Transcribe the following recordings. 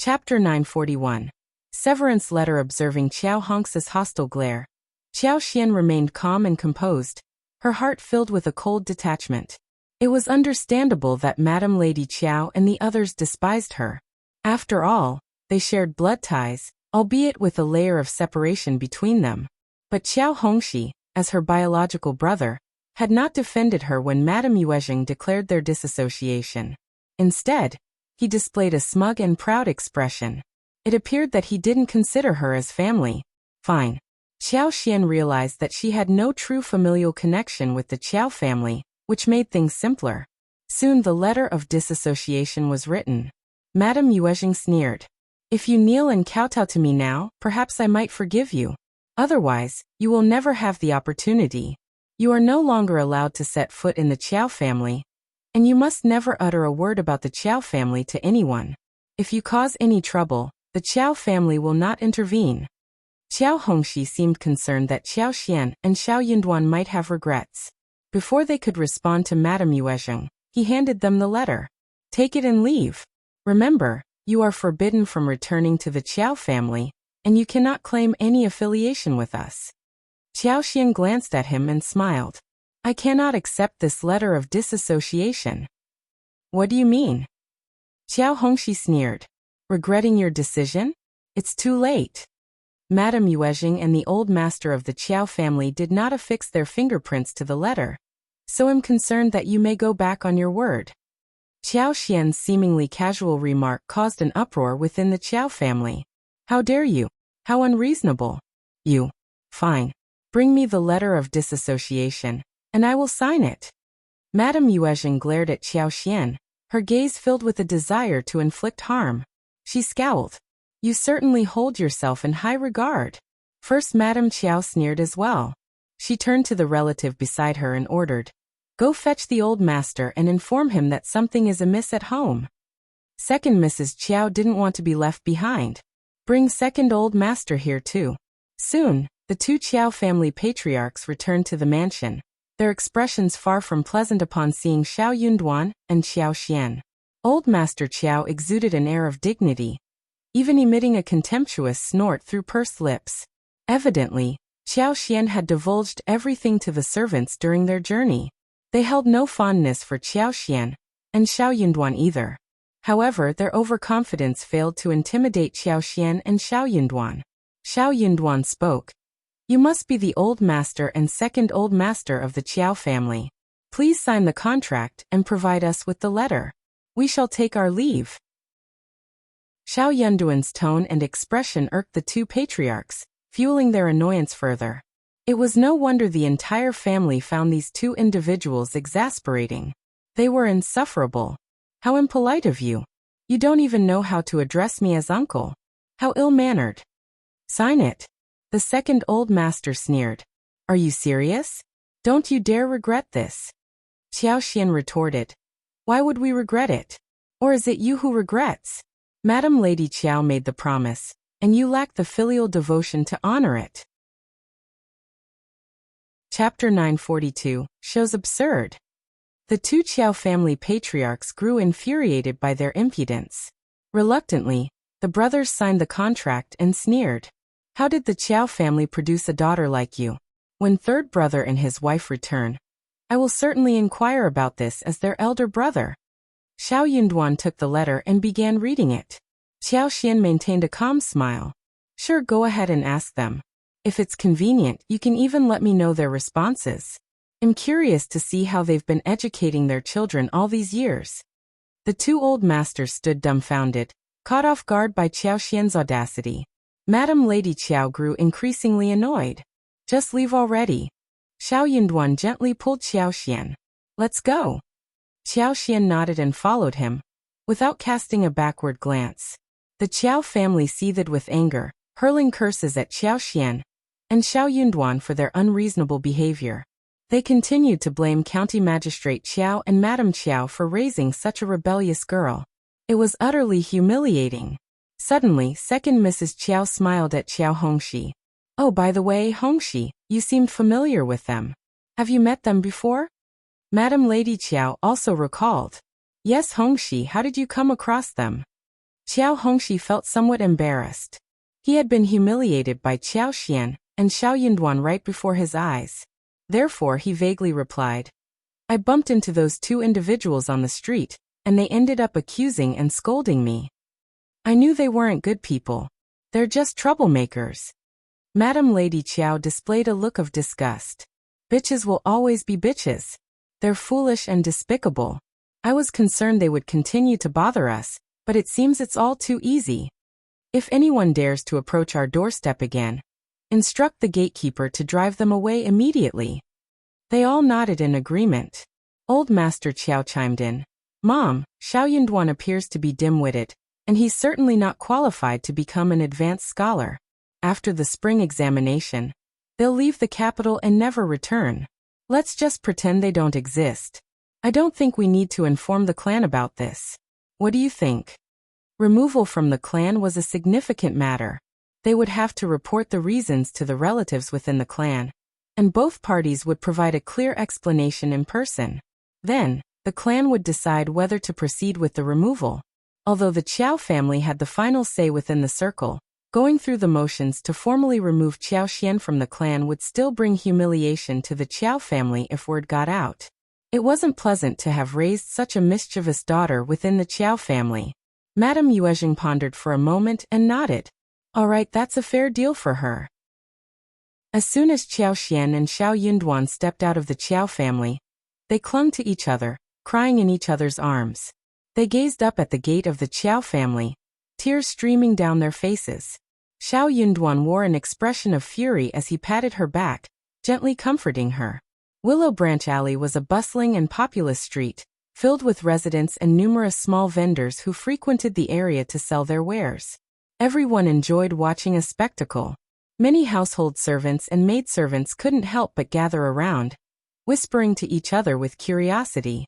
Chapter 941. Severance Letter. Observing Qiao Hongxi's hostile glare, Qiao Xian remained calm and composed, her heart filled with a cold detachment. It was understandable that Madame Lady Qiao and the others despised her. After all, they shared blood ties, albeit with a layer of separation between them. But Qiao Hongxi, as her biological brother, had not defended her when Madame Yuezheng declared their disassociation. Instead, he displayed a smug and proud expression. It appeared that he didn't consider her as family. Fine. Qiao Xian realized that she had no true familial connection with the Qiao family, which made things simpler. Soon the letter of disassociation was written. Madame Yuezheng sneered. If you kneel and kowtow to me now, perhaps I might forgive you. Otherwise, you will never have the opportunity. You are no longer allowed to set foot in the Qiao family, and you must never utter a word about the Qiao family to anyone. If you cause any trouble, the Qiao family will not intervene. Qiao Hongxi seemed concerned that Qiao Xian and Xiao Yunduan might have regrets. Before they could respond to Madame Yuezheng, he handed them the letter. Take it and leave. Remember, you are forbidden from returning to the Qiao family, and you cannot claim any affiliation with us. Qiao Xian glanced at him and smiled. I cannot accept this letter of disassociation. What do you mean? Qiao Hongxi sneered. Regretting your decision? It's too late. Madame Yuezheng and the old master of the Qiao family did not affix their fingerprints to the letter, so I'm concerned that you may go back on your word. Qiao Xian's seemingly casual remark caused an uproar within the Qiao family. How dare you? How unreasonable. You. Fine. Bring me the letter of disassociation, and I will sign it. Madame Yuezheng glared at Qiao Xian, her gaze filled with a desire to inflict harm. She scowled. You certainly hold yourself in high regard. First Madame Qiao sneered as well. She turned to the relative beside her and ordered, Go fetch the old master and inform him that something is amiss at home. Second Mrs. Qiao didn't want to be left behind. Bring second old master here too. Soon, the two Qiao family patriarchs returned to the mansion, their expressions far from pleasant upon seeing Xiao Yunduan and Qiao Xian. Old Master Qiao exuded an air of dignity, even emitting a contemptuous snort through pursed lips. Evidently, Qiao Xian had divulged everything to the servants during their journey. They held no fondness for Qiao Xian, and Xiao Yunduan either. However, their overconfidence failed to intimidate Qiao Xian and Xiao Yunduan. Xiao Yunduan spoke. You must be the old master and second old master of the Qiao family. Please sign the contract and provide us with the letter. We shall take our leave. Xiao Yunduan's tone and expression irked the two patriarchs, fueling their annoyance further. It was no wonder the entire family found these two individuals exasperating. They were insufferable. How impolite of you. You don't even know how to address me as uncle. How ill-mannered. Sign it. The second old master sneered. Are you serious? Don't you dare regret this. Qiao Xian retorted. Why would we regret it? Or is it you who regrets? Madame Lady Qiao made the promise, and you lack the filial devotion to honor it. Chapter 942 shows absurd. The two Qiao family patriarchs grew infuriated by their impudence. Reluctantly, the brothers signed the contract and sneered. How did the Qiao family produce a daughter like you? When third brother and his wife return, I will certainly inquire about this as their elder brother. Xiao Yunduan took the letter and began reading it. Qiao Xian maintained a calm smile. Sure, go ahead and ask them. If it's convenient, you can even let me know their responses. I'm curious to see how they've been educating their children all these years. The two old masters stood dumbfounded, caught off guard by Qiao Xian's audacity. Madame Lady Qiao grew increasingly annoyed. Just leave already. Xiao Yunduan gently pulled Qiao Xian. Let's go. Qiao Xian nodded and followed him, without casting a backward glance. The Qiao family seethed with anger, hurling curses at Qiao Xian and Xiao Yunduan for their unreasonable behavior. They continued to blame County Magistrate Qiao and Madame Qiao for raising such a rebellious girl. It was utterly humiliating. Suddenly, second Mrs. Qiao smiled at Qiao Hongxi. Oh, by the way, Hongxi, you seemed familiar with them. Have you met them before? Madame Lady Qiao also recalled. Yes, Hongxi, how did you come across them? Hongxi felt somewhat embarrassed. He had been humiliated by Qiao Xian and Xiao Yunduan right before his eyes. Therefore he vaguely replied, "I bumped into those two individuals on the street, and they ended up accusing and scolding me. I knew they weren't good people. They're just troublemakers." Madam Lady Qiao displayed a look of disgust. "Bitches will always be bitches. They're foolish and despicable. I was concerned they would continue to bother us, but it seems it's all too easy. If anyone dares to approach our doorstep again, instruct the gatekeeper to drive them away immediately." They all nodded in agreement. Old Master Qiao chimed in, "Mom, Xiao Yunduan appears to be dim-witted, and he's certainly not qualified to become an advanced scholar. After the spring examination, they'll leave the capital and never return. Let's just pretend they don't exist. I don't think we need to inform the clan about this. What do you think?" Removal from the clan was a significant matter. They would have to report the reasons to the relatives within the clan, and both parties would provide a clear explanation in person. Then, the clan would decide whether to proceed with the removal. Although the Qiao family had the final say within the circle, going through the motions to formally remove Qiao Xian from the clan would still bring humiliation to the Qiao family if word got out. It wasn't pleasant to have raised such a mischievous daughter within the Qiao family. Madame Yuezheng pondered for a moment and nodded. "All right, that's a fair deal for her." As soon as Qiao Xian and Xiao Yunduan stepped out of the Qiao family, they clung to each other, crying in each other's arms. They gazed up at the gate of the Qiao family, tears streaming down their faces. Xiao Yunduan wore an expression of fury as he patted her back, gently comforting her. Willow Branch Alley was a bustling and populous street, filled with residents and numerous small vendors who frequented the area to sell their wares. Everyone enjoyed watching a spectacle. Many household servants and maidservants couldn't help but gather around, whispering to each other with curiosity.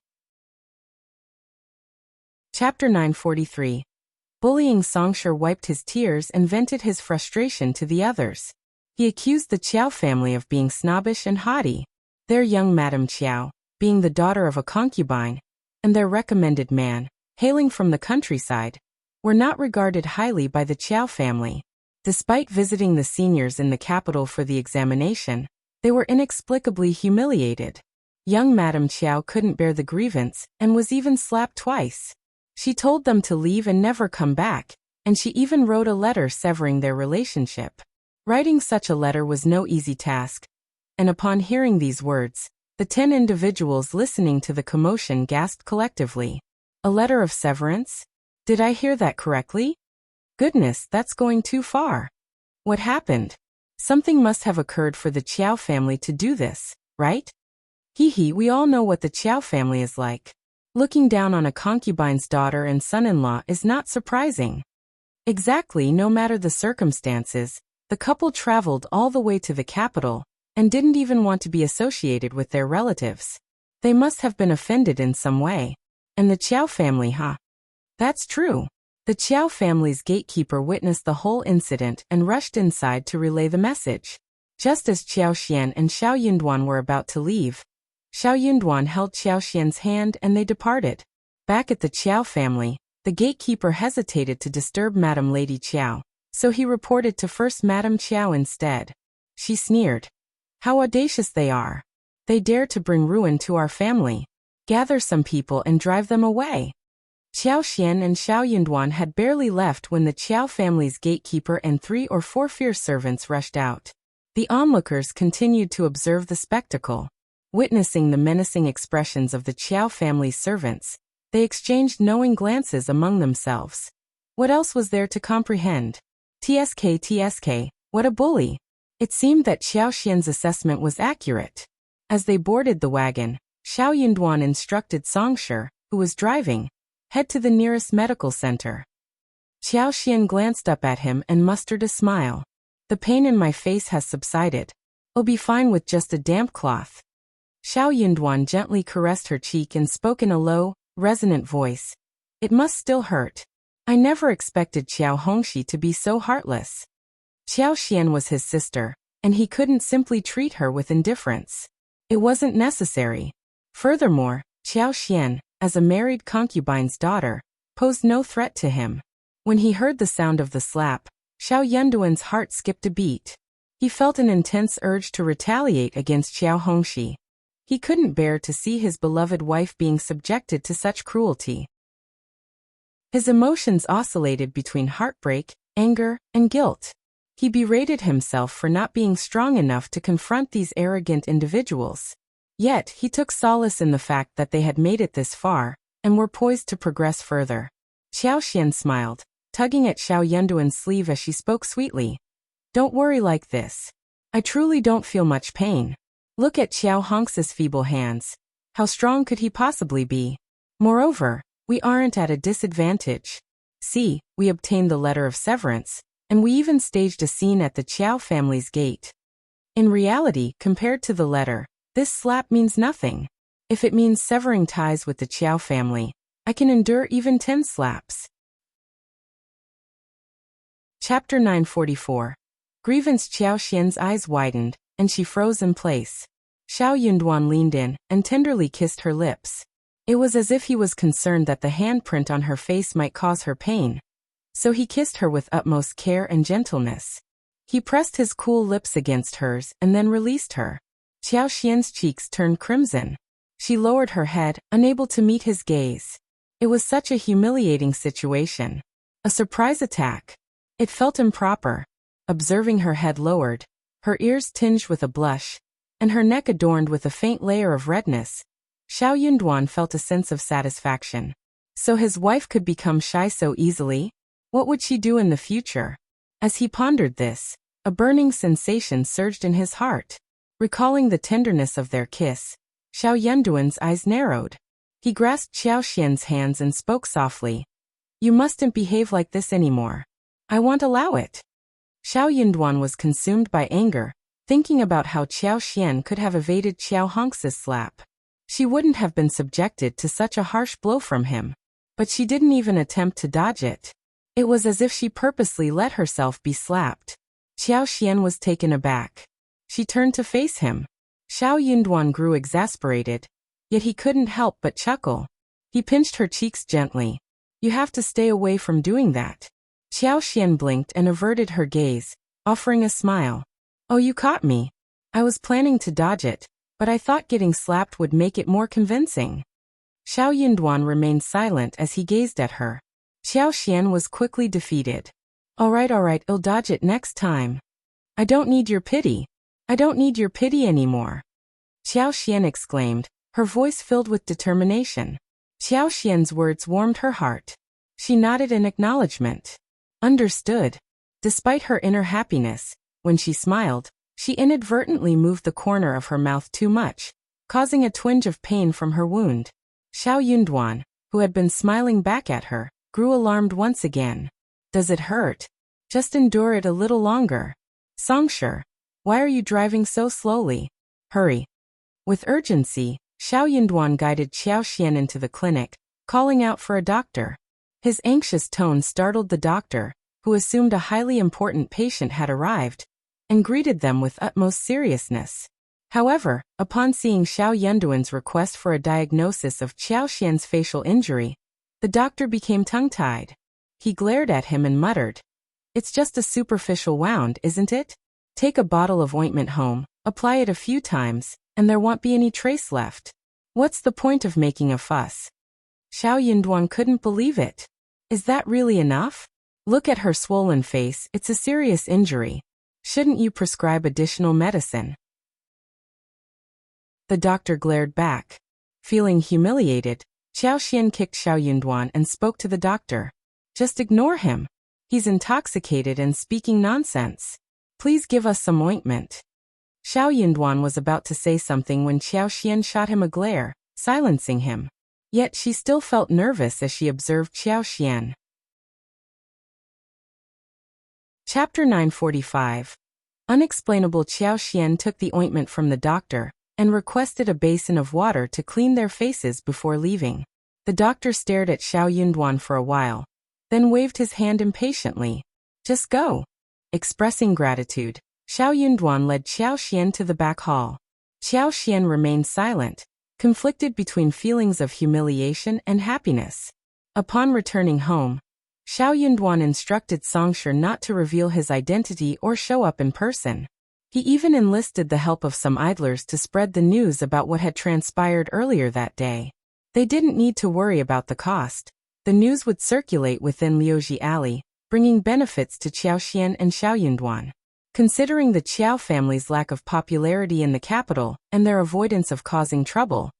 Chapter 943. Bullying Songshi wiped his tears and vented his frustration to the others. He accused the Qiao family of being snobbish and haughty. Their young Madame Qiao, being the daughter of a concubine, and their recommended man, hailing from the countryside, were not regarded highly by the Qiao family. Despite visiting the seniors in the capital for the examination, they were inexplicably humiliated. Young Madame Qiao couldn't bear the grievance and was even slapped twice. She told them to leave and never come back, and she even wrote a letter severing their relationship. Writing such a letter was no easy task, and upon hearing these words, the 10 individuals listening to the commotion gasped collectively. "A letter of severance? Did I hear that correctly? Goodness, that's going too far. What happened? Something must have occurred for the Qiao family to do this, right? We all know what the Qiao family is like. Looking down on a concubine's daughter and son-in-law is not surprising." Exactly, no matter the circumstances, the couple traveled all the way to the capital and didn't even want to be associated with their relatives. They must have been offended in some way. And the Qiao family, huh? That's true. The Qiao family's gatekeeper witnessed the whole incident and rushed inside to relay the message. Just as Qiao Xian and Xiao Yunduan were about to leave, Xiao Yunduan held Qiao Xian's hand and they departed. Back at the Qiao family, the gatekeeper hesitated to disturb Madame Lady Qiao, so he reported to First Madame Qiao instead. She sneered. "How audacious they are. They dare to bring ruin to our family. Gather some people and drive them away." Qiao Xian and Xiao Yunduan had barely left when the Qiao family's gatekeeper and 3 or 4 fierce servants rushed out. The onlookers continued to observe the spectacle. Witnessing the menacing expressions of the Qiao family's servants, they exchanged knowing glances among themselves. What else was there to comprehend? TSK, what a bully. It seemed that Qiao Xian's assessment was accurate. As they boarded the wagon, Xiao Yunduan instructed Songshi, who was driving, head to the nearest medical center. Qiao Xian glanced up at him and mustered a smile. "The pain in my face has subsided. I'll be fine with just a damp cloth." Xiao Yunduan gently caressed her cheek and spoke in a low, resonant voice. "It must still hurt. I never expected Qiao Hongxi to be so heartless." Qiao Xian was his sister, and he couldn't simply treat her with indifference. It wasn't necessary. Furthermore, Qiao Xian, as a married concubine's daughter, posed no threat to him. When he heard the sound of the slap, Xiao Yunduan's heart skipped a beat. He felt an intense urge to retaliate against Qiao Hongxi. He couldn't bear to see his beloved wife being subjected to such cruelty. His emotions oscillated between heartbreak, anger, and guilt. He berated himself for not being strong enough to confront these arrogant individuals. Yet, he took solace in the fact that they had made it this far, and were poised to progress further. Qiao Xian smiled, tugging at Xiao Yunduan's sleeve as she spoke sweetly. Don't worry like this. I truly don't feel much pain. Look at Qiao Hongxi's feeble hands. How strong could he possibly be? Moreover, we aren't at a disadvantage. See, we obtained the letter of severance, and we even staged a scene at the Qiao family's gate. In reality, compared to the letter, this slap means nothing. If it means severing ties with the Qiao family, I can endure even 10 slaps. Chapter 944. Grievance. Qiao Xian's eyes widened, and she froze in place. Xiao Yunduan leaned in and tenderly kissed her lips. It was as if he was concerned that the handprint on her face might cause her pain. So he kissed her with utmost care and gentleness. He pressed his cool lips against hers and then released her. Qiao Xian's cheeks turned crimson. She lowered her head, unable to meet his gaze. It was such a humiliating situation. A surprise attack. It felt improper. Observing her head lowered, her ears tinged with a blush, and her neck adorned with a faint layer of redness, Xiao Yunduan felt a sense of satisfaction. So his wife could become shy so easily? What would she do in the future? As he pondered this, a burning sensation surged in his heart. Recalling the tenderness of their kiss, Xiao Yunduan's eyes narrowed. He grasped Qiao Xian's hands and spoke softly. You mustn't behave like this anymore. I won't allow it. Xiao Yunduan was consumed by anger, thinking about how Qiao Xian could have evaded Qiao Hongxi's slap. She wouldn't have been subjected to such a harsh blow from him. But she didn't even attempt to dodge it. It was as if she purposely let herself be slapped. Qiao Xian was taken aback. She turned to face him. Xiao Yunduan grew exasperated, yet he couldn't help but chuckle. He pinched her cheeks gently. You have to stay away from doing that. Qiao Xian blinked and averted her gaze, offering a smile. Oh, you caught me. I was planning to dodge it, but I thought getting slapped would make it more convincing. Xiao Yunduan remained silent as he gazed at her. Qiao Xian was quickly defeated. All right, I'll dodge it next time. I don't need your pity. I don't need your pity anymore. Qiao Xian exclaimed, her voice filled with determination. Qiao Xian's words warmed her heart. She nodded in acknowledgement. Understood. Despite her inner happiness, when she smiled, she inadvertently moved the corner of her mouth too much, causing a twinge of pain from her wound. Xiao Yunduan, who had been smiling back at her, grew alarmed once again. Does it hurt? Just endure it a little longer. Songsher, why are you driving so slowly? Hurry. With urgency, Xiao Yunduan guided Qiao Xian into the clinic, calling out for a doctor. His anxious tone startled the doctor, who assumed a highly important patient had arrived, and greeted them with utmost seriousness. However, upon seeing Xiao Yunduan's request for a diagnosis of Qiao Xian's facial injury, the doctor became tongue-tied. He glared at him and muttered, It's just a superficial wound, isn't it? Take a bottle of ointment home, apply it a few times, and there won't be any trace left. What's the point of making a fuss? Xiao Yunduan couldn't believe it. Is that really enough? Look at her swollen face, it's a serious injury. Shouldn't you prescribe additional medicine? The doctor glared back. Feeling humiliated, Qiao Xian kicked Xiao Yunduan and spoke to the doctor. Just ignore him. He's intoxicated and speaking nonsense. Please give us some ointment. Xiao Yunduan was about to say something when Qiao Xian shot him a glare, silencing him. Yet she still felt nervous as she observed Qiao Xian. Chapter 945. Unexplainable. Qiao Xian took the ointment from the doctor and requested a basin of water to clean their faces before leaving. The doctor stared at Xiao Yunduan for a while, then waved his hand impatiently. Just go. Expressing gratitude, Xiao Yunduan led Qiao Xian to the back hall. Qiao Xian remained silent, conflicted between feelings of humiliation and happiness. Upon returning home, Xiao Yunduan instructed Songsher not to reveal his identity or show up in person. He even enlisted the help of some idlers to spread the news about what had transpired earlier that day. They didn't need to worry about the cost. The news would circulate within Liuji Alley, bringing benefits to Qiao Xian and Xiao Yunduan. Considering the Qiao family's lack of popularity in the capital and their avoidance of causing trouble,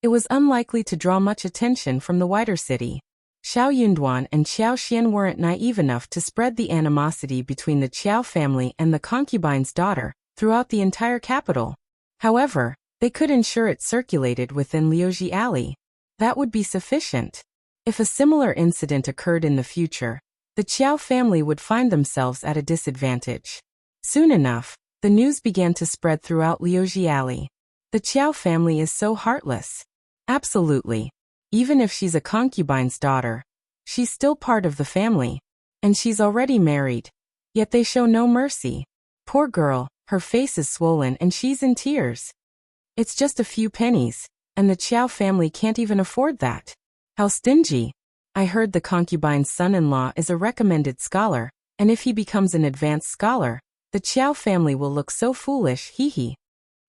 it was unlikely to draw much attention from the wider city. Xiao Yunduan and Qiao Xian weren't naive enough to spread the animosity between the Qiao family and the concubine's daughter throughout the entire capital. However, they could ensure it circulated within Liuji Alley. That would be sufficient. If a similar incident occurred in the future, the Qiao family would find themselves at a disadvantage. Soon enough, the news began to spread throughout Liuji Alley. The Qiao family is so heartless. Absolutely. Even if she's a concubine's daughter, she's still part of the family. And she's already married. Yet they show no mercy. Poor girl, her face is swollen and she's in tears. It's just a few pennies, and the Qiao family can't even afford that. How stingy. I heard the concubine's son-in-law is a recommended scholar, and if he becomes an advanced scholar, the Qiao family will look so foolish, hee.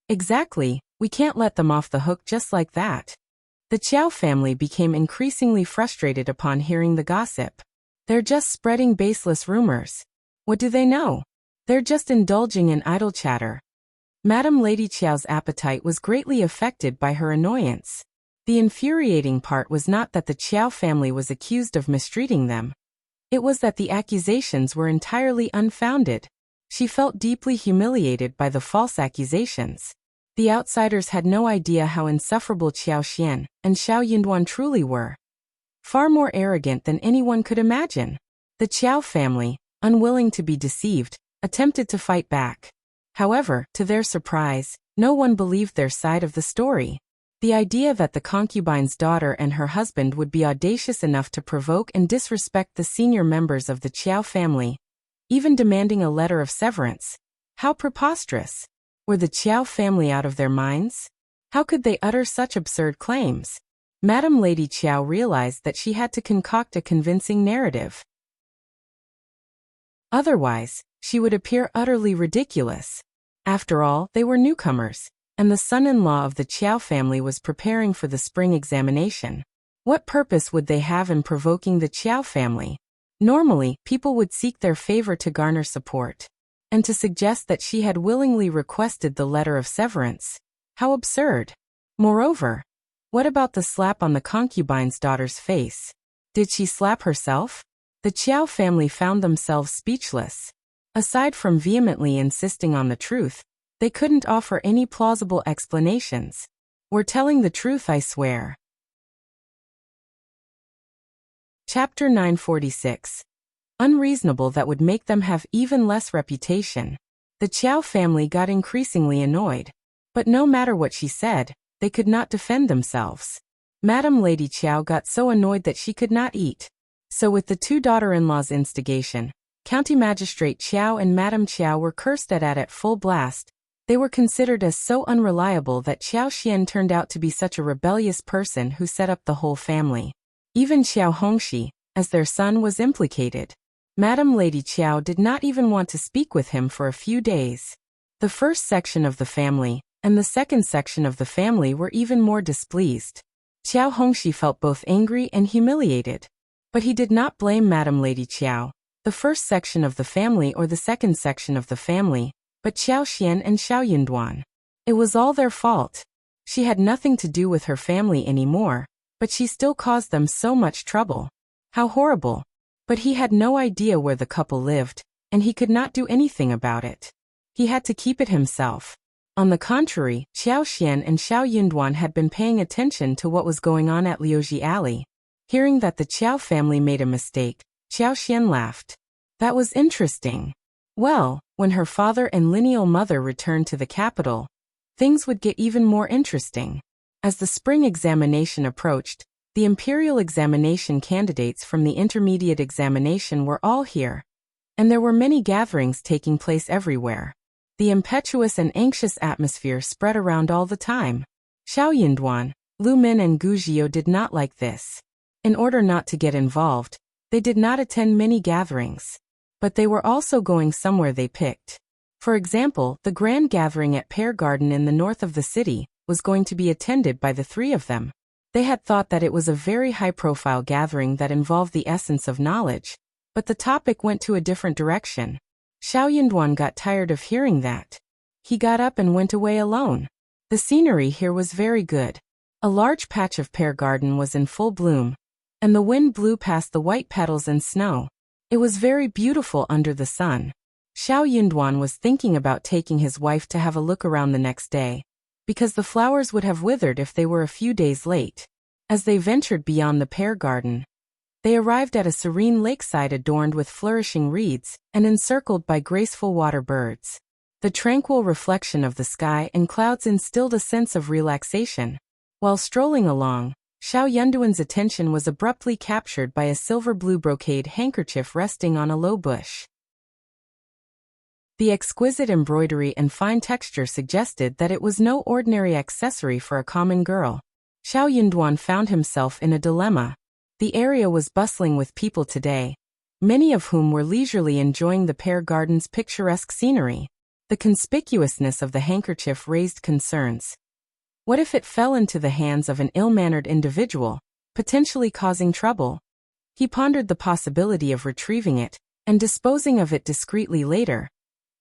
Exactly, we can't let them off the hook just like that. The Qiao family became increasingly frustrated upon hearing the gossip. They're just spreading baseless rumors. What do they know? They're just indulging in idle chatter. Madame Lady Qiao's appetite was greatly affected by her annoyance. The infuriating part was not that the Qiao family was accused of mistreating them. It was that the accusations were entirely unfounded. She felt deeply humiliated by the false accusations. The outsiders had no idea how insufferable Qiao Xian and Xiao Yunduan truly were. Far more arrogant than anyone could imagine. The Qiao family, unwilling to be deceived, attempted to fight back. However, to their surprise, no one believed their side of the story. The idea that the concubine's daughter and her husband would be audacious enough to provoke and disrespect the senior members of the Qiao family, even demanding a letter of severance. How preposterous! Were the Qiao family out of their minds? How could they utter such absurd claims? Madame Lady Qiao realized that she had to concoct a convincing narrative. Otherwise, she would appear utterly ridiculous. After all, they were newcomers, and the son-in-law of the Qiao family was preparing for the spring examination. What purpose would they have in provoking the Qiao family? Normally, people would seek their favor to garner support. And to suggest that she had willingly requested the letter of severance. How absurd. Moreover, what about the slap on the concubine's daughter's face? Did she slap herself? The Qiao family found themselves speechless. Aside from vehemently insisting on the truth, they couldn't offer any plausible explanations. We're telling the truth, I swear. Chapter 946. Unreasonable that would make them have even less reputation. The Qiao family got increasingly annoyed. But no matter what she said, they could not defend themselves. Madame Lady Qiao got so annoyed that she could not eat. So with the two daughter-in-law's instigation, County Magistrate Qiao and Madame Qiao were cursed at full blast. They were considered as so unreliable that Qiao Xian turned out to be such a rebellious person who set up the whole family. Even Qiao Hongxi, as their son, was implicated. Madame Lady Qiao did not even want to speak with him for a few days. The first section of the family and the second section of the family were even more displeased. Qiao Hongxi felt both angry and humiliated. But he did not blame Madame Lady Qiao, the first section of the family or the second section of the family, but Qiao Xian and Xiao Yunduan. It was all their fault. She had nothing to do with her family anymore, but she still caused them so much trouble. How horrible. But he had no idea where the couple lived, and he could not do anything about it. He had to keep it himself. On the contrary, Qiao Xian and Xiao Yunduan had been paying attention to what was going on at Liuji Alley. Hearing that the Qiao family made a mistake, Qiao Xian laughed. That was interesting. Well, when her father and lineal mother returned to the capital, things would get even more interesting. As the spring examination approached, the imperial examination candidates from the intermediate examination were all here, and there were many gatherings taking place everywhere. The impetuous and anxious atmosphere spread around all the time. Xiao Yunduan, Lu Min and Gu Zhio did not like this. In order not to get involved, They did not attend many gatherings. But they were also going somewhere they picked. For example, the grand gathering at Pear Garden in the north of the city was going to be attended by the three of them. They had thought that it was a very high-profile gathering that involved the essence of knowledge, but the topic went to a different direction. Xiao Yunduan got tired of hearing that. He got up and went away alone. The scenery here was very good. A large patch of Pear Garden was in full bloom, and the wind blew past the white petals and snow. It was very beautiful under the sun. Xiao Yunduan was thinking about taking his wife to have a look around the next day, because the flowers would have withered if they were a few days late. As they ventured beyond the Pear Garden, they arrived at a serene lakeside adorned with flourishing reeds and encircled by graceful water birds. The tranquil reflection of the sky and clouds instilled a sense of relaxation. While strolling along, Xiao Yunduan's attention was abruptly captured by a silver-blue brocade handkerchief resting on a low bush. The exquisite embroidery and fine texture suggested that it was no ordinary accessory for a common girl. Xiao Yunduan found himself in a dilemma. The area was bustling with people today, many of whom were leisurely enjoying the Pear Garden's picturesque scenery. The conspicuousness of the handkerchief raised concerns. What if it fell into the hands of an ill-mannered individual, potentially causing trouble? He pondered the possibility of retrieving it and disposing of it discreetly later,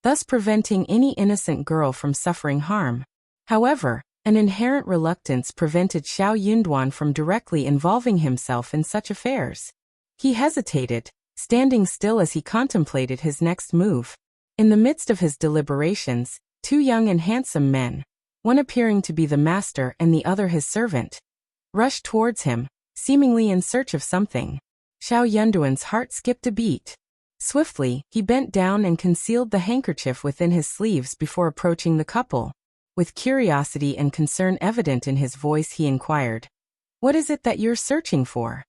thus preventing any innocent girl from suffering harm. However, an inherent reluctance prevented Xiao Yunduan from directly involving himself in such affairs. He hesitated, standing still as he contemplated his next move. In the midst of his deliberations, two young and handsome men, one appearing to be the master and the other his servant, rushed towards him, seemingly in search of something. Xiao Yunduan's heart skipped a beat. Swiftly, he bent down and concealed the handkerchief within his sleeves before approaching the couple. With curiosity and concern evident in his voice, he inquired, "What is it that you're searching for?"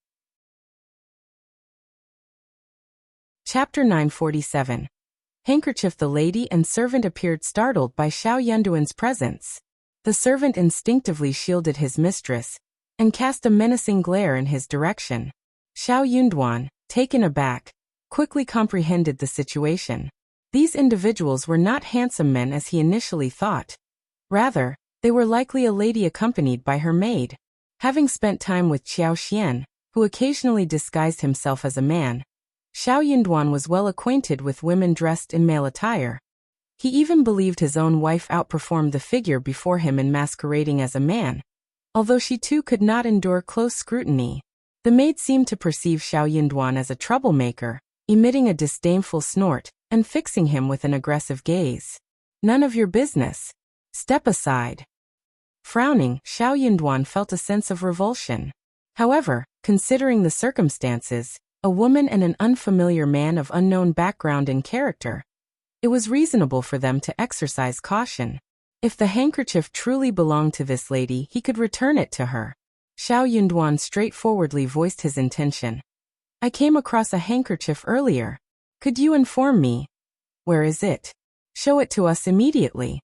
Chapter 947. Handkerchief. The lady and servant appeared startled by Xiao Yunduan's presence. The servant instinctively shielded his mistress and cast a menacing glare in his direction. Xiao Yunduan, taken aback, quickly comprehended the situation. These individuals were not handsome men as he initially thought. Rather, they were likely a lady accompanied by her maid. Having spent time with Qiao Xian, who occasionally disguised himself as a man, Xiao Yunduan was well acquainted with women dressed in male attire. He even believed his own wife outperformed the figure before him in masquerading as a man, although she too could not endure close scrutiny. The maid seemed to perceive Xiao Yunduan as a troublemaker, emitting a disdainful snort and fixing him with an aggressive gaze. "None of your business. Step aside." Frowning, Xiao Yunduan felt a sense of revulsion. However, considering the circumstances, a woman and an unfamiliar man of unknown background and character, it was reasonable for them to exercise caution. If the handkerchief truly belonged to this lady, he could return it to her. Xiao Yunduan straightforwardly voiced his intention. "I came across a handkerchief earlier. Could you inform me? Where is it? Show it to us immediately."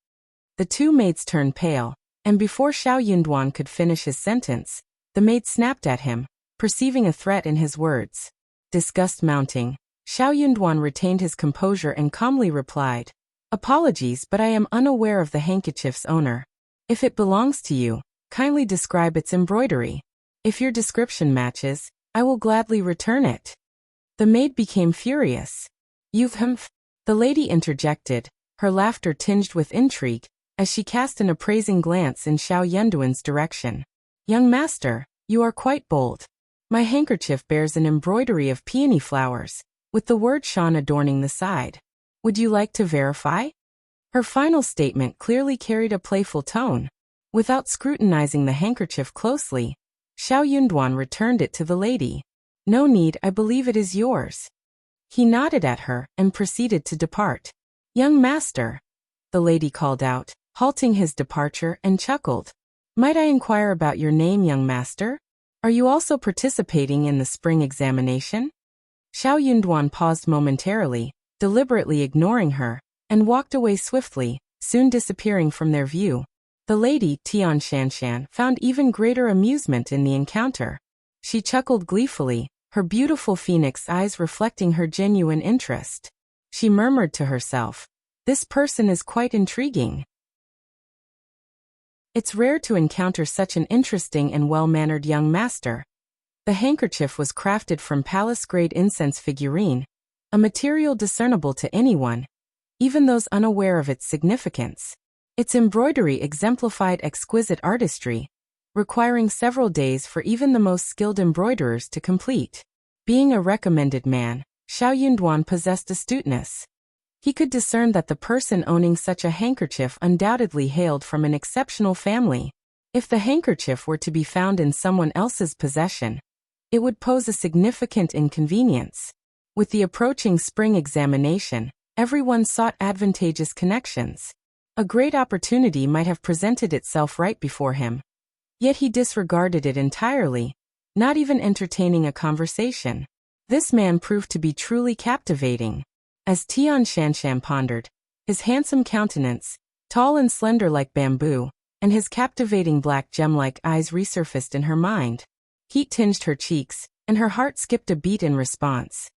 The two maids turned pale, and before Xiao Yunduan could finish his sentence, the maid snapped at him, perceiving a threat in his words. Disgust mounting, Xiao Yunduan retained his composure and calmly replied, "Apologies, but I am unaware of the handkerchief's owner. If it belongs to you, kindly describe its embroidery. If your description matches, I will gladly return it." The maid became furious. "You've The lady interjected, her laughter tinged with intrigue, as she cast an appraising glance in Xiao Yunduan's direction. "Young master, you are quite bold. My handkerchief bears an embroidery of peony flowers, with the word Xuan adorning the side. Would you like to verify?" Her final statement clearly carried a playful tone. Without scrutinizing the handkerchief closely, Xiao Yunduan returned it to the lady. "No need, I believe it is yours." He nodded at her and proceeded to depart. "Young master," the lady called out, halting his departure, and chuckled. "Might I inquire about your name, young master? Are you also participating in the spring examination?" Xiao Yunduan paused momentarily, deliberately ignoring her, and walked away swiftly, soon disappearing from their view. The lady, Tian, found even greater amusement in the encounter. She chuckled gleefully, her beautiful phoenix eyes reflecting her genuine interest. She murmured to herself, "This person is quite intriguing." It's rare to encounter such an interesting and well-mannered young master. The handkerchief was crafted from palace-grade incense figurine, a material discernible to anyone, even those unaware of its significance. Its embroidery exemplified exquisite artistry, requiring several days for even the most skilled embroiderers to complete. Being a recommended man, Xiao Yunduan possessed astuteness. He could discern that the person owning such a handkerchief undoubtedly hailed from an exceptional family. If the handkerchief were to be found in someone else's possession, it would pose a significant inconvenience. With the approaching spring examination, everyone sought advantageous connections. A great opportunity might have presented itself right before him. Yet he disregarded it entirely, not even entertaining a conversation. This man proved to be truly captivating. As Tian Shanshan pondered, his handsome countenance, tall and slender like bamboo, and his captivating black gem-like eyes resurfaced in her mind. Heat tinged her cheeks, and her heart skipped a beat in response.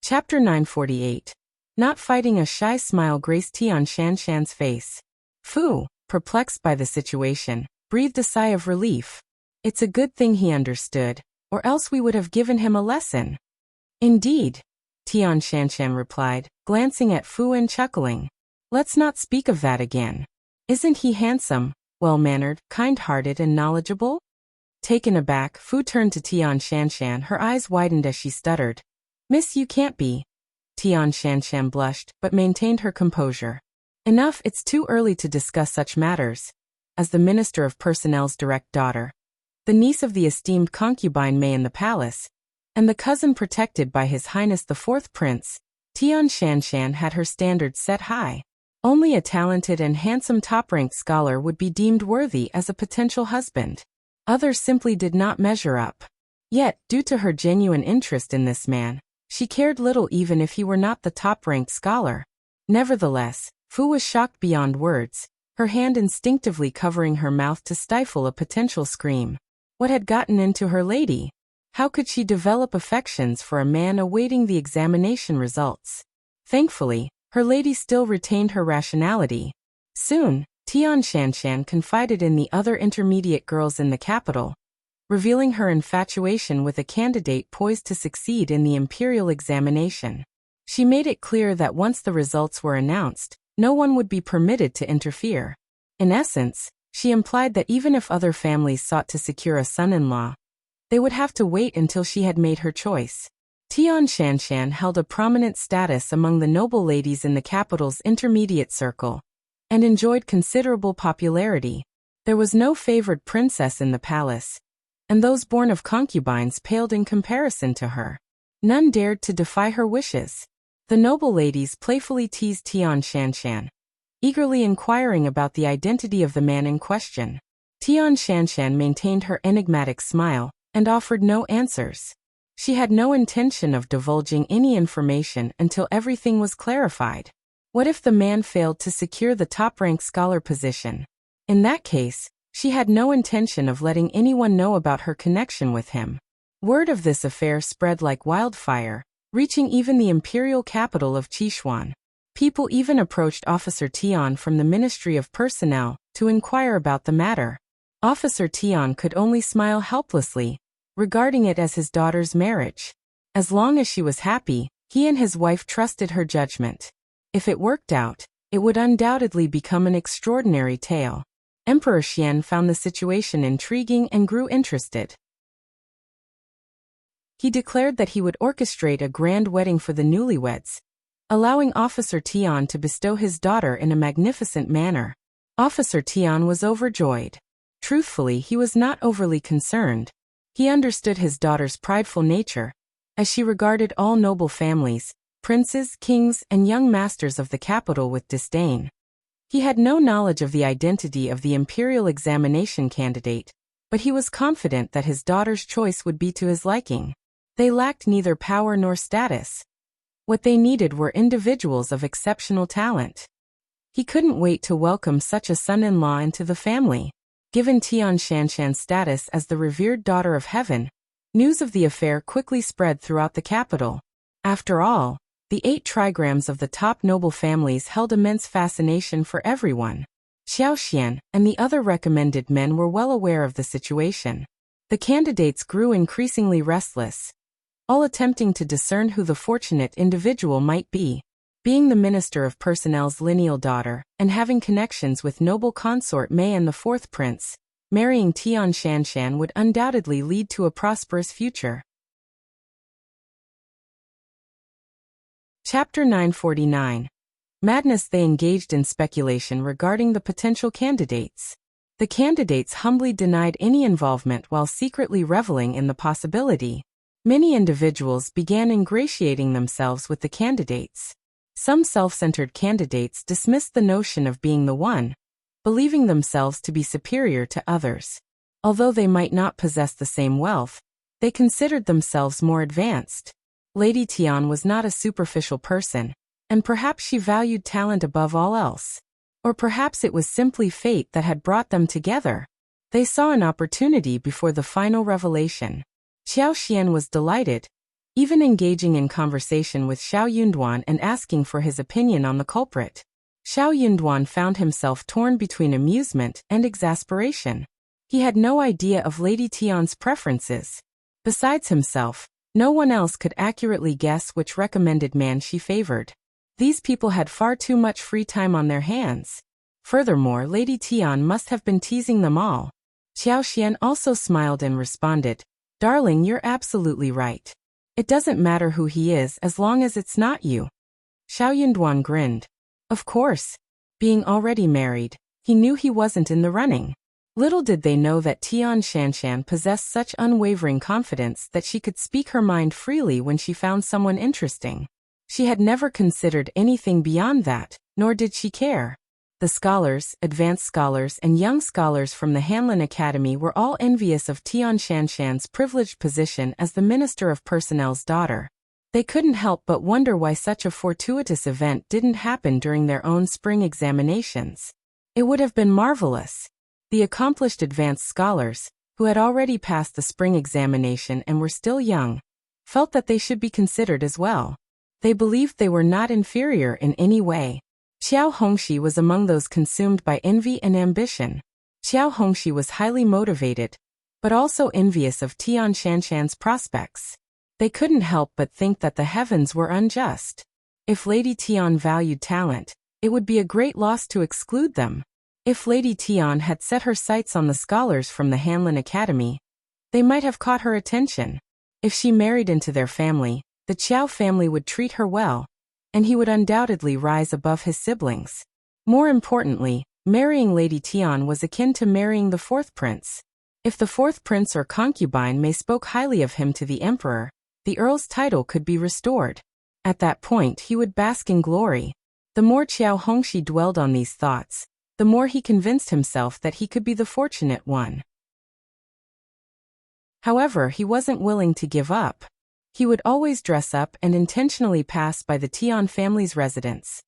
Chapter 948. Not fighting. A shy smile graced Tian Shanshan's face. Fu, perplexed by the situation, breathed a sigh of relief. It's a good thing he understood, or else we would have given him a lesson. Indeed, Tian Shanshan replied, glancing at Fu and chuckling. Let's not speak of that again. Isn't he handsome, well-mannered, kind-hearted and knowledgeable? Taken aback, Fu turned to Tian Shanshan. Her eyes widened as she stuttered. Miss, you can't be. Tian Shanshan blushed, but maintained her composure. Enough, it's too early to discuss such matters. As the Minister of Personnel's direct daughter, the niece of the esteemed concubine Mei in the palace, and the cousin protected by His Highness the Fourth Prince, Tian Shanshan had her standards set high. Only a talented and handsome top-ranked scholar would be deemed worthy as a potential husband. Others simply did not measure up. Yet, due to her genuine interest in this man, she cared little even if he were not the top-ranked scholar. Nevertheless, Fu was shocked beyond words, her hand instinctively covering her mouth to stifle a potential scream. What had gotten into her lady? How could she develop affections for a man awaiting the examination results? Thankfully, her lady still retained her rationality. Soon, Tian Shanshan confided in the other intermediate girls in the capital, revealing her infatuation with a candidate poised to succeed in the imperial examination. She made it clear that once the results were announced, no one would be permitted to interfere. In essence, she implied that even if other families sought to secure a son-in-law, they would have to wait until she had made her choice. Tian Shanshan held a prominent status among the noble ladies in the capital's intermediate circle, and enjoyed considerable popularity. There was no favored princess in the palace, and those born of concubines paled in comparison to her. None dared to defy her wishes. The noble ladies playfully teased Tian Shanshan, eagerly inquiring about the identity of the man in question. Tian Shanshan maintained her enigmatic smile, and offered no answers. She had no intention of divulging any information until everything was clarified. What if the man failed to secure the top-ranked scholar position? In that case, she had no intention of letting anyone know about her connection with him. Word of this affair spread like wildfire, reaching even the imperial capital of Xuan. People even approached Officer Tian from the Ministry of Personnel to inquire about the matter. Officer Tian could only smile helplessly, regarding it as his daughter's marriage. As long as she was happy, he and his wife trusted her judgment. If it worked out, it would undoubtedly become an extraordinary tale. Emperor Qian found the situation intriguing and grew interested. He declared that he would orchestrate a grand wedding for the newlyweds, allowing Officer Tian to bestow his daughter in a magnificent manner. Officer Tian was overjoyed. Truthfully, he was not overly concerned. He understood his daughter's prideful nature, as she regarded all noble families, princes, kings, and young masters of the capital with disdain. He had no knowledge of the identity of the imperial examination candidate, but he was confident that his daughter's choice would be to his liking. They lacked neither power nor status. What they needed were individuals of exceptional talent. He couldn't wait to welcome such a son-in-law into the family. Given Tian Shanshan's status as the revered daughter of heaven, news of the affair quickly spread throughout the capital. After all, the 8 trigrams of the top noble families held immense fascination for everyone. Xiao Xian and the other recommended men were well aware of the situation. The candidates grew increasingly restless, all attempting to discern who the fortunate individual might be. Being the Minister of Personnel's lineal daughter, and having connections with noble consort Mei and the 4th prince, marrying Tian Shanshan would undoubtedly lead to a prosperous future. Chapter 949. Madness. They engaged in speculation regarding the potential candidates. The candidates humbly denied any involvement while secretly reveling in the possibility. Many individuals began ingratiating themselves with the candidates. Some self-centered candidates dismissed the notion of being the one, believing themselves to be superior to others. Although they might not possess the same wealth, they considered themselves more advanced. Lady Tian was not a superficial person, and perhaps she valued talent above all else. Or perhaps it was simply fate that had brought them together. They saw an opportunity before the final revelation. Xiao Xian was delighted, even engaging in conversation with Xiao Yunduan and asking for his opinion on the culprit. Xiao Yunduan found himself torn between amusement and exasperation. He had no idea of Lady Tian's preferences. Besides himself, no one else could accurately guess which recommended man she favored. These people had far too much free time on their hands. Furthermore, Lady Tian must have been teasing them all. Xiao Xian also smiled and responded, "Darling, you're absolutely right. It doesn't matter who he is as long as it's not you." Xiao Yunduan grinned. Of course. Being already married, he knew he wasn't in the running. Little did they know that Tian Shanshan possessed such unwavering confidence that she could speak her mind freely when she found someone interesting. She had never considered anything beyond that, nor did she care. The scholars, advanced scholars and young scholars from the Hanlin Academy were all envious of Tian Shanshan's privileged position as the Minister of Personnel's daughter. They couldn't help but wonder why such a fortuitous event didn't happen during their own spring examinations. It would have been marvelous. The accomplished advanced scholars, who had already passed the spring examination and were still young, felt that they should be considered as well. They believed they were not inferior in any way. Qiao Hongxi was among those consumed by envy and ambition. Qiao Hongxi was highly motivated, but also envious of Tian Shanshan's prospects. They couldn't help but think that the heavens were unjust. If Lady Tian valued talent, it would be a great loss to exclude them. If Lady Tian had set her sights on the scholars from the Hanlin Academy, they might have caught her attention. If she married into their family, the Qiao family would treat her well, and he would undoubtedly rise above his siblings. More importantly, marrying Lady Tian was akin to marrying the 4th prince. If the 4th prince or concubine may spoke highly of him to the emperor, the earl's title could be restored. At that point he would bask in glory. The more Qiao Hongxi dwelled on these thoughts, the more he convinced himself that he could be the fortunate one. However, he wasn't willing to give up. He would always dress up and intentionally pass by the Tian family's residence.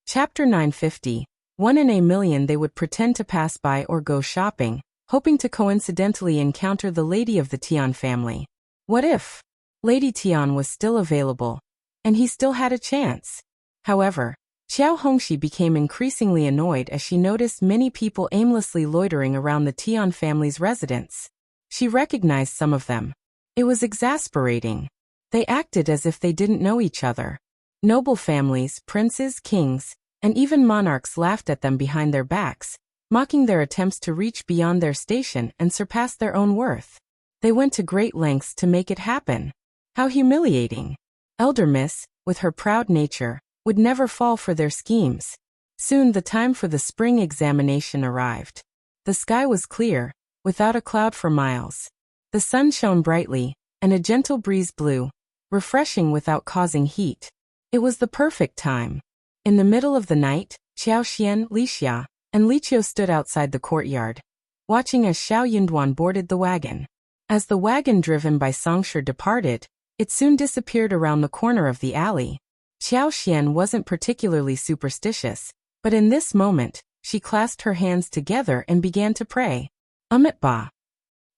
Chapter 950. 1 in a million they would pretend to pass by or go shopping, hoping to coincidentally encounter the lady of the Tian family. What if Lady Tian was still available, and he still had a chance? However, Qiao Hongxi became increasingly annoyed as she noticed many people aimlessly loitering around the Tian family's residence. She recognized some of them. It was exasperating. They acted as if they didn't know each other. Noble families, princes, kings, and even monarchs laughed at them behind their backs, mocking their attempts to reach beyond their station and surpass their own worth. They went to great lengths to make it happen. How humiliating. Elder Miss, with her proud nature, would never fall for their schemes. Soon the time for the spring examination arrived. The sky was clear, without a cloud for miles. The sun shone brightly, and a gentle breeze blew, refreshing without causing heat. It was the perfect time. In the middle of the night, Xiao Xian, Li Xia, and Li Qiao stood outside the courtyard, watching as Xiao Yunduan boarded the wagon. As the wagon driven by Songshi departed, it soon disappeared around the corner of the alley. Xiao Xian wasn't particularly superstitious, But in this moment, she clasped her hands together and began to pray. Ba.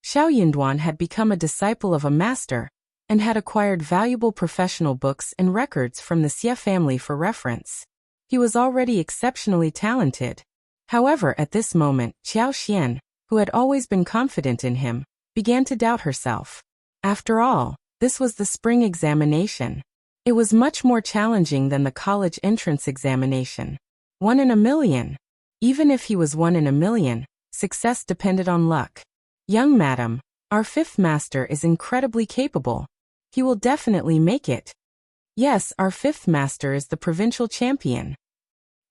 Xiao Yunduan had become a disciple of a master and had acquired valuable professional books and records from the Xie family for reference. He was already exceptionally talented. However, at this moment, Qiao Xian, who had always been confident in him, began to doubt herself. After all, this was the spring examination. It was much more challenging than the college entrance examination. 1 in a million. Even if he was 1 in a million, success depended on luck. Young madam, our fifth master is incredibly capable. He will definitely make it. Yes, our fifth master is the provincial champion.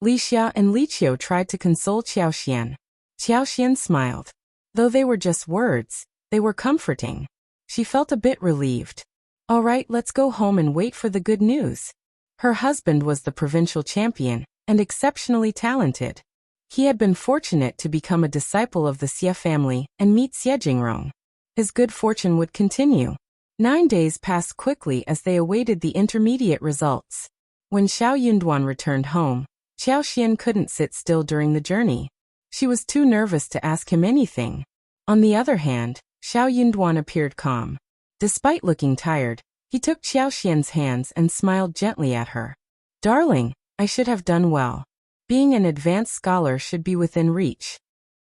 Li Xia and Li Qiao tried to console Qiao Xian. Qiao Xian smiled. Though they were just words, they were comforting. She felt a bit relieved. All right, let's go home and wait for the good news. Her husband was the provincial champion and exceptionally talented. He had been fortunate to become a disciple of the Xie family and meet Xie Jingrong. His good fortune would continue. 9 days passed quickly as they awaited the intermediate results. When Xiao Yunduan returned home, Qiao Xian couldn't sit still during the journey. She was too nervous to ask him anything. On the other hand, Xiao Yunduan appeared calm. Despite looking tired, he took Qiao Xian's hands and smiled gently at her. Darling, I should have done well. Being an advanced scholar should be within reach.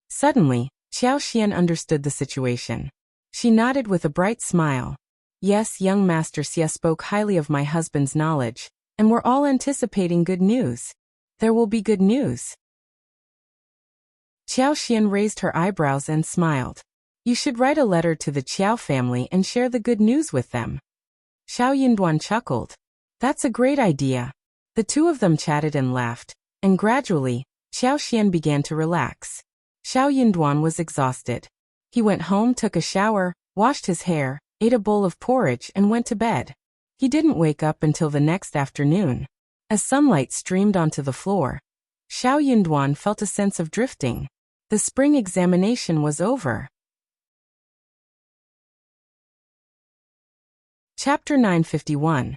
Suddenly, Qiao Xian understood the situation. She nodded with a bright smile. Yes, young Master Xie spoke highly of my husband's knowledge, and we're all anticipating good news. There will be good news. Qiao Xian raised her eyebrows and smiled. You should write a letter to the Qiao family and share the good news with them. Xiao Yunduan chuckled. That's a great idea. The two of them chatted and laughed, and gradually, Qiao Xian began to relax. Xiao Yunduan was exhausted. He went home, took a shower, washed his hair, ate a bowl of porridge and went to bed. He didn't wake up until the next afternoon. As sunlight streamed onto the floor, Xiao Yunduan felt a sense of drifting. The spring examination was over. Chapter 951.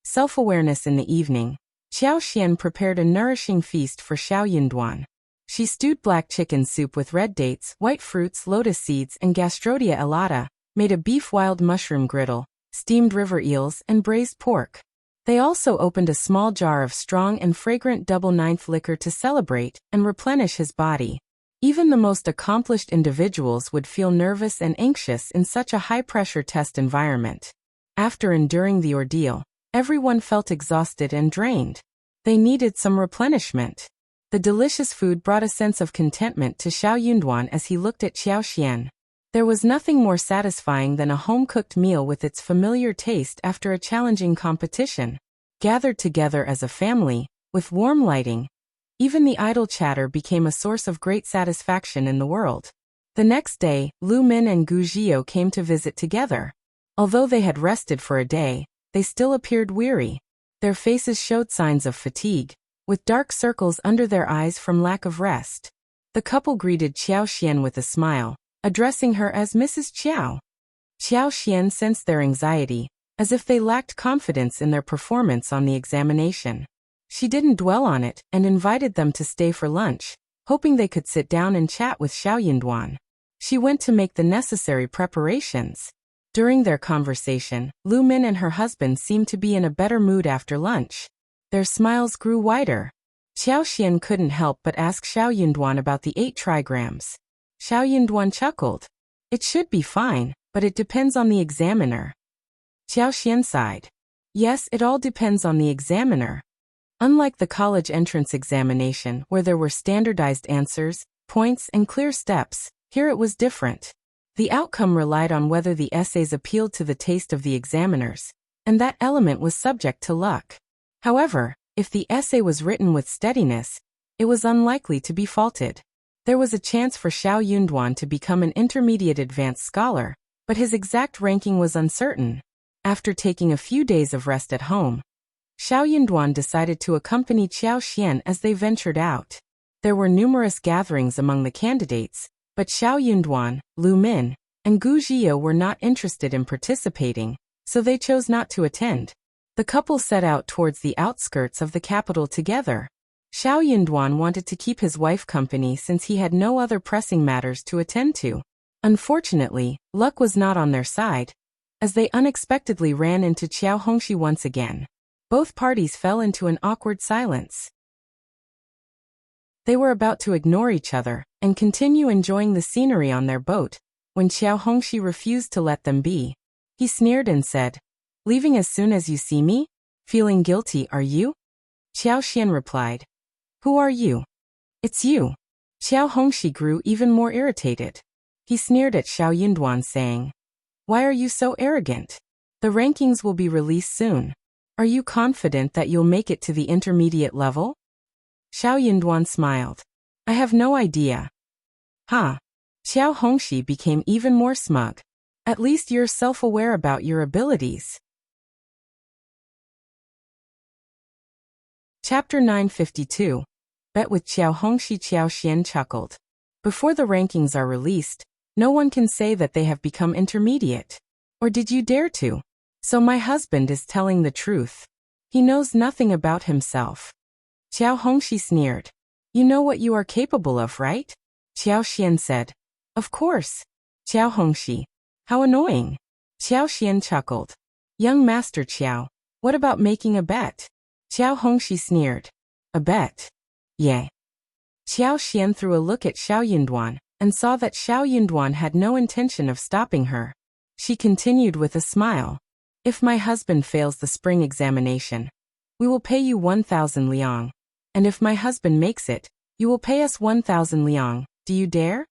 Self-awareness. In the evening, Qiao Xian prepared a nourishing feast for Xiao Yunduan. She stewed black chicken soup with red dates, white fruits, lotus seeds and Gastrodia elata, made a beef wild mushroom griddle, steamed river eels and braised pork. They also opened a small jar of strong and fragrant double-ninth liquor to celebrate and replenish his body. Even the most accomplished individuals would feel nervous and anxious in such a high-pressure test environment. After enduring the ordeal, everyone felt exhausted and drained. They needed some replenishment. The delicious food brought a sense of contentment to Xiao Yunduan as he looked at Qiao Xian. There was nothing more satisfying than a home-cooked meal with its familiar taste after a challenging competition. Gathered together as a family, with warm lighting, even the idle chatter became a source of great satisfaction in the world. The next day, Lu Min and Gu Zhio came to visit together. Although they had rested for a day, they still appeared weary. Their faces showed signs of fatigue, with dark circles under their eyes from lack of rest. The couple greeted Qiao Xian with a smile, addressing her as Mrs. Qiao. Qiao Xian sensed their anxiety, as if they lacked confidence in their performance on the examination. She didn't dwell on it and invited them to stay for lunch, hoping they could sit down and chat with Xiao Yunduan. She went to make the necessary preparations. During their conversation, Lu Min and her husband seemed to be in a better mood after lunch. Their smiles grew wider. Qiao Xian couldn't help but ask Xiao Yunduan about the 8 trigrams. Xiao Yunduan chuckled. It should be fine, but it depends on the examiner. Qiao Xian sighed. Yes, it all depends on the examiner. Unlike the college entrance examination where there were standardized answers, points and clear steps, here it was different. The outcome relied on whether the essays appealed to the taste of the examiners, and that element was subject to luck. However, if the essay was written with steadiness, it was unlikely to be faulted. There was a chance for Xiao Yunduan to become an intermediate advanced scholar, but his exact ranking was uncertain. After taking a few days of rest at home, Xiao Yunduan decided to accompany Qiao Xian as they ventured out. There were numerous gatherings among the candidates, but Xiao Yunduan, Lu Min, and Gu Zhio were not interested in participating, so they chose not to attend. The couple set out towards the outskirts of the capital together. Xiao Yinduan wanted to keep his wife company since he had no other pressing matters to attend to. Unfortunately, luck was not on their side, as they unexpectedly ran into Hongxi once again. Both parties fell into an awkward silence. They were about to ignore each other and continue enjoying the scenery on their boat when Hongxi refused to let them be. He sneered and said, "Leaving as soon as you see me? Feeling guilty, are you?" Xian replied, "Who are you?" "It's you." Hongxi grew even more irritated. He sneered at Xiao Yinduan saying, "Why are you so arrogant? The rankings will be released soon. Are you confident that you'll make it to the intermediate level?" Xiao Yinduan smiled. "I have no idea." "Huh." Hongxi became even more smug. "At least you're self-aware about your abilities." Chapter 952. Bet with Hongxi. Xian chuckled. "Before the rankings are released, no one can say that they have become intermediate. Or did you dare to? So my husband is telling the truth. He knows nothing about himself." Hongxi sneered. "You know what you are capable of, right?" Xian said. "Of course." Hongxi. "How annoying." Xian chuckled. "Young Master Qiao, what about making a bet?" Hongxi sneered. "A bet? Yay." Xian threw a look at Xiao Yinduan and saw that Xiao Yinduan had no intention of stopping her. She continued with a smile. "If my husband fails the spring examination, we will pay you 1,000 liang. And if my husband makes it, you will pay us 1,000 liang. Do you dare?"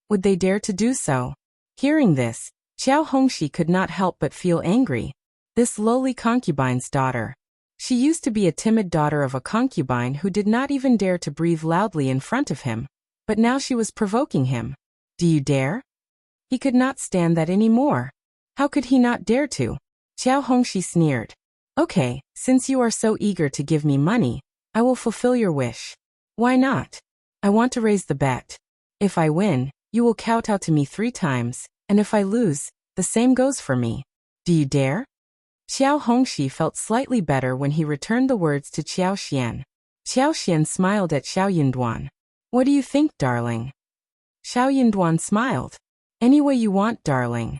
Would they dare to do so? Hearing this, Hongxi could not help but feel angry. This lowly concubine's daughter. She used to be a timid daughter of a concubine who did not even dare to breathe loudly in front of him, but now she was provoking him. "Do you dare?" He could not stand that anymore. How could he not dare to? Hongxi sneered. "Okay, since you are so eager to give me money, I will fulfill your wish." "Why not?" "I want to raise the bet. If I win, you will kowtow to me 3 times, and if I lose, the same goes for me. Do you dare?" Hongxi felt slightly better when he returned the words to Xian. Xian smiled at Xiao Yinduan. "What do you think, darling?" Xiao Yinduan smiled. "Any way you want, darling."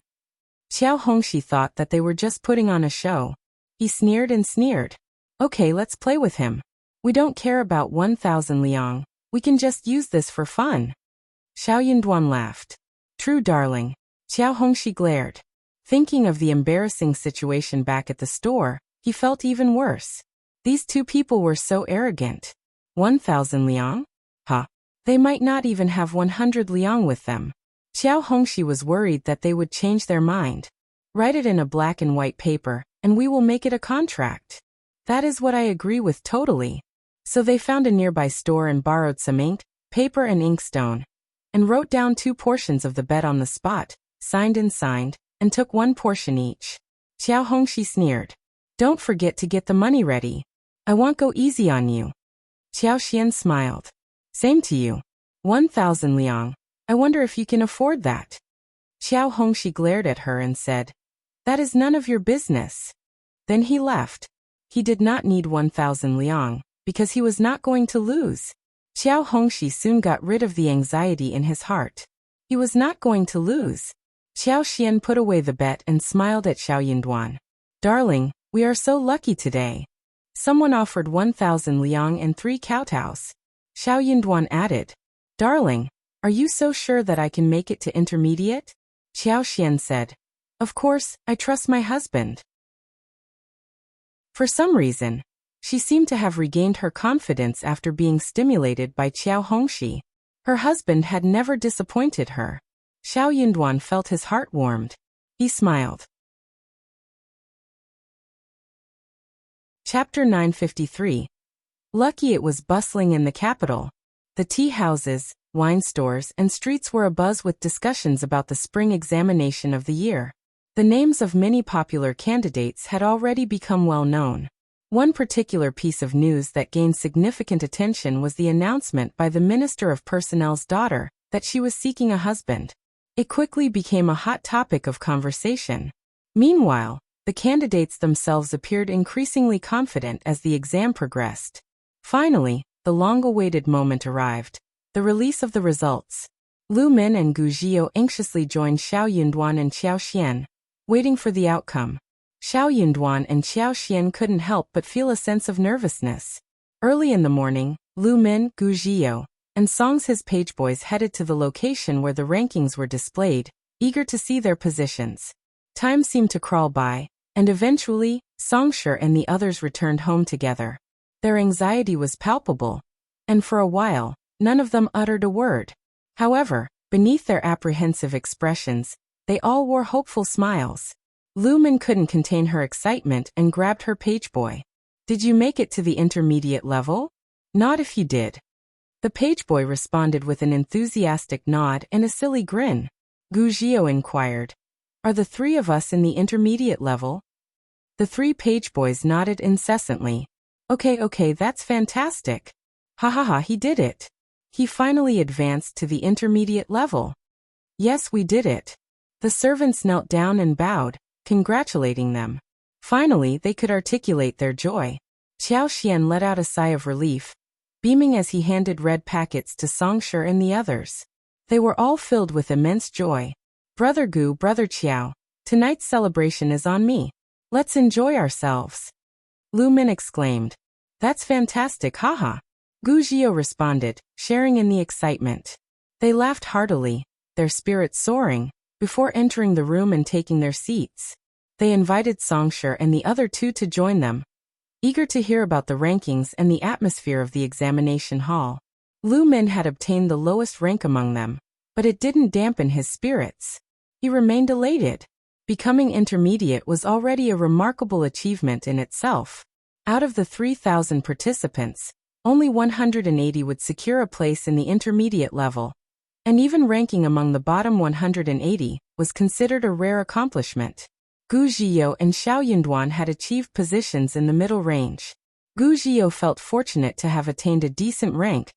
Hongxi thought that they were just putting on a show. He sneered and sneered. "Okay, let's play with him. We don't care about 1,000 liang. We can just use this for fun." Xiao Yinduan laughed. "True, darling." Hongxi glared. Thinking of the embarrassing situation back at the store, he felt even worse. These two people were so arrogant. 1,000 liang? Huh. They might not even have 100 liang with them. Hongxi was worried that they would change their mind. "Write it in a black and white paper, and we will make it a contract." "That is what I agree with totally." So they found a nearby store and borrowed some ink, paper and inkstone, and wrote down 2 portions of the bet on the spot, signed, and took 1 portion each. Hongxi sneered. "Don't forget to get the money ready. I won't go easy on you." Xian smiled. "Same to you. 1,000 liang. I wonder if you can afford that." Hongxi glared at her and said, "That is none of your business." Then he left. He did not need 1,000 liang, because he was not going to lose. Hongxi soon got rid of the anxiety in his heart. He was not going to lose. Xian put away the bet and smiled at Xiao Yinduan. "Darling, we are so lucky today. Someone offered 1,000 liang and 3 kowtows." Xiao Yinduan added, "Darling, are you so sure that I can make it to intermediate?" Xian said, "Of course, I trust my husband." For some reason, she seemed to have regained her confidence after being stimulated by Hongxi. Her husband had never disappointed her. Xiao Yinduan felt his heart warmed. He smiled. Chapter 953. Lucky it was bustling in the capital. The tea houses, wine stores, and streets were abuzz with discussions about the spring examination of the year. The names of many popular candidates had already become well known. One particular piece of news that gained significant attention was the announcement by the Minister of Personnel's daughter that she was seeking a husband. It quickly became a hot topic of conversation. Meanwhile, the candidates themselves appeared increasingly confident as the exam progressed. Finally, the long-awaited moment arrived. The release of the results. Lu Min and Gu Zhio anxiously joined Xiao Yunduan and Qiao Xian, waiting for the outcome. Xiao Yunduan and Qiao Xian couldn't help but feel a sense of nervousness. Early in the morning, Lu Min, Gu Zhio, and Song's his page boys headed to the location where the rankings were displayed, eager to see their positions. Time seemed to crawl by, and eventually, Songshi and the others returned home together. Their anxiety was palpable, and for a while, none of them uttered a word. However, beneath their apprehensive expressions, they all wore hopeful smiles. Lu Min couldn't contain her excitement and grabbed her page boy. "Did you make it to the intermediate level? Not if you did." The page boy responded with an enthusiastic nod and a silly grin. Gu Zhio inquired, "Are the three of us in the intermediate level?" The three page boys nodded incessantly. Okay, that's fantastic. Ha ha ha, he did it. He finally advanced to the intermediate level. Yes, we did it. The servants knelt down and bowed, congratulating them. Finally, they could articulate their joy. Qiao Xian let out a sigh of relief, beaming as he handed red packets to Songshi and the others. They were all filled with immense joy. "Brother Gu, Brother Qiao, tonight's celebration is on me. Let's enjoy ourselves." Lu Min exclaimed. "That's fantastic, haha." Gu Zhio responded, sharing in the excitement. They laughed heartily, their spirits soaring, before entering the room and taking their seats. They invited Songshi and the other two to join them, eager to hear about the rankings and the atmosphere of the examination hall. Lu Min had obtained the lowest rank among them, but it didn't dampen his spirits. He remained elated. Becoming intermediate was already a remarkable achievement in itself. Out of the 3,000 participants, only 180 would secure a place in the intermediate level, and even ranking among the bottom 180 was considered a rare accomplishment. Gu Zhio and Xiao Yunduan had achieved positions in the middle range. Gu Zhio felt fortunate to have attained a decent rank,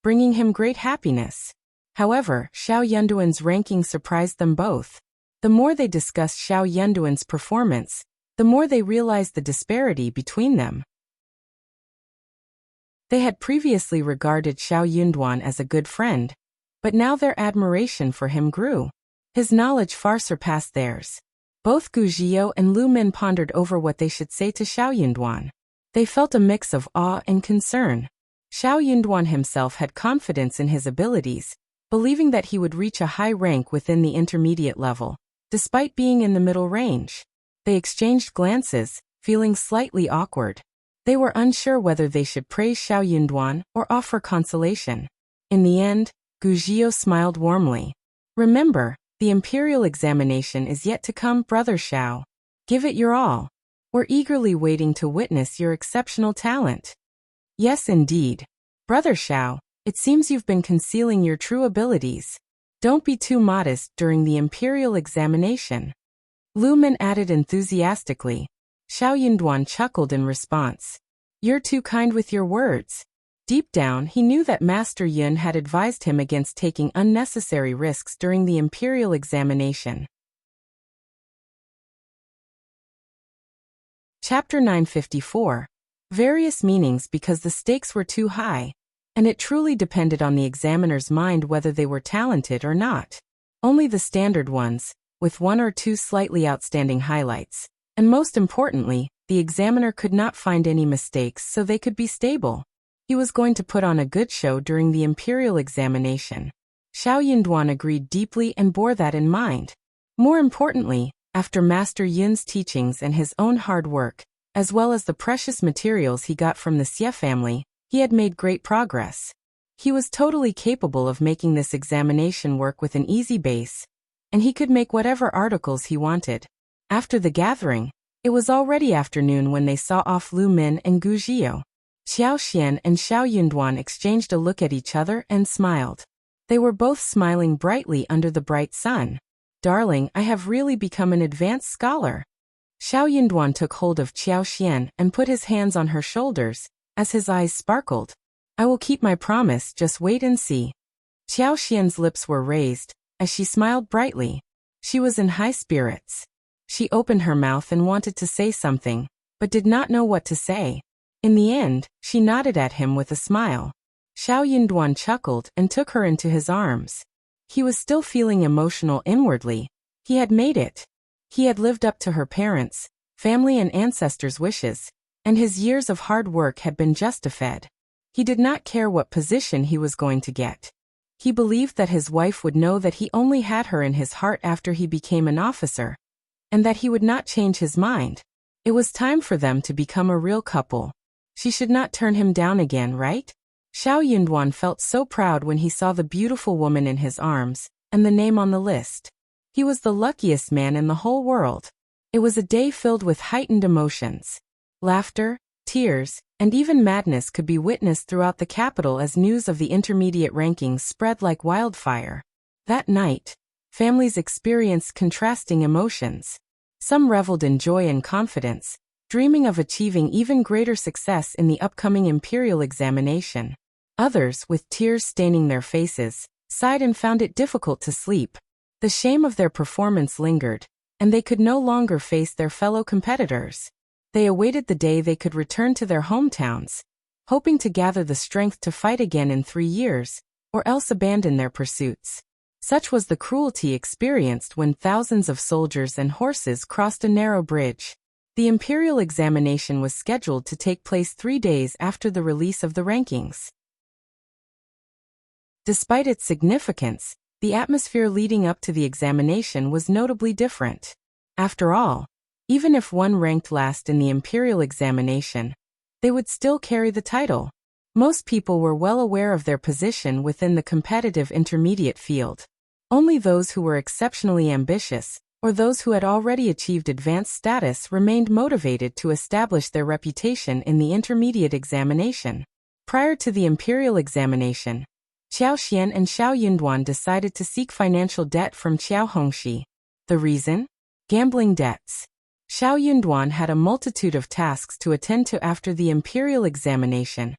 bringing him great happiness. However, Xiao Yunduan's ranking surprised them both. The more they discussed Xiao Yunduan's performance, the more they realized the disparity between them. They had previously regarded Xiao Yunduan as a good friend, but now their admiration for him grew. His knowledge far surpassed theirs. Both Gu Zhio and Lu Min pondered over what they should say to Xiao Yunduan. They felt a mix of awe and concern. Xiao Yunduan himself had confidence in his abilities, believing that he would reach a high rank within the intermediate level, despite being in the middle range. They exchanged glances, feeling slightly awkward. They were unsure whether they should praise Xiao Yunduan or offer consolation. In the end, Gu Zhio smiled warmly. "Remember, the imperial examination is yet to come, Brother Xiao. Give it your all. We're eagerly waiting to witness your exceptional talent." "Yes, indeed. Brother Xiao, it seems you've been concealing your true abilities. Don't be too modest during the imperial examination." Lu Min added enthusiastically. Xiao Yunduan chuckled in response. "You're too kind with your words." Deep down, he knew that Master Yun had advised him against taking unnecessary risks during the imperial examination. Chapter 954. Various meanings. Because the stakes were too high, and it truly depended on the examiner's mind whether they were talented or not. Only the standard ones, with one or two slightly outstanding highlights. And most importantly, the examiner could not find any mistakes so they could be stable. He was going to put on a good show during the imperial examination. Xiao Yunduan agreed deeply and bore that in mind. More importantly, after Master Yun's teachings and his own hard work, as well as the precious materials he got from the Xie family, he had made great progress. He was totally capable of making this examination work with an easy base, and he could make whatever articles he wanted. After the gathering, it was already afternoon when they saw off Lu Min and Gu Zhio. Qiao Xian and Xiao Yunduan exchanged a look at each other and smiled. They were both smiling brightly under the bright sun. "Darling, I have really become an advanced scholar." Xiao Yunduan took hold of Qiao Xian and put his hands on her shoulders, as his eyes sparkled. "I will keep my promise, just wait and see." Qiao Xian's lips were raised, as she smiled brightly. She was in high spirits. She opened her mouth and wanted to say something, but did not know what to say. In the end, she nodded at him with a smile. Xiao Yunduan chuckled and took her into his arms. He was still feeling emotional inwardly. He had made it. He had lived up to her parents, family and ancestors' wishes, and his years of hard work had been justified. He did not care what position he was going to get. He believed that his wife would know that he only had her in his heart after he became an officer, and that he would not change his mind. It was time for them to become a real couple. She should not turn him down again, right? Xiao Yunduan felt so proud when he saw the beautiful woman in his arms, and the name on the list. He was the luckiest man in the whole world. It was a day filled with heightened emotions. Laughter, tears, and even madness could be witnessed throughout the capital as news of the intermediate rankings spread like wildfire. That night, families experienced contrasting emotions. Some reveled in joy and confidence, dreaming of achieving even greater success in the upcoming imperial examination. Others, with tears staining their faces, sighed and found it difficult to sleep. The shame of their performance lingered, and they could no longer face their fellow competitors. They awaited the day they could return to their hometowns, hoping to gather the strength to fight again in 3 years, or else abandon their pursuits. Such was the cruelty experienced when thousands of soldiers and horses crossed a narrow bridge. The imperial examination was scheduled to take place 3 days after the release of the rankings. Despite its significance, the atmosphere leading up to the examination was notably different. After all, even if one ranked last in the imperial examination, they would still carry the title. Most people were well aware of their position within the competitive intermediate field. Only those who were exceptionally ambitious, or those who had already achieved advanced status, remained motivated to establish their reputation in the intermediate examination. Prior to the imperial examination, Qiao Xian and Xiao Yunduan decided to seek financial debt from Qiao Hongxi. The reason? Gambling debts. Xiao Yunduan had a multitude of tasks to attend to after the imperial examination,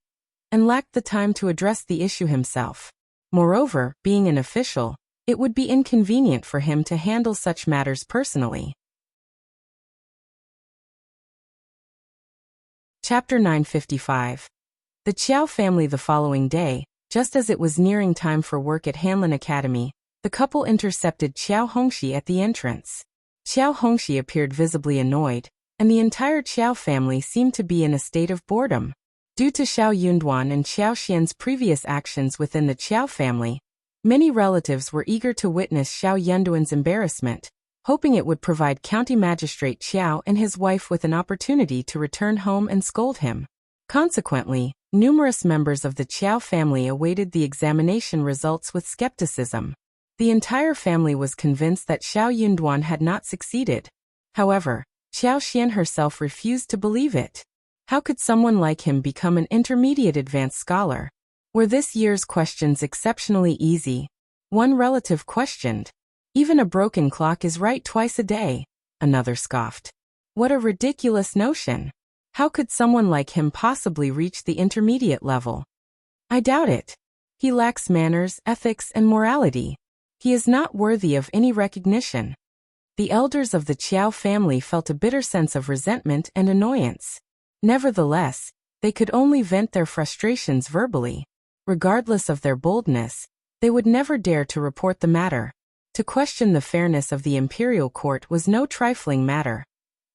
and lacked the time to address the issue himself. Moreover, being an official, it would be inconvenient for him to handle such matters personally. Chapter 955. The Qiao family. The following day, just as it was nearing time for work at Hanlin Academy, the couple intercepted Qiao Hongxi at the entrance. Qiao Hongxi appeared visibly annoyed, and the entire Qiao family seemed to be in a state of boredom. Due to Xiao Yunduan and Qiao Xian's previous actions within the Qiao family, many relatives were eager to witness Xiao Yunduan's embarrassment, hoping it would provide County Magistrate Qiao and his wife with an opportunity to return home and scold him. Consequently, numerous members of the Qiao family awaited the examination results with skepticism. The entire family was convinced that Xiao Yunduan had not succeeded. However, Qiao Xian herself refused to believe it. How could someone like him become an intermediate advanced scholar? Were this year's questions exceptionally easy? One relative questioned. Even a broken clock is right twice a day, another scoffed. What a ridiculous notion! How could someone like him possibly reach the intermediate level? I doubt it. He lacks manners, ethics, and morality. He is not worthy of any recognition. The elders of the Qiao family felt a bitter sense of resentment and annoyance. Nevertheless, they could only vent their frustrations verbally. Regardless of their boldness, they would never dare to report the matter. To question the fairness of the imperial court was no trifling matter,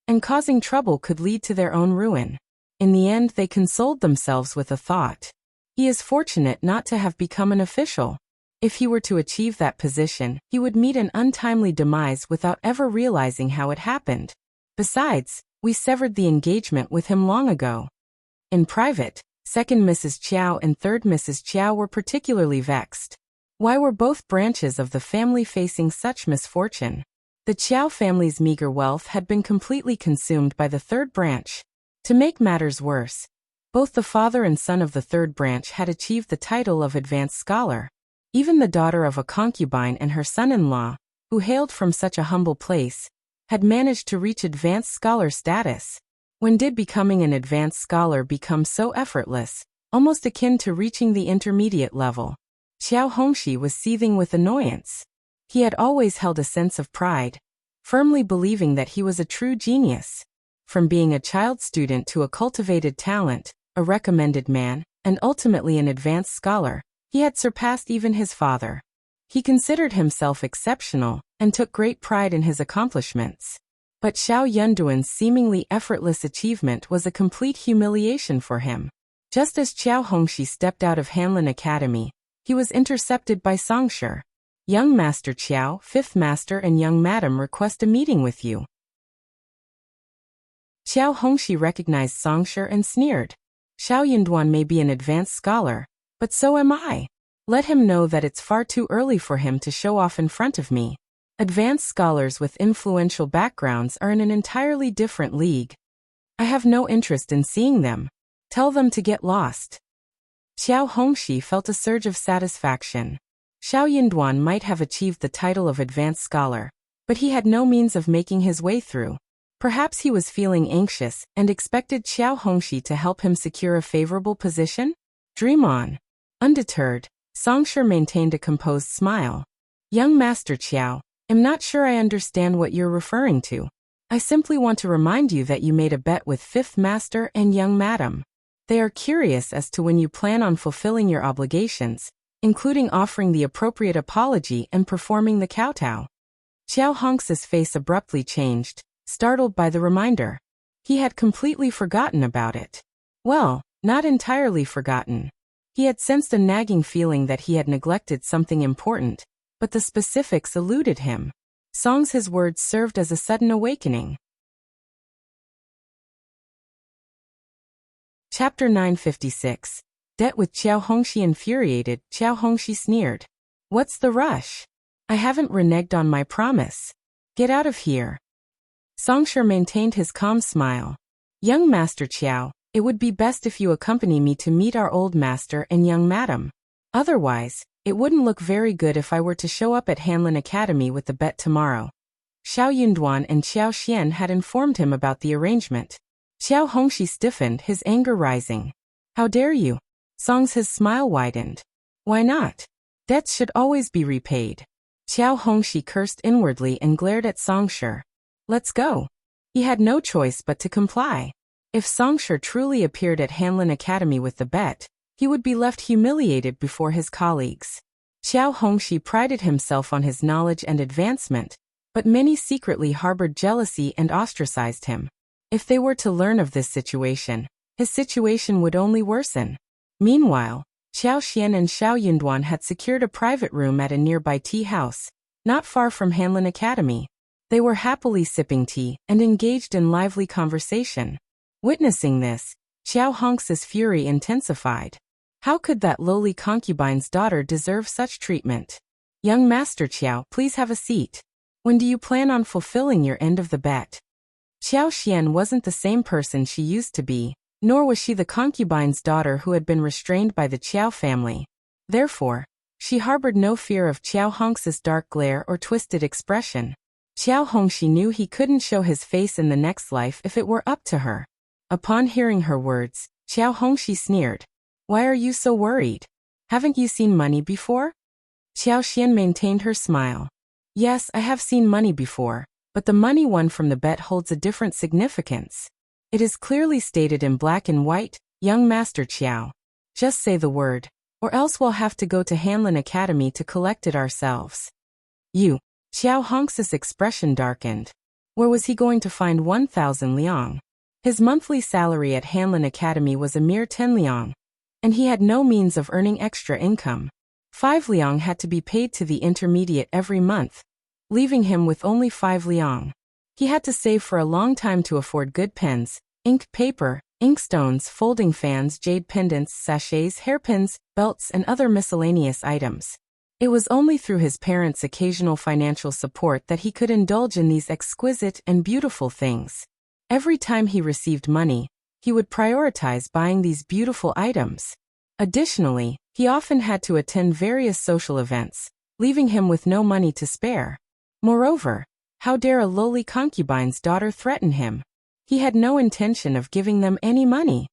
and causing trouble could lead to their own ruin. In the end, they consoled themselves with a thought. He is fortunate not to have become an official. If he were to achieve that position, he would meet an untimely demise without ever realizing how it happened. Besides, we severed the engagement with him long ago. In private, second Mrs. Qiao and third Mrs. Qiao were particularly vexed. Why were both branches of the family facing such misfortune? The Qiao family's meager wealth had been completely consumed by the third branch. To make matters worse, both the father and son of the third branch had achieved the title of advanced scholar. Even the daughter of a concubine and her son-in-law, who hailed from such a humble place, had managed to reach advanced scholar status. When did becoming an advanced scholar become so effortless, almost akin to reaching the intermediate level? Qiao Hongxi was seething with annoyance. He had always held a sense of pride, firmly believing that he was a true genius. From being a child student to a cultivated talent, a recommended man, and ultimately an advanced scholar, he had surpassed even his father. He considered himself exceptional and took great pride in his accomplishments. But Xiao Yunduan's seemingly effortless achievement was a complete humiliation for him. Just as Qiao Hongxi stepped out of Hanlin Academy, he was intercepted by Songshi. "Young Master Qiao, Fifth Master and young Madam request a meeting with you." Qiao Hongxi recognized Songshi and sneered. "Xiao Yunduan may be an advanced scholar, but so am I. Let him know that it's far too early for him to show off in front of me. Advanced scholars with influential backgrounds are in an entirely different league. I have no interest in seeing them. Tell them to get lost." Qiao Hongxi felt a surge of satisfaction. Xiao Yunduan might have achieved the title of advanced scholar, but he had no means of making his way through. Perhaps he was feeling anxious and expected Qiao Hongxi to help him secure a favorable position? Dream on. Undeterred, Songshi maintained a composed smile. "Young Master Qiao, I'm not sure I understand what you're referring to. I simply want to remind you that you made a bet with Fifth Master and young Madam. They are curious as to when you plan on fulfilling your obligations, including offering the appropriate apology and performing the kowtow." Qiao Hongxi's face abruptly changed, startled by the reminder. He had completely forgotten about it. Well, not entirely forgotten. He had sensed a nagging feeling that he had neglected something important, but the specifics eluded him. His words served as a sudden awakening. Chapter 956. Debt with Qiao Hongxi. Infuriated, Qiao Hongxi sneered. "What's the rush? I haven't reneged on my promise. Get out of here." Songshi maintained his calm smile. "Young Master Qiao, it would be best if you accompany me to meet our old master and young madam. Otherwise, it wouldn't look very good if I were to show up at Hanlin Academy with the bet tomorrow." Xiao Yunduan and Qiao Xian had informed him about the arrangement. Qiao Hongxi stiffened, his anger rising. "How dare you?" His smile widened. "Why not? Debts should always be repaid." Qiao Hongxi cursed inwardly and glared at Songshi. "Let's go." He had no choice but to comply. If Songshi truly appeared at Hanlin Academy with the bet, he would be left humiliated before his colleagues. Qiao Hongxi prided himself on his knowledge and advancement, but many secretly harbored jealousy and ostracized him. If they were to learn of this situation, his situation would only worsen. Meanwhile, Qiao Xian and Xiao Yunduan had secured a private room at a nearby tea house, not far from Hanlin Academy. They were happily sipping tea and engaged in lively conversation. Witnessing this, Qiao Hongxi's fury intensified. How could that lowly concubine's daughter deserve such treatment? "Young Master Qiao, please have a seat. When do you plan on fulfilling your end of the bet?" Qiao Xian wasn't the same person she used to be, nor was she the concubine's daughter who had been restrained by the Qiao family. Therefore, she harbored no fear of Qiao Hongxi's dark glare or twisted expression. Qiao Hongxi knew he couldn't show his face in the next life if it were up to her. Upon hearing her words, Qiao Hongxi sneered. "Why are you so worried? Haven't you seen money before?" Qiao Xian maintained her smile. "Yes, I have seen money before, but the money won from the bet holds a different significance. It is clearly stated in black and white, young Master Qiao. Just say the word, or else we'll have to go to Hanlin Academy to collect it ourselves." "You." Qiao Hongxi's expression darkened. Where was he going to find 1,000 liang? His monthly salary at Hanlin Academy was a mere 10 liang, and he had no means of earning extra income. 5 liang had to be paid to the intermediate every month, leaving him with only 5 liang. He had to save for a long time to afford good pens, ink, paper, inkstones, folding fans, jade pendants, sachets, hairpins, belts, and other miscellaneous items. It was only through his parents' occasional financial support that he could indulge in these exquisite and beautiful things. Every time he received money, he would prioritize buying these beautiful items. Additionally, he often had to attend various social events, leaving him with no money to spare. Moreover, how dare a lowly concubine's daughter threaten him? He had no intention of giving them any money.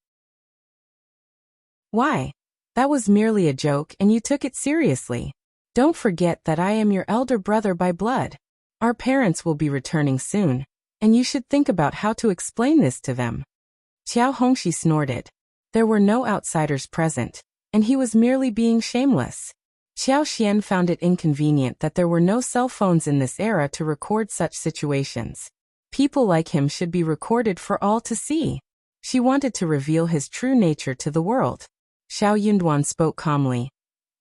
"Why? That was merely a joke and you took it seriously. Don't forget that I am your elder brother by blood. Our parents will be returning soon, and you should think about how to explain this to them. Qiao Hongxi snorted. There were no outsiders present, and he was merely being shameless. Qiao Xian found it inconvenient that there were no cell phones in this era to record such situations. People like him should be recorded for all to see. She wanted to reveal his true nature to the world. Xiao Yunduan spoke calmly.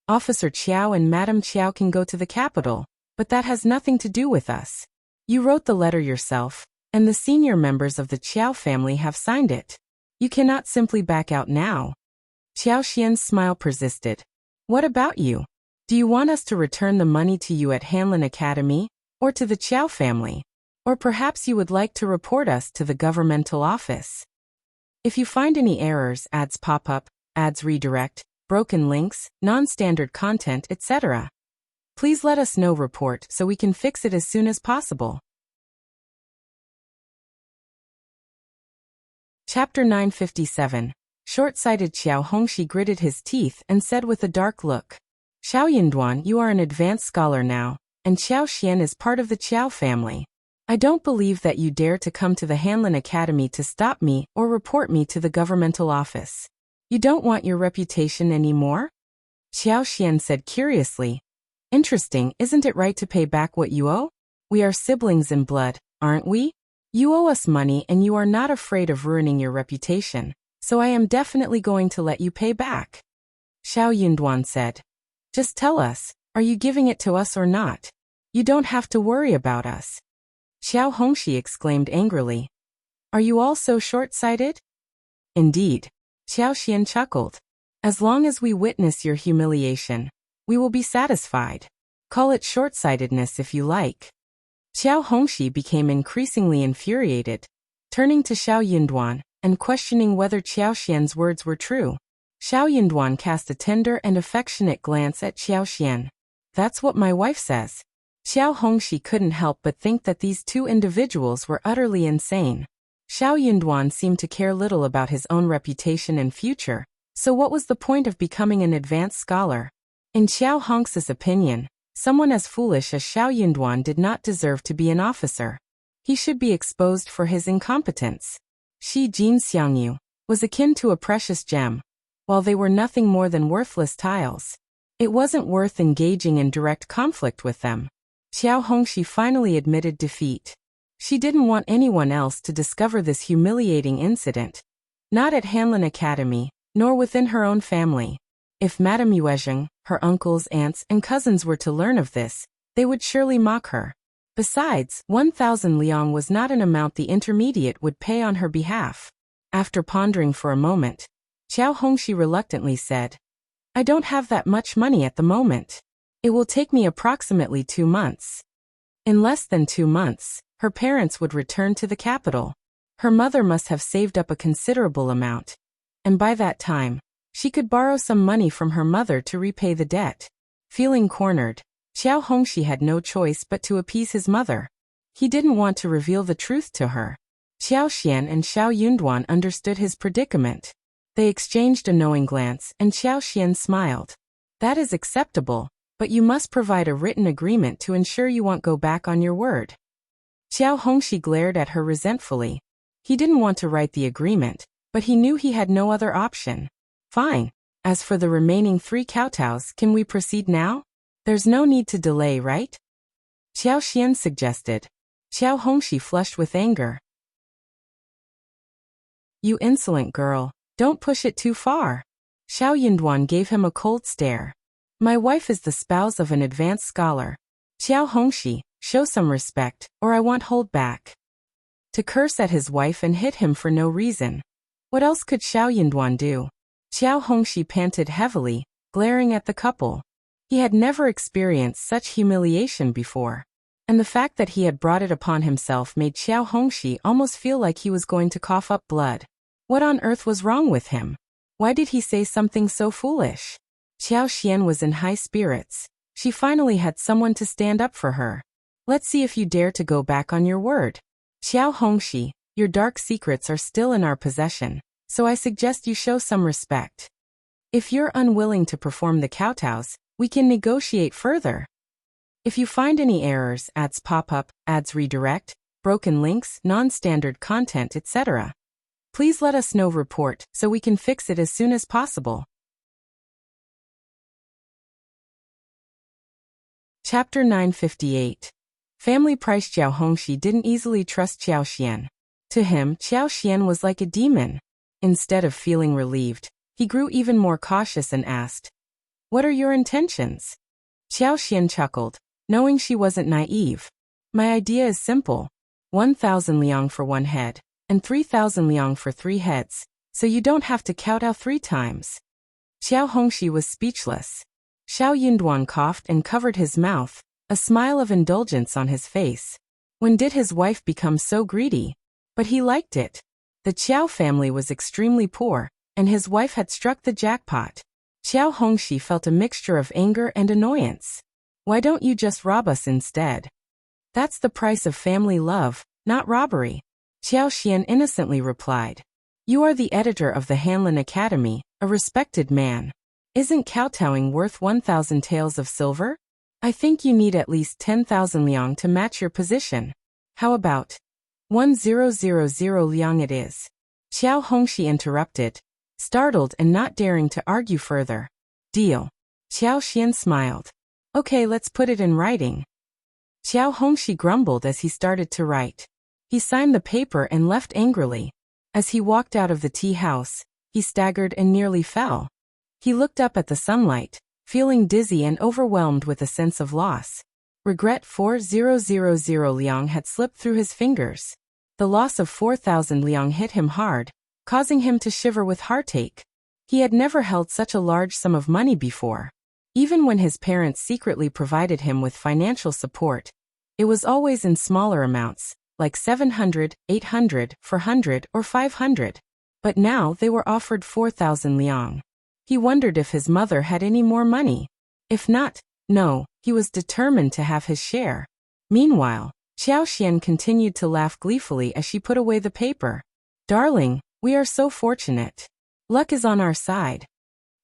Officer Qiao and Madam Qiao can go to the capital, but that has nothing to do with us. You wrote the letter yourself, and the senior members of the Qiao family have signed it. You cannot simply back out now. Qiao Xian's smile persisted. What about you? Do you want us to return the money to you at Hanlin Academy, or to the Qiao family? Or perhaps you would like to report us to the governmental office. If you find any errors, ads pop up, ads redirect, broken links, non-standard content, etc., please let us know. Report so we can fix it as soon as possible. Chapter 957. Short-sighted. Qiao Hongxi gritted his teeth and said with a dark look, Xiao Yunduan, you are an advanced scholar now, and Qiao Xian is part of the Qiao family. I don't believe that you dare to come to the Hanlin Academy to stop me or report me to the governmental office. You don't want your reputation anymore? Qiao Xian said curiously. Interesting, isn't it right to pay back what you owe? We are siblings in blood, aren't we? You owe us money and you are not afraid of ruining your reputation, so I am definitely going to let you pay back. Xiao Yunduan said. Just tell us, are you giving it to us or not? You don't have to worry about us. Qiao Hongxi exclaimed angrily. Are you all so short-sighted? Indeed. Qiao Xian chuckled. As long as we witness your humiliation, we will be satisfied. Call it short-sightedness if you like. Qiao Hongxi became increasingly infuriated, turning to Xiao Yunduan and questioning whether Qiao Xian's words were true. Xiao Yunduan cast a tender and affectionate glance at Qiao Xian. That's what my wife says. Qiao Hongxi couldn't help but think that these two individuals were utterly insane. Xiao Yunduan seemed to care little about his own reputation and future, so what was the point of becoming an advanced scholar? In Qiao Hongxi's opinion, someone as foolish as Xiao Yunduan did not deserve to be an officer. He should be exposed for his incompetence. Shi Jin Xiangyu was akin to a precious gem, while they were nothing more than worthless tiles. It wasn't worth engaging in direct conflict with them. Qiao Hongxi finally admitted defeat. She didn't want anyone else to discover this humiliating incident. Not at Hanlin Academy, nor within her own family. If Madame Yuezheng, her uncles, aunts, and cousins were to learn of this, they would surely mock her. Besides, 1,000 liang was not an amount the intermediate would pay on her behalf. After pondering for a moment, Qiao Hongxi reluctantly said, I don't have that much money at the moment. It will take me approximately 2 months. In less than 2 months, her parents would return to the capital. Her mother must have saved up a considerable amount, and by that time, she could borrow some money from her mother to repay the debt. Feeling cornered, Qiao Hongxi had no choice but to appease his mother. He didn't want to reveal the truth to her. Qiao Xian and Xiao Yunduan understood his predicament. They exchanged a knowing glance, and Qiao Xian smiled. That is acceptable, but you must provide a written agreement to ensure you won't go back on your word. Qiao Hongxi glared at her resentfully. He didn't want to write the agreement, but he knew he had no other option. Fine. As for the remaining 3 kowtows, can we proceed now? There's no need to delay, right? Qiao Xian suggested. Qiao Hongxi flushed with anger. You insolent girl, don't push it too far. Xiao Yunduan gave him a cold stare. My wife is the spouse of an advanced scholar. Qiao Hongxi, show some respect, or I won't hold back. To curse at his wife and hit him for no reason. What else could Xiao Yunduan do? Qiao Hongxi panted heavily, glaring at the couple. He had never experienced such humiliation before, and the fact that he had brought it upon himself made Qiao Hongxi almost feel like he was going to cough up blood. What on earth was wrong with him? Why did he say something so foolish? Qiao Xian was in high spirits. She finally had someone to stand up for her. Let's see if you dare to go back on your word. Qiao Hongxi, your dark secrets are still in our possession, so I suggest you show some respect. If you're unwilling to perform the kowtows, we can negotiate further. If you find any errors, ads pop up, ads redirect, broken links, non-standard content, etc. Please let us know report so we can fix it as soon as possible. Chapter 958. Family Price. Qiao Hongxi didn't easily trust Qiao Xian. To him, Qiao Xian was like a demon. Instead of feeling relieved, he grew even more cautious and asked, "What are your intentions?" Qiao Xian chuckled, knowing she wasn't naive. "My idea is simple. 1,000 liang for one head, and 3,000 liang for 3 heads, so you don't have to kowtow 3 times. Qiao Hongxi was speechless. Xiao Yunduan coughed and covered his mouth, a smile of indulgence on his face. When did his wife become so greedy? But he liked it. The Qiao family was extremely poor, and his wife had struck the jackpot. Qiao Hongxi felt a mixture of anger and annoyance. "Why don't you just rob us instead? That's the price of family love, not robbery." Qiao Xian innocently replied. "You are the editor of the Hanlin Academy, a respected man. Isn't kowtowing worth 1,000 taels of silver? I think you need at least 10,000 liang to match your position. How about 1,000 liang it is?" Qiao Hongxi interrupted, startled and not daring to argue further. "Deal." Qiao Xian smiled. "Okay, let's put it in writing." Qiao Hongxi grumbled as he started to write. He signed the paper and left angrily. As he walked out of the tea house, he staggered and nearly fell. He looked up at the sunlight, feeling dizzy and overwhelmed with a sense of loss. Regret 4,000 liang had slipped through his fingers. The loss of 4,000 liang hit him hard, causing him to shiver with heartache. He had never held such a large sum of money before. Even when his parents secretly provided him with financial support, it was always in smaller amounts, like 700, 800, 400, or 500. But now they were offered 4,000 liang. He wondered if his mother had any more money. If not, no, he was determined to have his share. Meanwhile, Qiao Xian continued to laugh gleefully as she put away the paper. "Darling, we are so fortunate. Luck is on our side."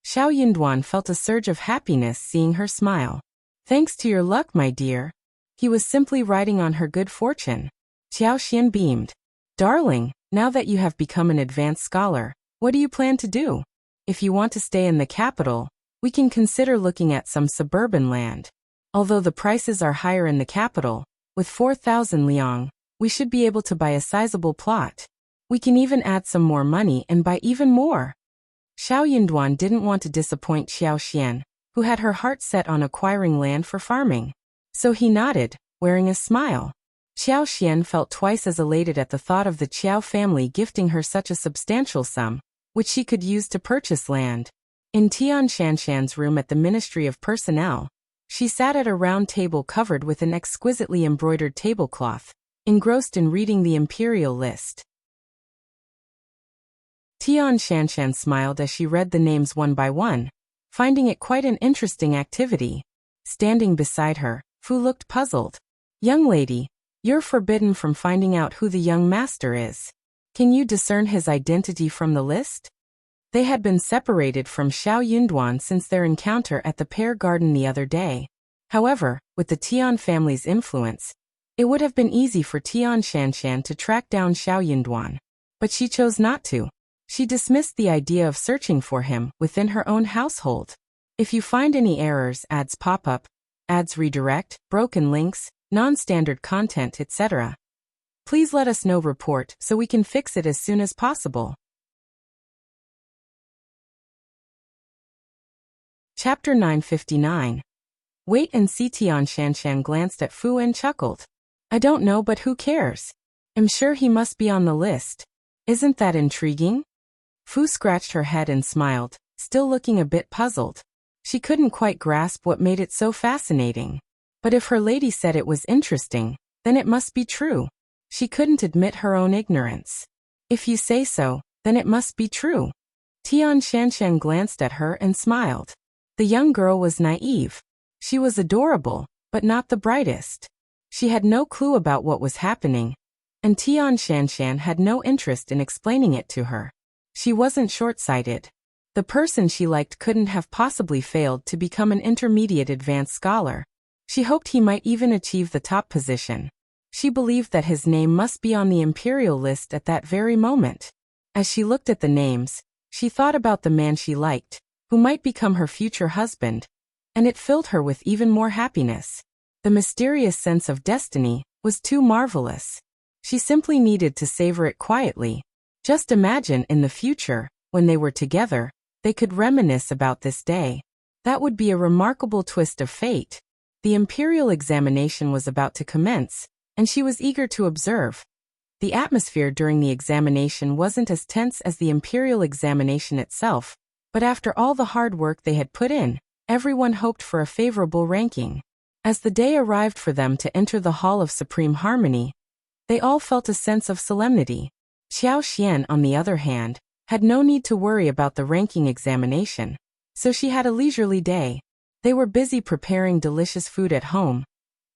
Xiao Yunduan felt a surge of happiness seeing her smile. "Thanks to your luck, my dear." He was simply riding on her good fortune. Qiao Xian beamed. "Darling, now that you have become an advanced scholar, what do you plan to do? If you want to stay in the capital, we can consider looking at some suburban land. Although the prices are higher in the capital, with 4,000 liang, we should be able to buy a sizable plot. We can even add some more money and buy even more." Xiao Yunduan didn't want to disappoint Qiao Xian, who had her heart set on acquiring land for farming. So he nodded, wearing a smile. Qiao Xian felt twice as elated at the thought of the Qiao family gifting her such a substantial sum, which she could use to purchase land. In Tian Shanshan's room at the Ministry of Personnel, she sat at a round table covered with an exquisitely embroidered tablecloth, engrossed in reading the imperial list. Tian Shanshan smiled as she read the names one by one, finding it quite an interesting activity. Standing beside her, Fu looked puzzled. "Young lady, you're forbidden from finding out who the young master is. Can you discern his identity from the list?" They had been separated from Xiao Yunduan since their encounter at the pear garden the other day. However, with the Tian family's influence, it would have been easy for Tian Shanshan to track down Xiao Yunduan. But she chose not to. She dismissed the idea of searching for him within her own household. If you find any errors, ads pop up, ads redirect, broken links, non-standard content, etc., please let us know report so we can fix it as soon as possible. Chapter 959. Wait and see. Tian Shanshan glanced at Fu and chuckled. "I don't know, but who cares? I'm sure he must be on the list. Isn't that intriguing?" Fu scratched her head and smiled, still looking a bit puzzled. She couldn't quite grasp what made it so fascinating. But if her lady said it was interesting, then it must be true. She couldn't admit her own ignorance. "If you say so, then it must be true." Tian Shanshan glanced at her and smiled. The young girl was naive. She was adorable, but not the brightest. She had no clue about what was happening, and Tian Shanshan had no interest in explaining it to her. She wasn't short-sighted. The person she liked couldn't have possibly failed to become an intermediate advanced scholar. She hoped he might even achieve the top position. She believed that his name must be on the imperial list at that very moment. As she looked at the names, she thought about the man she liked, who might become her future husband, and it filled her with even more happiness. The mysterious sense of destiny was too marvelous. She simply needed to savor it quietly. Just imagine in the future, when they were together, they could reminisce about this day. That would be a remarkable twist of fate. The imperial examination was about to commence, and she was eager to observe. The atmosphere during the examination wasn't as tense as the imperial examination itself, but after all the hard work they had put in, everyone hoped for a favorable ranking. As the day arrived for them to enter the Hall of Supreme Harmony, they all felt a sense of solemnity. Qiao Xian, on the other hand, had no need to worry about the ranking examination, so she had a leisurely day. They were busy preparing delicious food at home,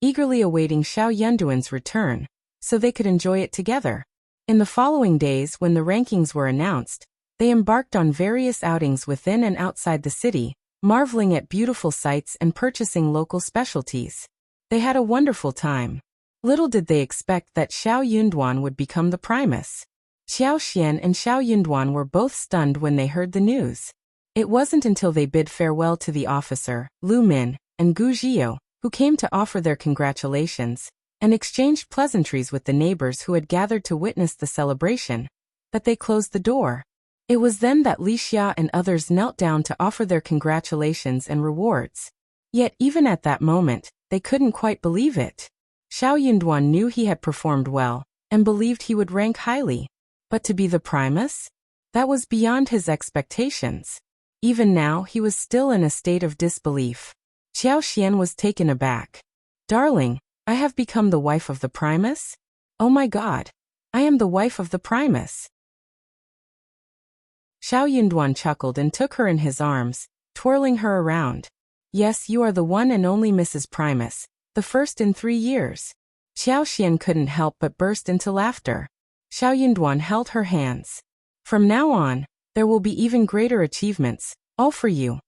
eagerly awaiting Xiao Yunduan's return, so they could enjoy it together. In the following days, when the rankings were announced, they embarked on various outings within and outside the city, marveling at beautiful sights and purchasing local specialties. They had a wonderful time. Little did they expect that Xiao Yunduan would become the Primus. Qiao Xian and Xiao Yunduan were both stunned when they heard the news. It wasn't until they bid farewell to the officer, Lu Min, and Gu Zhio, who came to offer their congratulations, and exchanged pleasantries with the neighbors who had gathered to witness the celebration, that they closed the door. It was then that Li Xia and others knelt down to offer their congratulations and rewards. Yet even at that moment, they couldn't quite believe it. Xiao Yunduan knew he had performed well, and believed he would rank highly. But to be the Primus? That was beyond his expectations. Even now he was still in a state of disbelief. Qiao Xian was taken aback. "Darling, I have become the wife of the Primus? Oh my God! I am the wife of the Primus." Xiao Yunduan chuckled and took her in his arms, twirling her around. "Yes, you are the one and only Mrs. Primus, the first in 3 years." Qiao Xian couldn't help but burst into laughter. Xiao Yunduan held her hands. "From now on, there will be even greater achievements, all for you."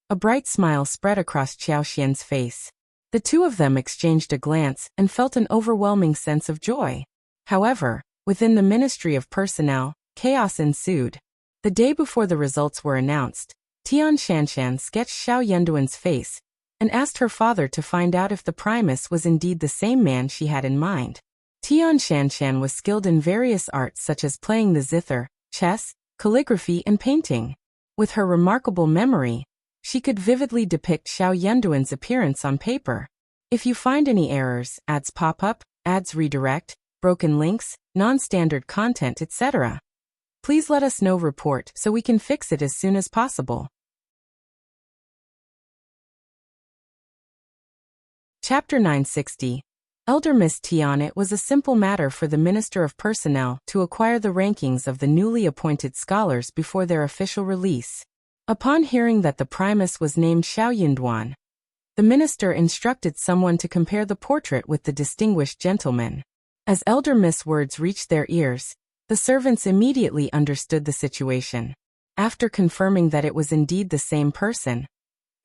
A bright smile spread across Qiao Xian's face. The two of them exchanged a glance and felt an overwhelming sense of joy. However, within the Ministry of Personnel, chaos ensued. The day before the results were announced, Tian Shanshan sketched Xiao Yunduan's face and asked her father to find out if the Primus was indeed the same man she had in mind. Tian Shanshan was skilled in various arts such as playing the zither, chess, calligraphy and painting. With her remarkable memory, she could vividly depict Xiao Yunduan's appearance on paper. If you find any errors, ads pop up, ads redirect, broken links, non-standard content, etc., please let us know. Report so we can fix it as soon as possible. Chapter 960. Elder Miss Tian. It was a simple matter for the Minister of Personnel to acquire the rankings of the newly appointed scholars before their official release. Upon hearing that the Primus was named Xiao Yunduan, the minister instructed someone to compare the portrait with the distinguished gentleman. As Elder Miss' words reached their ears, the servants immediately understood the situation. After confirming that it was indeed the same person,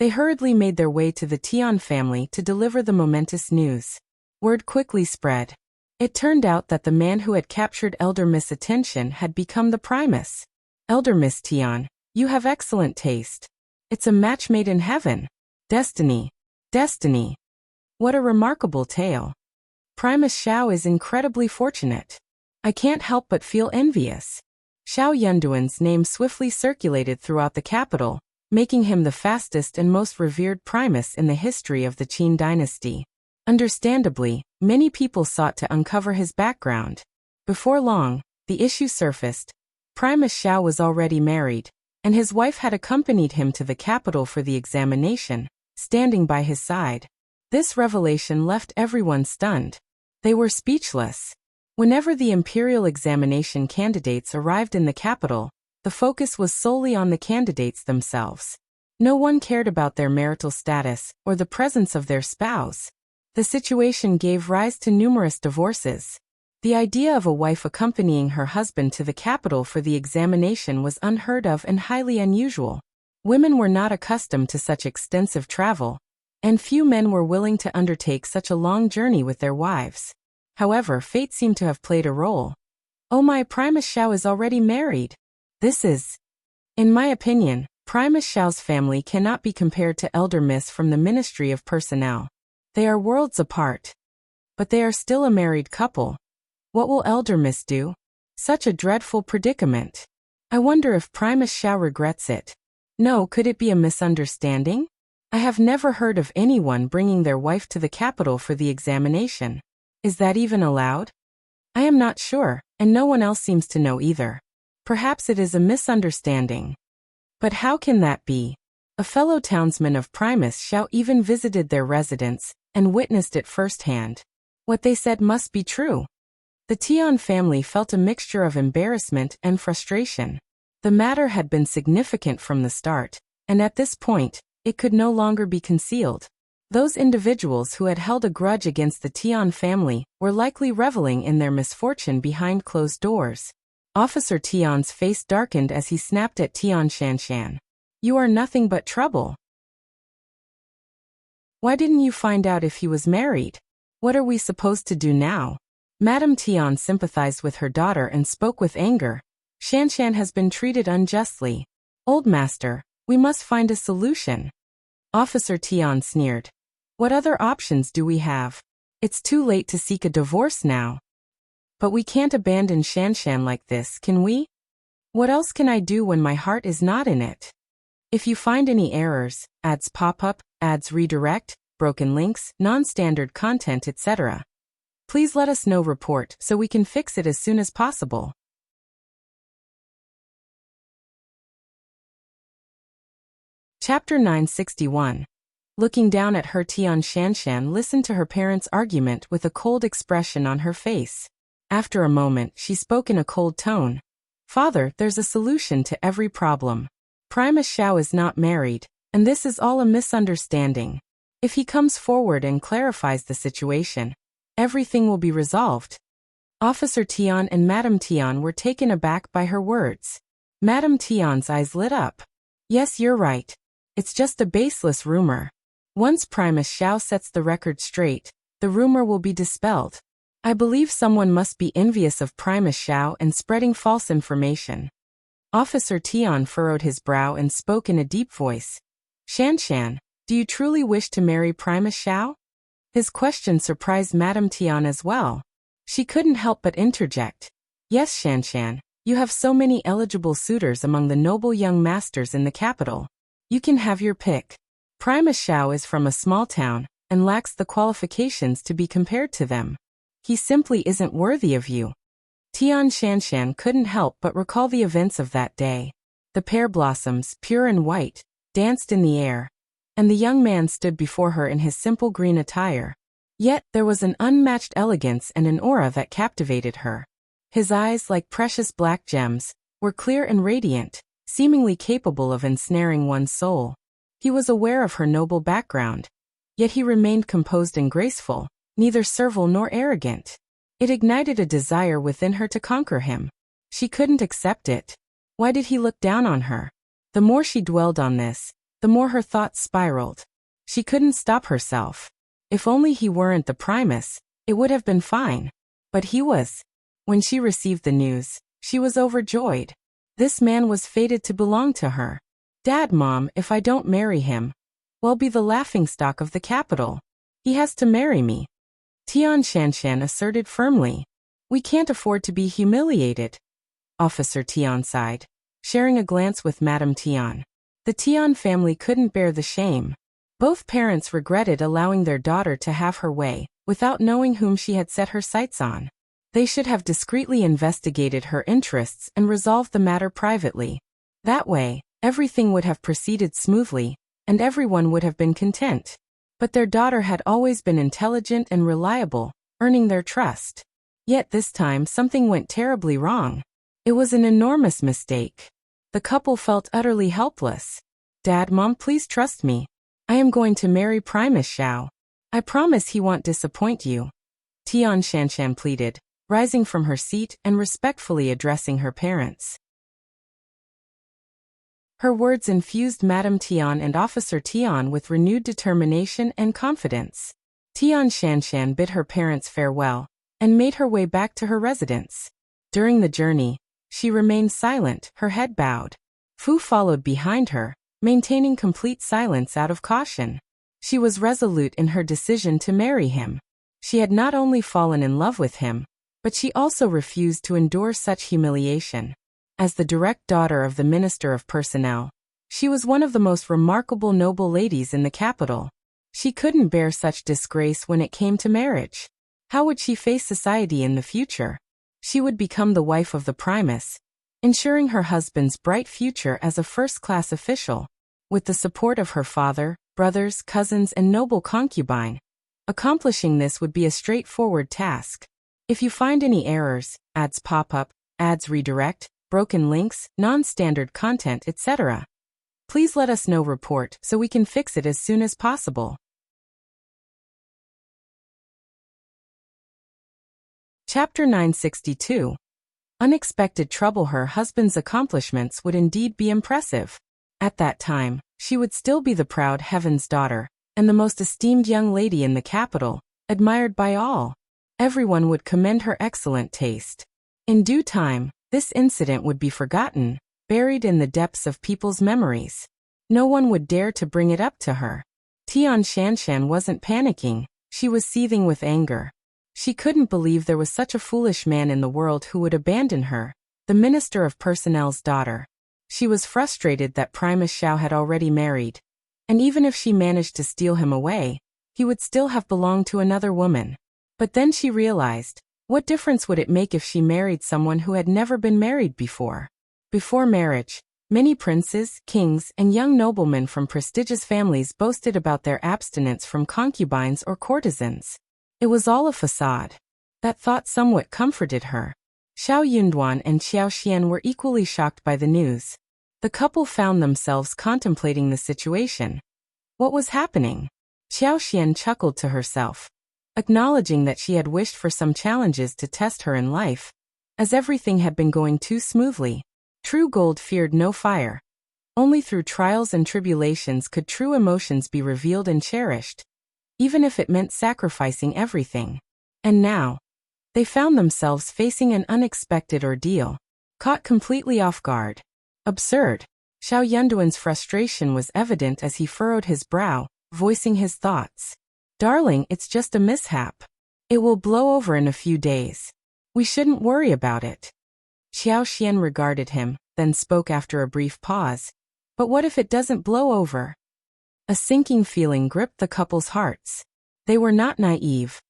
they hurriedly made their way to the Tian family to deliver the momentous news. Word quickly spread. It turned out that the man who had captured Elder Miss' attention had become the Primus. "Elder Miss Tian, you have excellent taste. It's a match made in heaven. Destiny. Destiny. What a remarkable tale. Primus Xiao is incredibly fortunate. I can't help but feel envious." Xiao Yunduan's name swiftly circulated throughout the capital, making him the fastest and most revered Primus in the history of the Qin dynasty. Understandably, many people sought to uncover his background. Before long, the issue surfaced. Primus Xiao was already married, and his wife had accompanied him to the capital for the examination, standing by his side. This revelation left everyone stunned. They were speechless. Whenever the imperial examination candidates arrived in the capital, the focus was solely on the candidates themselves. No one cared about their marital status or the presence of their spouse. The situation gave rise to numerous divorces. The idea of a wife accompanying her husband to the capital for the examination was unheard of and highly unusual. Women were not accustomed to such extensive travel, and few men were willing to undertake such a long journey with their wives. However, fate seemed to have played a role. Oh my, Primus Xiao is already married. This is... In my opinion, Primus Xiao's family cannot be compared to Elder Miss from the Ministry of Personnel. They are worlds apart. But they are still a married couple. What will Elder Miss do? Such a dreadful predicament. I wonder if Primus Xiao regrets it. No, could it be a misunderstanding? I have never heard of anyone bringing their wife to the capital for the examination. Is that even allowed? I am not sure, and no one else seems to know either. Perhaps it is a misunderstanding. But how can that be? A fellow townsman of Primus Xiao even visited their residence and witnessed it firsthand. What they said must be true. The Tian family felt a mixture of embarrassment and frustration. The matter had been significant from the start, and at this point, it could no longer be concealed. Those individuals who had held a grudge against the Tian family were likely reveling in their misfortune behind closed doors. Officer Tian's face darkened as he snapped at Tian Shanshan. You are nothing but trouble. Why didn't you find out if he was married? What are we supposed to do now? Madame Tian sympathized with her daughter and spoke with anger. Shanshan has been treated unjustly. Old master, we must find a solution. Officer Tian sneered. What other options do we have? It's too late to seek a divorce now. But we can't abandon Shanshan like this, can we? What else can I do when my heart is not in it? If you find any errors, ads pop up, ads redirect, broken links, non-standard content, etc., please let us know. Report so we can fix it as soon as possible. Chapter 961. Looking down at her, Tian Shanshan listened to her parents' argument with a cold expression on her face. After a moment, she spoke in a cold tone. Father, there's a solution to every problem. Primus Xiao is not married, and this is all a misunderstanding. If he comes forward and clarifies the situation, everything will be resolved. Officer Tian and Madame Tian were taken aback by her words. Madame Tian's eyes lit up. Yes, you're right. It's just a baseless rumor. Once Primus Xiao sets the record straight, the rumor will be dispelled. I believe someone must be envious of Primus Xiao and spreading false information. Officer Tian furrowed his brow and spoke in a deep voice. Shanshan, do you truly wish to marry Primus Xiao? His question surprised Madame Tian as well. She couldn't help but interject. Yes, Shanshan, you have so many eligible suitors among the noble young masters in the capital. You can have your pick. Primus Xiao is from a small town and lacks the qualifications to be compared to them. He simply isn't worthy of you. Tian Shanshan couldn't help but recall the events of that day. The pear blossoms, pure and white, danced in the air, and the young man stood before her in his simple green attire. Yet, there was an unmatched elegance and an aura that captivated her. His eyes, like precious black gems, were clear and radiant, seemingly capable of ensnaring one's soul. He was aware of her noble background, yet he remained composed and graceful, neither servile nor arrogant. It ignited a desire within her to conquer him. She couldn't accept it. Why did he look down on her? The more she dwelled on this, the more her thoughts spiraled. She couldn't stop herself. If only he weren't the Primus, it would have been fine. But he was. When she received the news, she was overjoyed. This man was fated to belong to her. Dad, Mom, if I don't marry him, I'll be the laughingstock of the capital. He has to marry me. Tian Shanshan asserted firmly. We can't afford to be humiliated. Officer Tian sighed, sharing a glance with Madame Tian. The Tian family couldn't bear the shame. Both parents regretted allowing their daughter to have her way, without knowing whom she had set her sights on. They should have discreetly investigated her interests and resolved the matter privately. That way, everything would have proceeded smoothly, and everyone would have been content. But their daughter had always been intelligent and reliable, earning their trust. Yet this time something went terribly wrong. It was an enormous mistake. The couple felt utterly helpless. Dad, Mom, please trust me. I am going to marry Primus Xiao. I promise he won't disappoint you. Tian Shanshan pleaded, rising from her seat and respectfully addressing her parents. Her words infused Madame Tian and Officer Tian with renewed determination and confidence. Tian Shanshan bid her parents farewell, and made her way back to her residence. During the journey, she remained silent, her head bowed. Fu followed behind her, maintaining complete silence out of caution. She was resolute in her decision to marry him. She had not only fallen in love with him, but she also refused to endure such humiliation. As the direct daughter of the Minister of Personnel, she was one of the most remarkable noble ladies in the capital. She couldn't bear such disgrace when it came to marriage. How would she face society in the future? She would become the wife of the Primus, ensuring her husband's bright future as a first-class official. With the support of her father, brothers, cousins, and noble concubine, accomplishing this would be a straightforward task. If you find any errors, ads pop up, ads redirect, broken links, non-standard content, etc., please let us know. Report so we can fix it as soon as possible. Chapter 962. Unexpected trouble. Her husband's accomplishments would indeed be impressive. At that time, she would still be the proud heaven's daughter, and the most esteemed young lady in the capital, admired by all. Everyone would commend her excellent taste. In due time, this incident would be forgotten, buried in the depths of people's memories. No one would dare to bring it up to her. Tian Shanshan wasn't panicking, she was seething with anger. She couldn't believe there was such a foolish man in the world who would abandon her, the Minister of Personnel's daughter. She was frustrated that Primus Qiao had already married, and even if she managed to steal him away, he would still have belonged to another woman. But then she realized, what difference would it make if she married someone who had never been married before? Before marriage, many princes, kings, and young noblemen from prestigious families boasted about their abstinence from concubines or courtesans. It was all a facade. That thought somewhat comforted her. Xiao Yunduan and Qiao Xian were equally shocked by the news. The couple found themselves contemplating the situation. What was happening? Qiao Xian chuckled to herself, acknowledging that she had wished for some challenges to test her in life, as everything had been going too smoothly. True gold feared no fire. Only through trials and tribulations could true emotions be revealed and cherished, even if it meant sacrificing everything. And now, they found themselves facing an unexpected ordeal, caught completely off guard. Absurd. Xiao Yunduan's frustration was evident as he furrowed his brow, voicing his thoughts. Darling, it's just a mishap. It will blow over in a few days. We shouldn't worry about it. Qiao Xian regarded him, then spoke after a brief pause. But what if it doesn't blow over? A sinking feeling gripped the couple's hearts. They were not naive.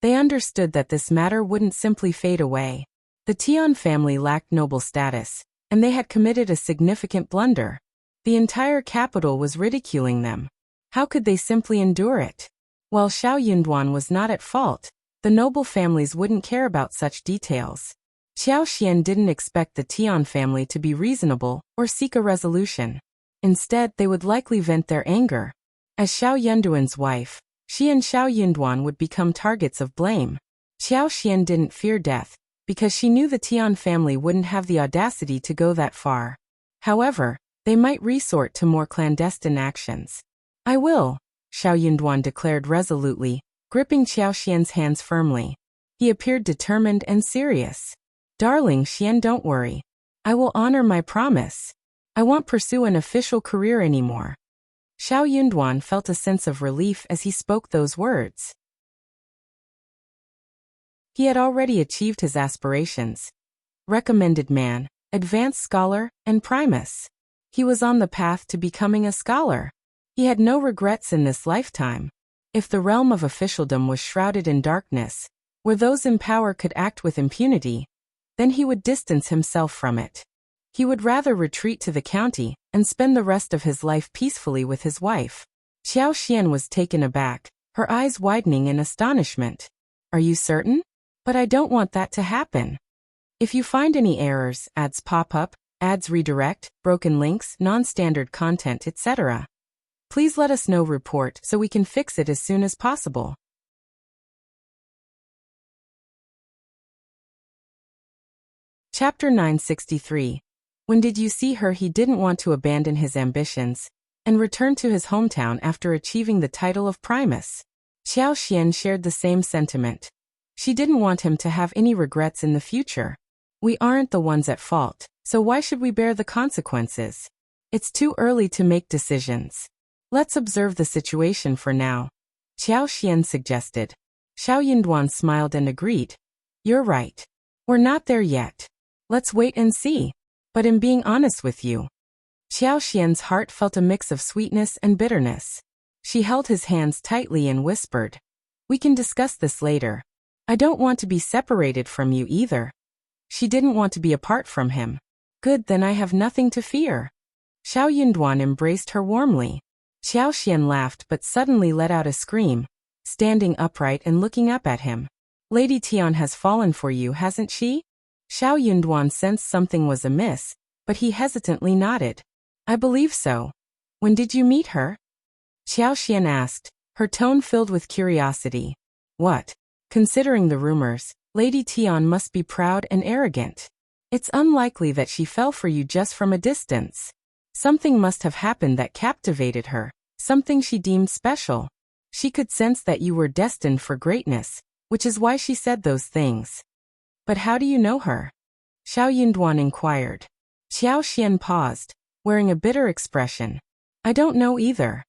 They understood that this matter wouldn't simply fade away. The Tian family lacked noble status, and they had committed a significant blunder. The entire capital was ridiculing them. How could they simply endure it? While Xiao Yunduan was not at fault, the noble families wouldn't care about such details. Qiao Xian didn't expect the Tian family to be reasonable or seek a resolution. Instead, they would likely vent their anger. As Xiao Yunduan's wife, she and Xiao Yunduan would become targets of blame. Qiao Xian didn't fear death, because she knew the Tian family wouldn't have the audacity to go that far. However, they might resort to more clandestine actions. I will, Xiao Yunduan declared resolutely, gripping Qiao Xian's hands firmly. He appeared determined and serious. Darling Xian, don't worry. I will honor my promise. I won't pursue an official career anymore. Xiao Yunduan felt a sense of relief as he spoke those words. He had already achieved his aspirations. Recommended man, advanced scholar, and Primus. He was on the path to becoming a scholar. He had no regrets in this lifetime. If the realm of officialdom was shrouded in darkness, where those in power could act with impunity, then he would distance himself from it. He would rather retreat to the county and spend the rest of his life peacefully with his wife. Qiao Xian was taken aback, her eyes widening in astonishment. Are you certain? But I don't want that to happen. If you find any errors, ads pop up, ads redirect, broken links, non-standard content, etc., please let us know. Report so we can fix it as soon as possible. Chapter 963. When did you see her? He didn't want to abandon his ambitions and return to his hometown after achieving the title of Primus. Qiao Xian shared the same sentiment. She didn't want him to have any regrets in the future. We aren't the ones at fault, so why should we bear the consequences? It's too early to make decisions. Let's observe the situation for now, Qiao Xian suggested. Xiao Yinduan smiled and agreed. You're right. We're not there yet. Let's wait and see. But in being honest with you, Qiao Xian's heart felt a mix of sweetness and bitterness. She held his hands tightly and whispered, we can discuss this later. I don't want to be separated from you either. She didn't want to be apart from him. Good, then I have nothing to fear. Xiao Yinduan embraced her warmly. Qiao Xian laughed but suddenly let out a scream, standing upright and looking up at him. Lady Tian has fallen for you, hasn't she? Xiao Yinduan sensed something was amiss, but he hesitantly nodded. I believe so. When did you meet her? Qiao Xian asked, her tone filled with curiosity. What? Considering the rumors, Lady Tian must be proud and arrogant. It's unlikely that she fell for you just from a distance. Something must have happened that captivated her, something she deemed special. She could sense that you were destined for greatness, which is why she said those things. But how do you know her? Xiao Yinduan inquired. Qiao Xian paused, wearing a bitter expression. I don't know either.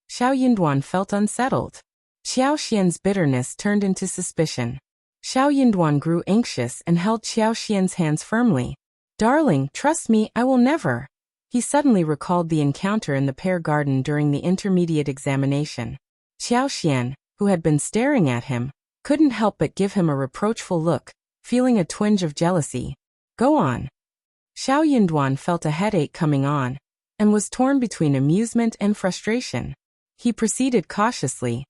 Xiao Yinduan felt unsettled. Qiao Xian's bitterness turned into suspicion. Xiao Yinduan grew anxious and held Qiao Xian's hands firmly. Darling, trust me, I will never. He suddenly recalled the encounter in the pear garden during the intermediate examination. Qiao Xian, who had been staring at him, couldn't help but give him a reproachful look, feeling a twinge of jealousy. Go on. Xiao Yinduan felt a headache coming on, and was torn between amusement and frustration. He proceeded cautiously.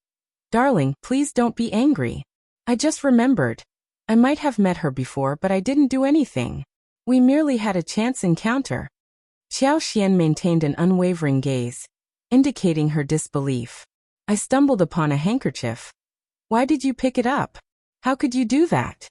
Darling, please don't be angry. I just remembered. I might have met her before, but I didn't do anything. We merely had a chance encounter. Qiao Xian maintained an unwavering gaze, indicating her disbelief. I stumbled upon a handkerchief. Why did you pick it up? How could you do that?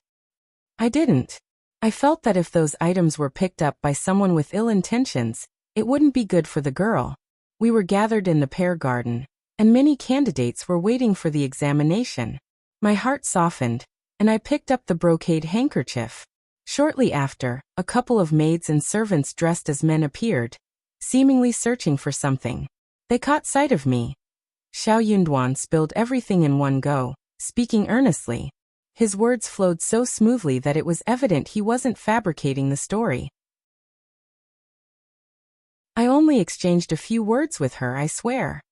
I didn't. I felt that if those items were picked up by someone with ill intentions, it wouldn't be good for the girl. We were gathered in the pear garden, and many candidates were waiting for the examination. My heart softened, and I picked up the brocade handkerchief. Shortly after, a couple of maids and servants dressed as men appeared, seemingly searching for something. They caught sight of me. Xiao Yinduan spilled everything in one go, speaking earnestly. His words flowed so smoothly that it was evident he wasn't fabricating the story. I only exchanged a few words with her, I swear.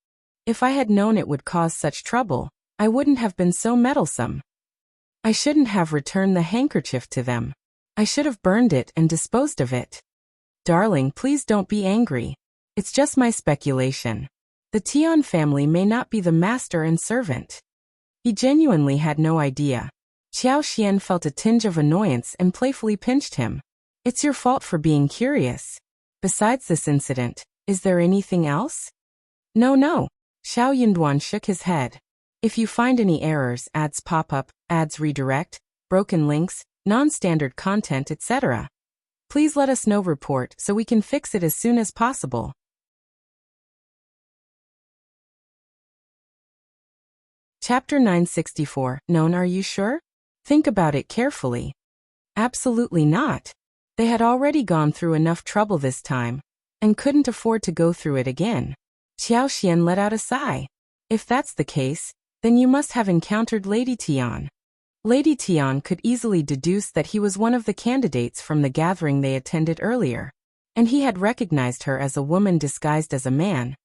If I had known it would cause such trouble, I wouldn't have been so meddlesome. I shouldn't have returned the handkerchief to them. I should have burned it and disposed of it. Darling, please don't be angry. It's just my speculation. The Tian family may not be the master and servant. He genuinely had no idea. Qiao Xian felt a tinge of annoyance and playfully pinched him. It's your fault for being curious. Besides this incident, is there anything else? No. Xiao Yinduan shook his head. If you find any errors, ads pop up, ads redirect, broken links, non-standard content, etc., please let us know. Report so we can fix it as soon as possible. Chapter 964. Known, are you sure? Think about it carefully. Absolutely not. They had already gone through enough trouble this time, and couldn't afford to go through it again. Qiao Xian let out a sigh. If that's the case, then you must have encountered Lady Tian. Lady Tian could easily deduce that he was one of the candidates from the gathering they attended earlier, and he had recognized her as a woman disguised as a man.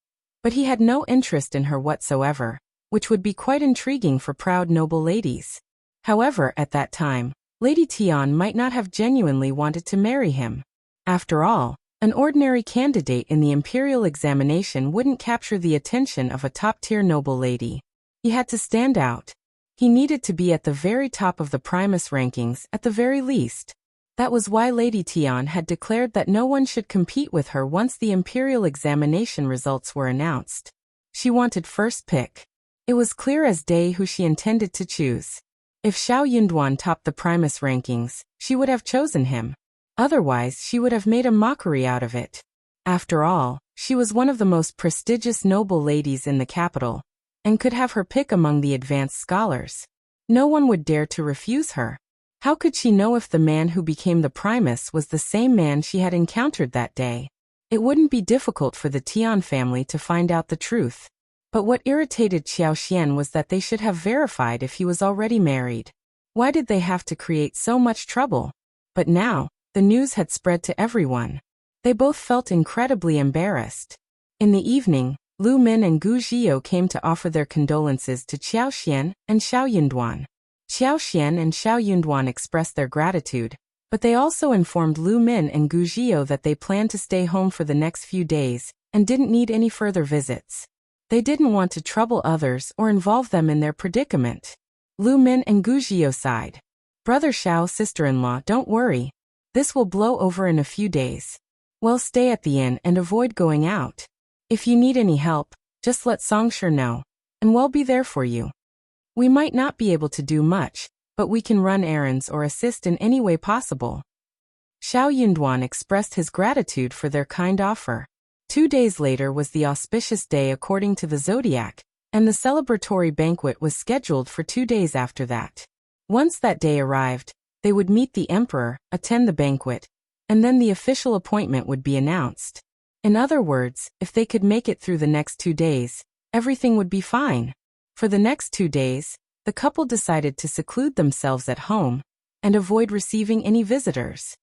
But he had no interest in her whatsoever, which would be quite intriguing for proud noble ladies. However, at that time, Lady Tian might not have genuinely wanted to marry him. After all, an ordinary candidate in the imperial examination wouldn't capture the attention of a top-tier noble lady. He had to stand out. He needed to be at the very top of the Primus rankings at the very least. That was why Lady Tian had declared that no one should compete with her once the imperial examination results were announced. She wanted first pick. It was clear as day who she intended to choose. If Xiao Yinduan topped the Primus rankings, she would have chosen him. Otherwise, she would have made a mockery out of it. After all, she was one of the most prestigious noble ladies in the capital, and could have her pick among the advanced scholars. No one would dare to refuse her. How could she know if the man who became the Primus was the same man she had encountered that day? It wouldn't be difficult for the Tian family to find out the truth. But what irritated Qiao Xian was that they should have verified if he was already married. Why did they have to create so much trouble? But now, the news had spread to everyone. They both felt incredibly embarrassed. In the evening, Lu Min and Gu Zhiyou came to offer their condolences to Qiao Xian and Xiao Yunduan. Qiao Xian and Xiao Yunduan expressed their gratitude, but they also informed Lu Min and Gu Zhiyou that they planned to stay home for the next few days and didn't need any further visits. They didn't want to trouble others or involve them in their predicament. Lu Min and Gu Zhiyou sighed. Brother Xiao, sister-in-law, don't worry. This will blow over in a few days. Well, stay at the inn and avoid going out. If you need any help, just let Songshi know, and we'll be there for you. We might not be able to do much, but we can run errands or assist in any way possible. Xiao Yunduan expressed his gratitude for their kind offer. 2 days later was the auspicious day according to the zodiac, and the celebratory banquet was scheduled for 2 days after that. Once that day arrived, they would meet the emperor, attend the banquet, and then the official appointment would be announced. In other words, if they could make it through the next 2 days, everything would be fine. For the next 2 days, the couple decided to seclude themselves at home and avoid receiving any visitors.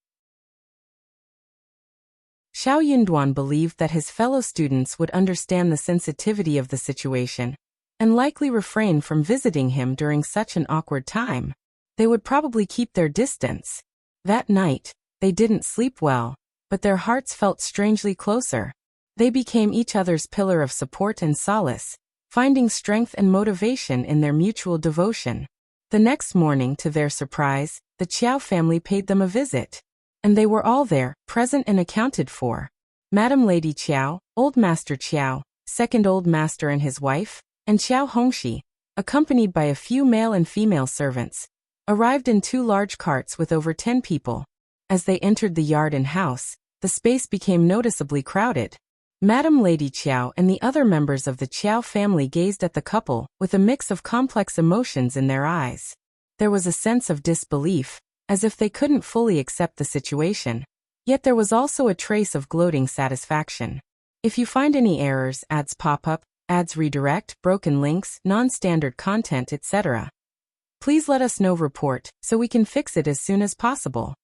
Xiao Yunduan believed that his fellow students would understand the sensitivity of the situation and likely refrain from visiting him during such an awkward time. They would probably keep their distance. That night, they didn't sleep well, but their hearts felt strangely closer. They became each other's pillar of support and solace, finding strength and motivation in their mutual devotion. The next morning, to their surprise, the Qiao family paid them a visit. And they were all there, present and accounted for. Madam Lady Qiao, Old Master Qiao, Second Old Master and his wife, and Qiao Hongxi, accompanied by a few male and female servants, arrived in 2 large carts with over 10 people. As they entered the yard and house, the space became noticeably crowded. Madam Lady Qiao and the other members of the Qiao family gazed at the couple with a mix of complex emotions in their eyes. There was a sense of disbelief, as if they couldn't fully accept the situation. Yet there was also a trace of gloating satisfaction. If you find any errors, ads pop up, ads redirect, broken links, non-standard content, etc., please let us know report so we can fix it as soon as possible.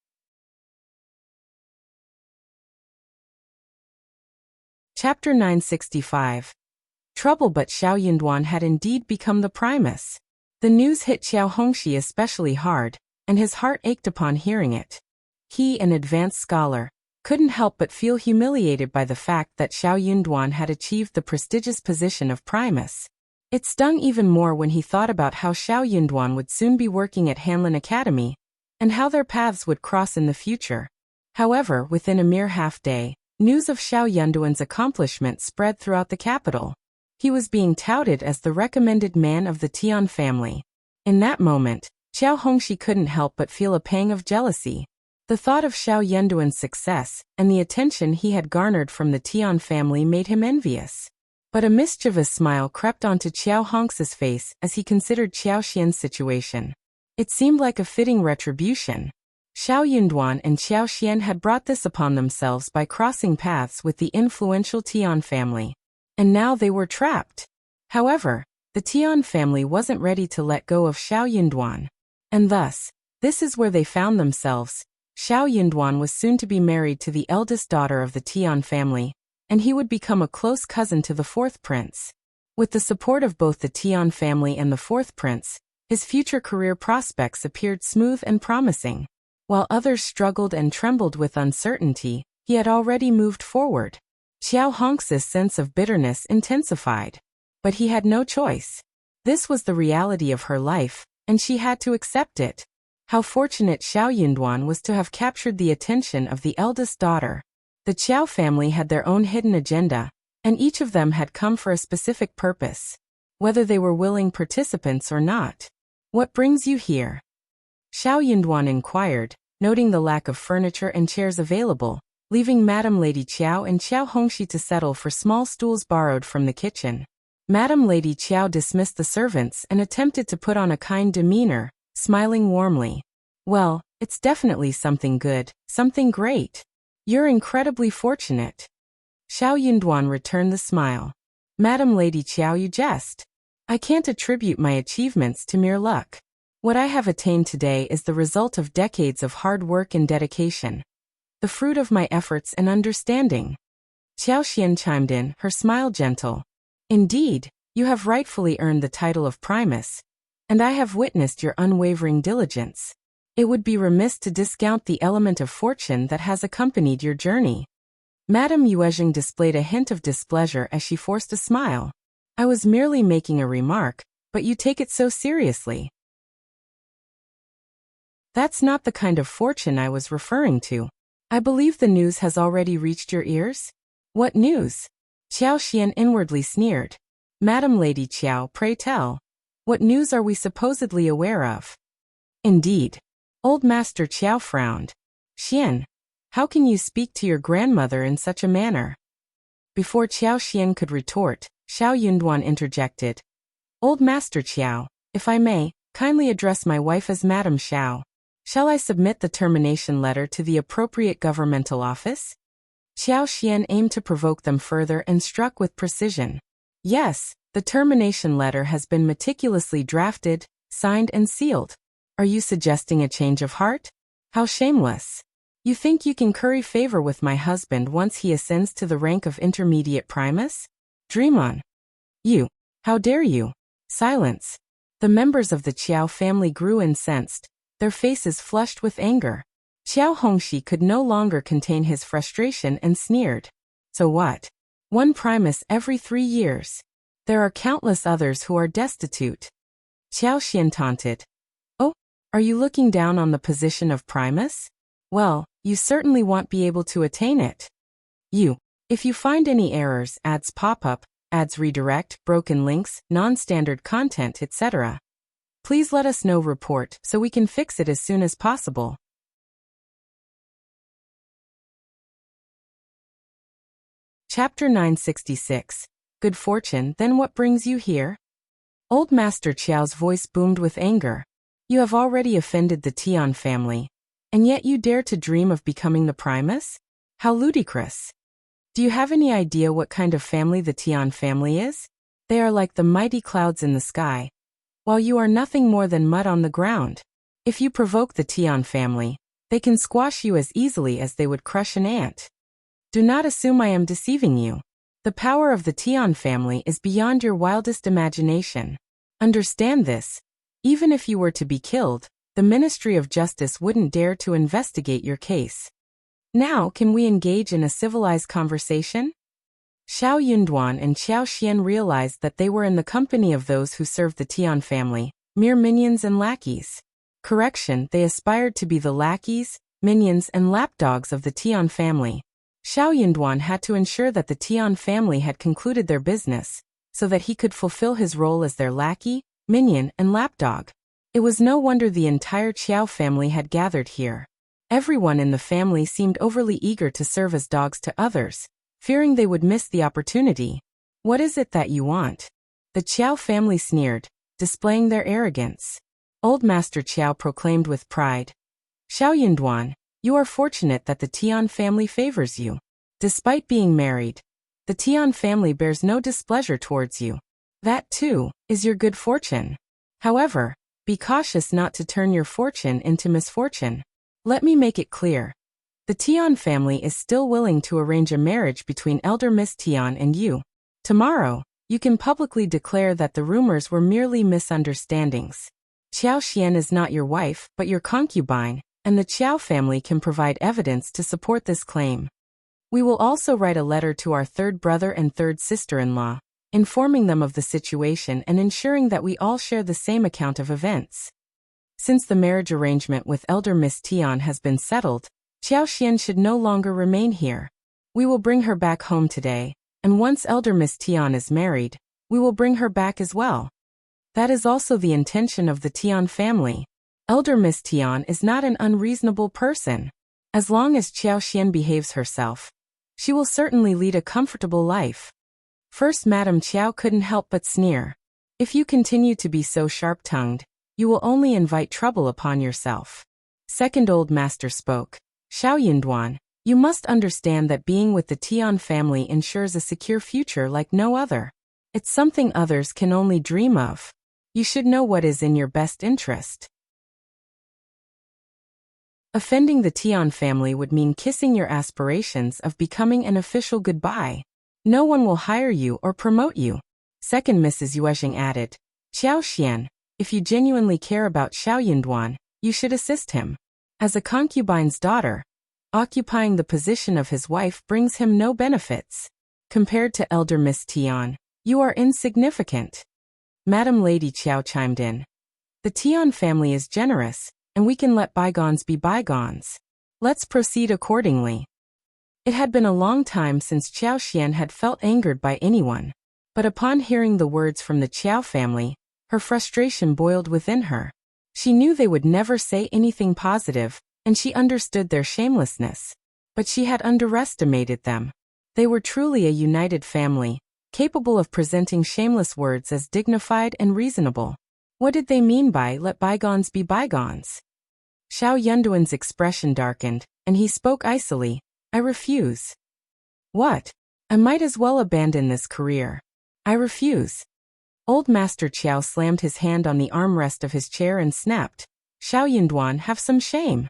Chapter 965. Trouble. But Xiao Yunduan had indeed become the Primus. The news hit Qiao Hongxi especially hard, and his heart ached upon hearing it. He, an advanced scholar, couldn't help but feel humiliated by the fact that Xiao Yunduan had achieved the prestigious position of Primus. It stung even more when he thought about how Xiao Yunduan would soon be working at Hanlin Academy, and how their paths would cross in the future. However, within a mere half-day, news of Xiao Yunduan's accomplishment spread throughout the capital. He was being touted as the recommended man of the Tian family. In that moment, Qiao Hongxi couldn't help but feel a pang of jealousy. The thought of Xiao Yunduan's success and the attention he had garnered from the Tian family made him envious. But a mischievous smile crept onto Qiao Hongxi's face as he considered Qiao Xian's situation. It seemed like a fitting retribution. Xiao Yunduan and Qiao Xian had brought this upon themselves by crossing paths with the influential Tian family. And now they were trapped. However, the Tian family wasn't ready to let go of Xiao Yunduan. And thus, this is where they found themselves. Xiao Yunduan was soon to be married to the eldest daughter of the Tian family, and he would become a close cousin to the 4th prince. With the support of both the Tian family and the 4th prince, his future career prospects appeared smooth and promising. While others struggled and trembled with uncertainty, he had already moved forward. Qiao Hongxi's sense of bitterness intensified. But he had no choice. This was the reality of her life, and she had to accept it. How fortunate Xiao Yunduan was to have captured the attention of the eldest daughter. The Qiao family had their own hidden agenda, and each of them had come for a specific purpose, whether they were willing participants or not. What brings you here? Xiao Yunduan inquired, noting the lack of furniture and chairs available, leaving Madam Lady Qiao and Qiao Hongxi to settle for small stools borrowed from the kitchen. Madam Lady Qiao dismissed the servants and attempted to put on a kind demeanor, smiling warmly. Well, it's definitely something good, something great. You're incredibly fortunate. Xiao Yunduan returned the smile. Madam Lady Qiao, you jest. I can't attribute my achievements to mere luck. What I have attained today is the result of decades of hard work and dedication. The fruit of my efforts and understanding. Qiao Xian chimed in, her smile gentle. Indeed, you have rightfully earned the title of Primus, and I have witnessed your unwavering diligence. It would be remiss to discount the element of fortune that has accompanied your journey. Madame Yuezheng displayed a hint of displeasure as she forced a smile. I was merely making a remark, but you take it so seriously. That's not the kind of fortune I was referring to. I believe the news has already reached your ears? What news? Qiao Xian inwardly sneered. Madam Lady Qiao, pray tell. What news are we supposedly aware of? Indeed. Old Master Qiao frowned. Xian, how can you speak to your grandmother in such a manner? Before Qiao Xian could retort, Xiao Yunduan interjected. Old Master Qiao, if I may, kindly address my wife as Madam Xiao. Shall I submit the termination letter to the appropriate governmental office? Qiao Xian aimed to provoke them further and struck with precision. Yes, the termination letter has been meticulously drafted, signed and sealed. Are you suggesting a change of heart? How shameless. You think you can curry favor with my husband once he ascends to the rank of intermediate Primus? Dream on. You. How dare you? Silence. The members of the Qiao family grew incensed, their faces flushed with anger. Qiao Hongxi could no longer contain his frustration and sneered. So what? One Primus every 3 years. There are countless others who are destitute. Qiao Xian taunted. Oh, are you looking down on the position of Primus? Well, you certainly won't be able to attain it. If you find any errors, ads pop up, ads redirect, broken links, non-standard content, etc. Please let us know report so we can fix it as soon as possible. Chapter 966. Good fortune, then what brings you here? Old Master Qiao's voice boomed with anger. You have already offended the Tian family, and yet you dare to dream of becoming the Primus? How ludicrous. Do you have any idea what kind of family the Tian family is? They are like the mighty clouds in the sky, while you are nothing more than mud on the ground. If you provoke the Tian family, they can squash you as easily as they would crush an ant. Do not assume I am deceiving you. The power of the Tian family is beyond your wildest imagination. Understand this. Even if you were to be killed, the Ministry of Justice wouldn't dare to investigate your case. Now, can we engage in a civilized conversation? Xiao Yunduan and Qiao Xian realized that they were in the company of those who served the Tian family, mere minions and lackeys. Correction, they aspired to be the lackeys, minions and lapdogs of the Tian family. Xiao Yunduan had to ensure that the Tian family had concluded their business, so that he could fulfill his role as their lackey, minion and lapdog. It was no wonder the entire Qiao family had gathered here. Everyone in the family seemed overly eager to serve as dogs to others, fearing they would miss the opportunity. What is it that you want? The Qiao family sneered, displaying their arrogance. Old Master Qiao proclaimed with pride. Xiao Yunduan, you are fortunate that the Tian family favors you. Despite being married, the Tian family bears no displeasure towards you. That, too, is your good fortune. However, be cautious not to turn your fortune into misfortune. Let me make it clear. The Tian family is still willing to arrange a marriage between Elder Miss Tian and you. Tomorrow, you can publicly declare that the rumors were merely misunderstandings. Qiao Xian is not your wife, but your concubine, and the Qiao family can provide evidence to support this claim. We will also write a letter to our third brother and third sister-in-law, informing them of the situation and ensuring that we all share the same account of events. Since the marriage arrangement with Elder Miss Tian has been settled, Qiao Xian should no longer remain here. We will bring her back home today, and once Elder Miss Tian is married, we will bring her back as well. That is also the intention of the Tian family. Elder Miss Tian is not an unreasonable person. As long as Qiao Xian behaves herself, she will certainly lead a comfortable life. First Madame Qiao couldn't help but sneer. If you continue to be so sharp-tongued, you will only invite trouble upon yourself. Second Old Master spoke. Xiao Yunduan, you must understand that being with the Tian family ensures a secure future like no other. It's something others can only dream of. You should know what is in your best interest. Offending the Tian family would mean kissing your aspirations of becoming an official goodbye. No one will hire you or promote you. Second Mrs. Yuezheng added. Qiao Xian, if you genuinely care about Xiao Yunduan, you should assist him. As a concubine's daughter, occupying the position of his wife brings him no benefits. Compared to elder Miss Tian, you are insignificant. Madam Lady Qiao chimed in. The Tian family is generous, and we can let bygones be bygones. Let's proceed accordingly. It had been a long time since Qiao Xian had felt angered by anyone, but upon hearing the words from the Qiao family, her frustration boiled within her. She knew they would never say anything positive, and she understood their shamelessness. But she had underestimated them. They were truly a united family, capable of presenting shameless words as dignified and reasonable. What did they mean by let bygones be bygones? Xiao Yunduan's expression darkened, and he spoke icily. I refuse. What? I might as well abandon this career. I refuse. Old Master Qiao slammed his hand on the armrest of his chair and snapped. Xiao Yunduan, have some shame.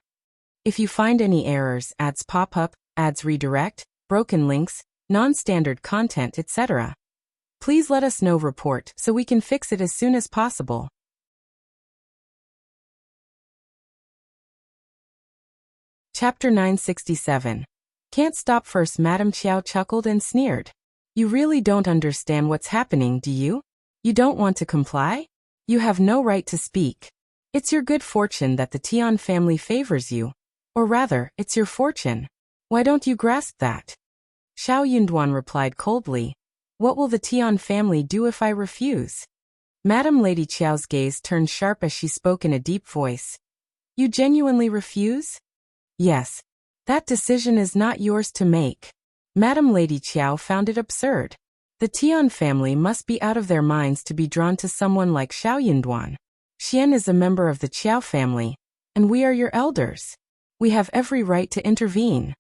If you find any errors, ads pop up, ads redirect, broken links, non-standard content, etc., please let us know. Report so we can fix it as soon as possible. Chapter 967. Can't stop. First Madame Qiao chuckled and sneered. You really don't understand what's happening, do you? You don't want to comply? You have no right to speak. It's your good fortune that the Tian family favors you. Or rather, it's your fortune. Why don't you grasp that? Xiao Yunduan replied coldly. What will the Tian family do if I refuse? Madame Lady Qiao's gaze turned sharp as she spoke in a deep voice. You genuinely refuse? Yes. That decision is not yours to make. Madame Lady Qiao found it absurd. The Tian family must be out of their minds to be drawn to someone like Xiao Yunduan. Xian is a member of the Qiao family, and we are your elders. We have every right to intervene.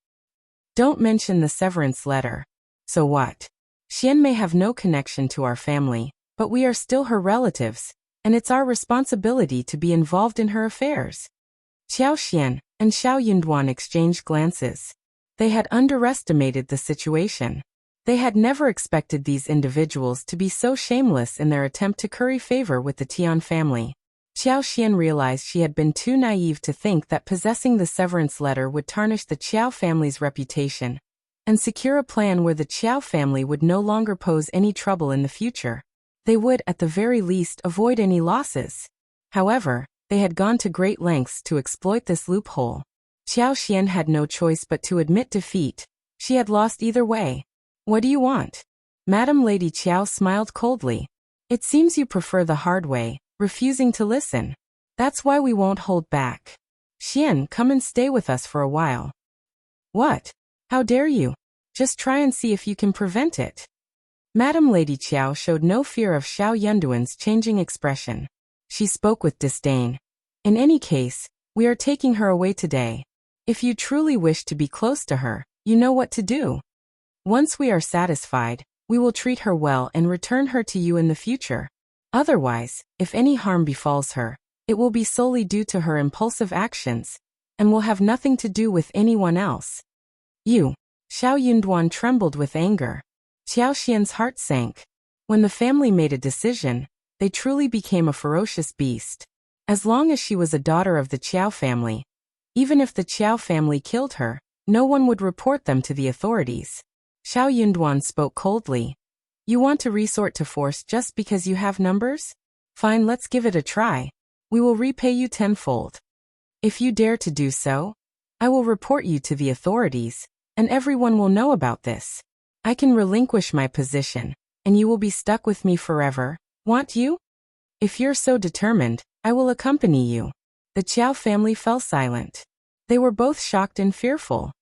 Don't mention the severance letter. So what? Xian may have no connection to our family, but we are still her relatives, and it's our responsibility to be involved in her affairs. Qiao Xian and Xiao Yunduan exchanged glances. They had underestimated the situation. They had never expected these individuals to be so shameless in their attempt to curry favor with the Tian family. Qiao Xian realized she had been too naive to think that possessing the severance letter would tarnish the Qiao family's reputation and secure a plan where the Qiao family would no longer pose any trouble in the future. They would, at the very least, avoid any losses. However, they had gone to great lengths to exploit this loophole. Qiao Xian had no choice but to admit defeat. She had lost either way. What do you want? Madame Lady Qiao smiled coldly. It seems you prefer the hard way, refusing to listen. That's why we won't hold back. Xian, come and stay with us for a while. What? How dare you? Just try and see if you can prevent it. Madame Lady Qiao showed no fear of Xiao Yunduan's changing expression. She spoke with disdain. In any case, we are taking her away today. If you truly wish to be close to her, you know what to do. Once we are satisfied, we will treat her well and return her to you in the future. Otherwise, if any harm befalls her, it will be solely due to her impulsive actions, and will have nothing to do with anyone else. You. Xiao Yunduan trembled with anger. Qiao Xian's heart sank. When the family made a decision, they truly became a ferocious beast. As long as she was a daughter of the Qiao family, even if the Qiao family killed her, no one would report them to the authorities. Xiao Yunduan spoke coldly. You want to resort to force just because you have numbers? Fine, let's give it a try. We will repay you tenfold. If you dare to do so, I will report you to the authorities, and everyone will know about this. I can relinquish my position, and you will be stuck with me forever. Want you? If you're so determined, I will accompany you. The Qiao family fell silent. They were both shocked and fearful.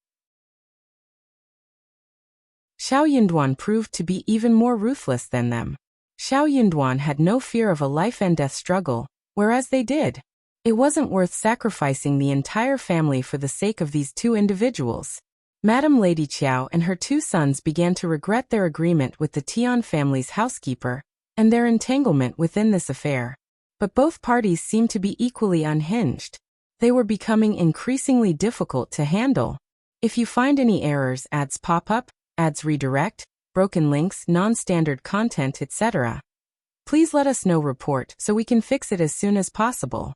Xiao Yunduan proved to be even more ruthless than them. Xiao Yunduan had no fear of a life-and-death struggle, whereas they did. It wasn't worth sacrificing the entire family for the sake of these two individuals. Madame Lady Qiao and her two sons began to regret their agreement with the Tian family's housekeeper, and their entanglement within this affair. But both parties seemed to be equally unhinged. They were becoming increasingly difficult to handle. If you find any errors, ads pop up, ads redirect, broken links, non-standard content, etc., please let us know. Report so we can fix it as soon as possible.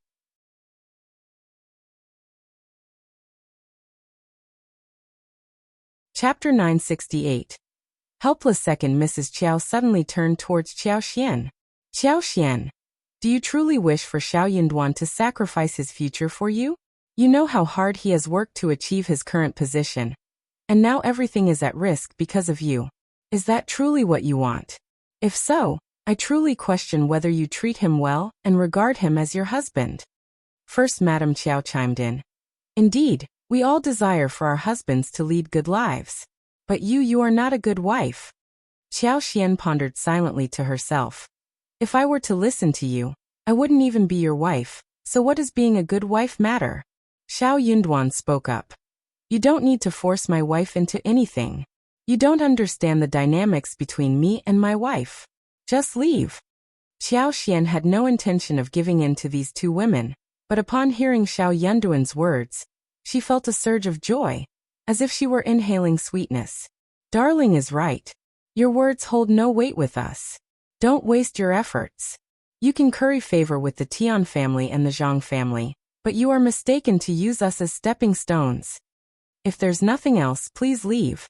Chapter 968. Helpless. Second Mrs. Qiao suddenly turned towards Qiao Xian. Qiao Xian, do you truly wish for Xiao Yunduan to sacrifice his future for you? You know how hard he has worked to achieve his current position. And now everything is at risk because of you. Is that truly what you want? If so, I truly question whether you treat him well and regard him as your husband. First Madame Qiao chimed in. Indeed, we all desire for our husbands to lead good lives. But you are not a good wife. Qiao Xian pondered silently to herself. If I were to listen to you, I wouldn't even be your wife, so what does being a good wife matter? Xiao Yunduan spoke up. You don't need to force my wife into anything. You don't understand the dynamics between me and my wife. Just leave. Qiao Xian had no intention of giving in to these two women, but upon hearing Xiao Yunduan's words, she felt a surge of joy, as if she were inhaling sweetness. Darling is right. Your words hold no weight with us. Don't waste your efforts. You can curry favor with the Tian family and the Zhang family, but you are mistaken to use us as stepping stones. If there's nothing else, please leave.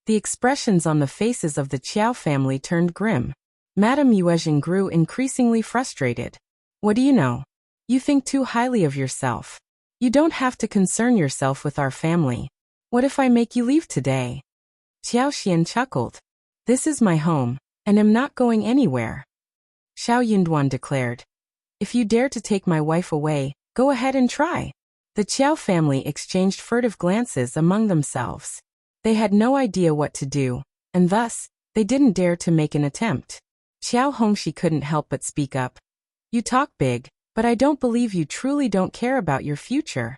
The expressions on the faces of the Qiao family turned grim. Madame Yuezhen grew increasingly frustrated. What do you know? You think too highly of yourself. You don't have to concern yourself with our family. What if I make you leave today? Qiao Xian chuckled. This is my home, and am not going anywhere. Xiao Yunduan declared. If you dare to take my wife away, go ahead and try. The Qiao family exchanged furtive glances among themselves. They had no idea what to do, and thus, they didn't dare to make an attempt. Qiao Hongxi couldn't help but speak up. You talk big, but I don't believe you truly don't care about your future.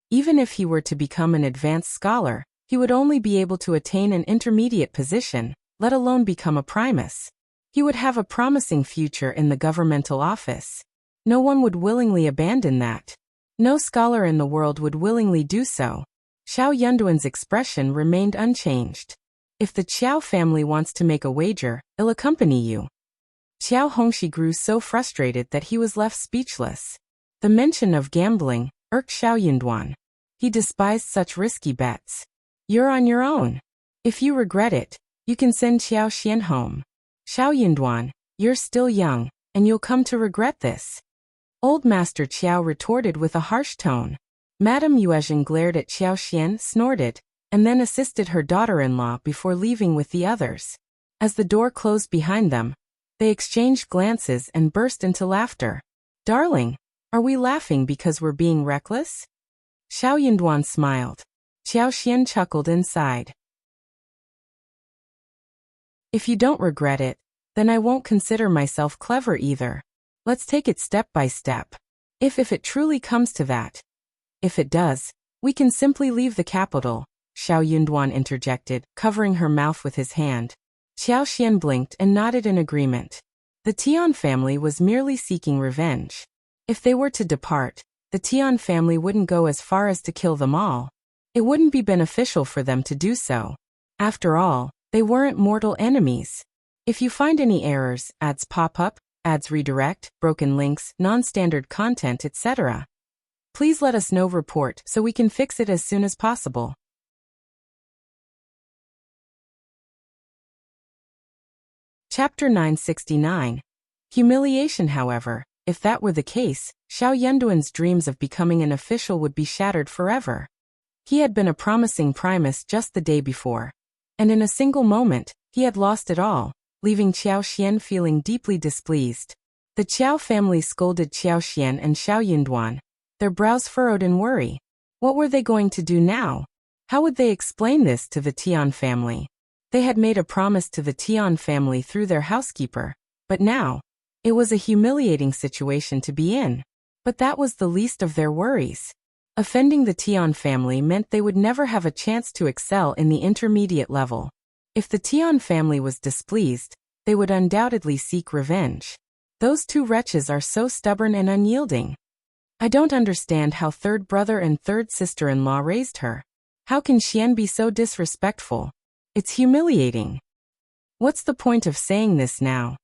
Even if he were to become an advanced scholar, he would only be able to attain an intermediate position, let alone become a Primus. He would have a promising future in the governmental office. No one would willingly abandon that. No scholar in the world would willingly do so. Xiao Yunduan's expression remained unchanged. If the Qiao family wants to make a wager, I'll accompany you. Qiao Hongxi grew so frustrated that he was left speechless. The mention of gambling irked Xiao Yunduan. He despised such risky bets. You're on your own. If you regret it, you can send Qiao Xian home. Xiao Yunduan, you're still young, and you'll come to regret this. Old Master Qiao retorted with a harsh tone. Madame Yuezhen glared at Qiao Xian, snorted, and then assisted her daughter-in-law before leaving with the others. As the door closed behind them, they exchanged glances and burst into laughter. Darling, are we laughing because we're being reckless? Xiao Yunduan smiled. Qiao Xian chuckled inside. If you don't regret it, then I won't consider myself clever either. Let's take it step by step. If it truly comes to that. If it does, we can simply leave the capital, Xiao Yunduan interjected, covering her mouth with his hand. Qiao Xian blinked and nodded in agreement. The Tian family was merely seeking revenge. If they were to depart, the Tian family wouldn't go as far as to kill them all. It wouldn't be beneficial for them to do so. After all, they weren't mortal enemies. If you find any errors, ads pop up, ads redirect, broken links, non-standard content, etc., please let us know. Report so we can fix it as soon as possible. Chapter 969. Humiliation. However, if that were the case, Xiao Yunduan's dreams of becoming an official would be shattered forever. He had been a promising Primus just the day before, and in a single moment, he had lost it all, leaving Qiao Xian feeling deeply displeased. The Qiao family scolded Qiao Xian and Xiao Yunduan, their brows furrowed in worry. What were they going to do now? How would they explain this to the Tian family? They had made a promise to the Tian family through their housekeeper, but now, it was a humiliating situation to be in. But that was the least of their worries. Offending the Tian family meant they would never have a chance to excel in the intermediate level. If the Tian family was displeased, they would undoubtedly seek revenge. Those two wretches are so stubborn and unyielding. I don't understand how third brother and third sister-in-law raised her. How can Qian be so disrespectful? It's humiliating. What's the point of saying this now?